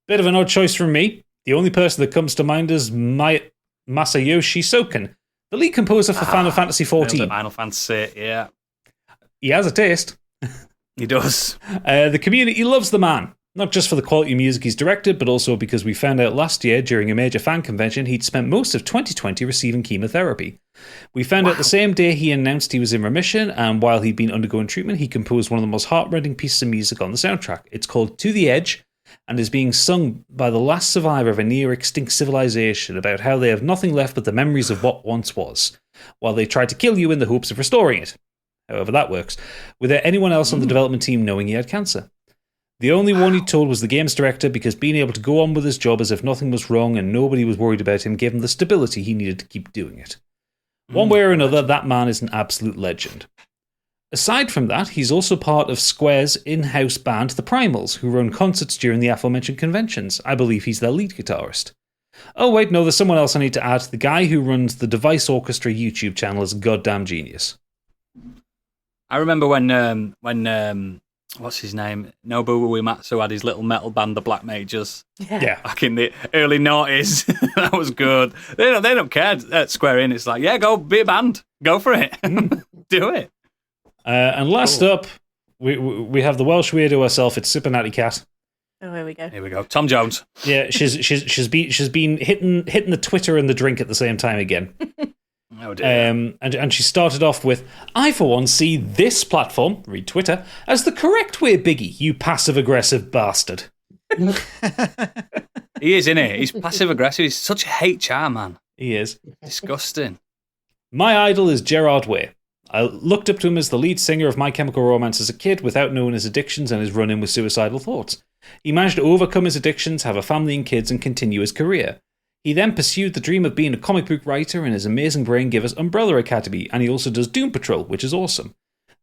Bit of an odd choice from me. The only person that comes to mind is Masayoshi Soken, the lead composer for Final Fantasy XIV. Final Fantasy, yeah. He has a taste. He does. The community loves the man, not just for the quality of music he's directed, but also because we found out last year during a major fan convention he'd spent most of 2020 receiving chemotherapy. We found out the same day he announced he was in remission, and while he'd been undergoing treatment, he composed one of the most heartrending pieces of music on the soundtrack. It's called To the Edge, and is being sung by the last survivor of a near-extinct civilization about how they have nothing left but the memories of what once was, while they try to kill you in the hopes of restoring it. However that works, without anyone else on the development team knowing he had cancer. The only one he told was the game's director, because being able to go on with his job as if nothing was wrong and nobody was worried about him gave him the stability he needed to keep doing it. One way or another, that man is an absolute legend. Aside from that, he's also part of Square's in-house band, The Primals, who run concerts during the aforementioned conventions. I believe he's their lead guitarist. Oh wait, no, there's someone else I need to add. The guy who runs the Device Orchestra YouTube channel is a goddamn genius. I remember when what's his name? Nobuo Uematsu had his little metal band, the Black Majors. Yeah. Back in the early noughties. That was good. They don't care at Square Enix. It's like, yeah, go be a band. Go for it. Do it. And last up, we have the Welsh weirdo herself. It's Sippernatty Cat. Oh, here we go. Here we go. Tom Jones. Yeah, she's been hitting the Twitter and the drink at the same time again. Oh dear. And she started off with, I for one see this platform, read Twitter, as the correct way, Biggie, you passive-aggressive bastard. He is, isn't he? He's passive-aggressive. He's such a HR man. He is. Disgusting. My idol is Gerard Way. I looked up to him as the lead singer of My Chemical Romance as a kid without knowing his addictions and his run-in with suicidal thoughts. He managed to overcome his addictions, have a family and kids, and continue his career. He then pursued the dream of being a comic book writer, and his amazing brain gave us Umbrella Academy, and he also does Doom Patrol, which is awesome.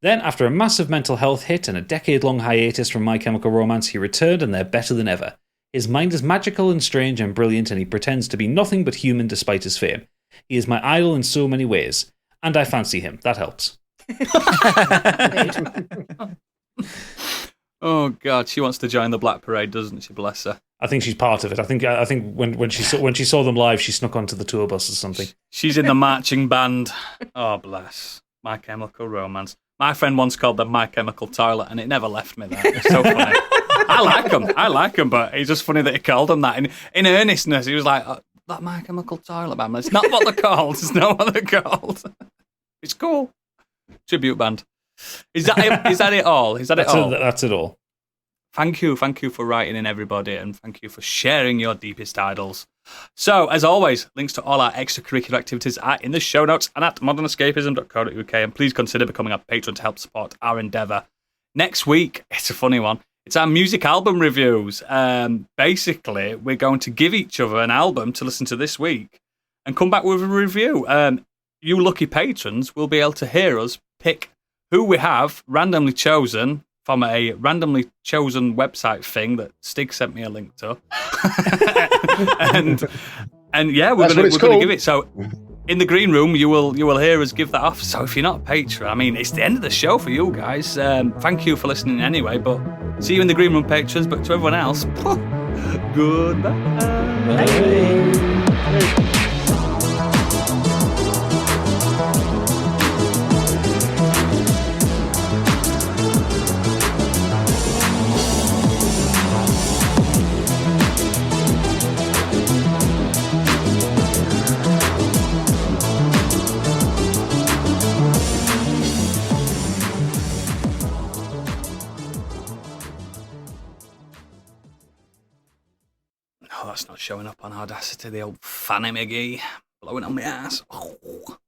Then, after a massive mental health hit and a decade-long hiatus from My Chemical Romance, he returned, and they're better than ever. His mind is magical and strange and brilliant, and he pretends to be nothing but human despite his fame. He is my idol in so many ways. And I fancy him. That helps. Oh God, she wants to join the Black Parade, doesn't she? Bless her. I think she's part of it. I think when she saw them live, she snuck onto the tour bus or something. She's in the marching band. Oh bless. My Chemical Romance. My friend once called them My Chemical Toilet, and it never left me there. It's so funny. I like them, but it's just funny that he called them that. In earnestness, he was like, that My Chemical Toilet band. It's not what they're called. It's not what they're called. It's cool. Tribute band. Is that it? Is that it all? Is that it all? That's it all. Thank you for writing in, everybody, and thank you for sharing your deepest idols. So, as always, links to all our extracurricular activities are in the show notes and at modernescapism.co.uk, and please consider becoming a patron to help support our endeavour. Next week, it's a funny one. It's our music album reviews. Basically, we're going to give each other an album to listen to this week and come back with a review. You lucky patrons will be able to hear us pick who we have randomly chosen from a randomly chosen website thing that Stig sent me a link to. and yeah, we're going to give it. So in the green room, you will hear us give that off. So if you're not a patron, I mean, it's the end of the show for you guys. Thank you for listening anyway, but see you in the green room, patrons. But to everyone else, goodbye. Bye. Oh, that's not showing up on Audacity, the old fanny McGee blowing on my ass. Oh.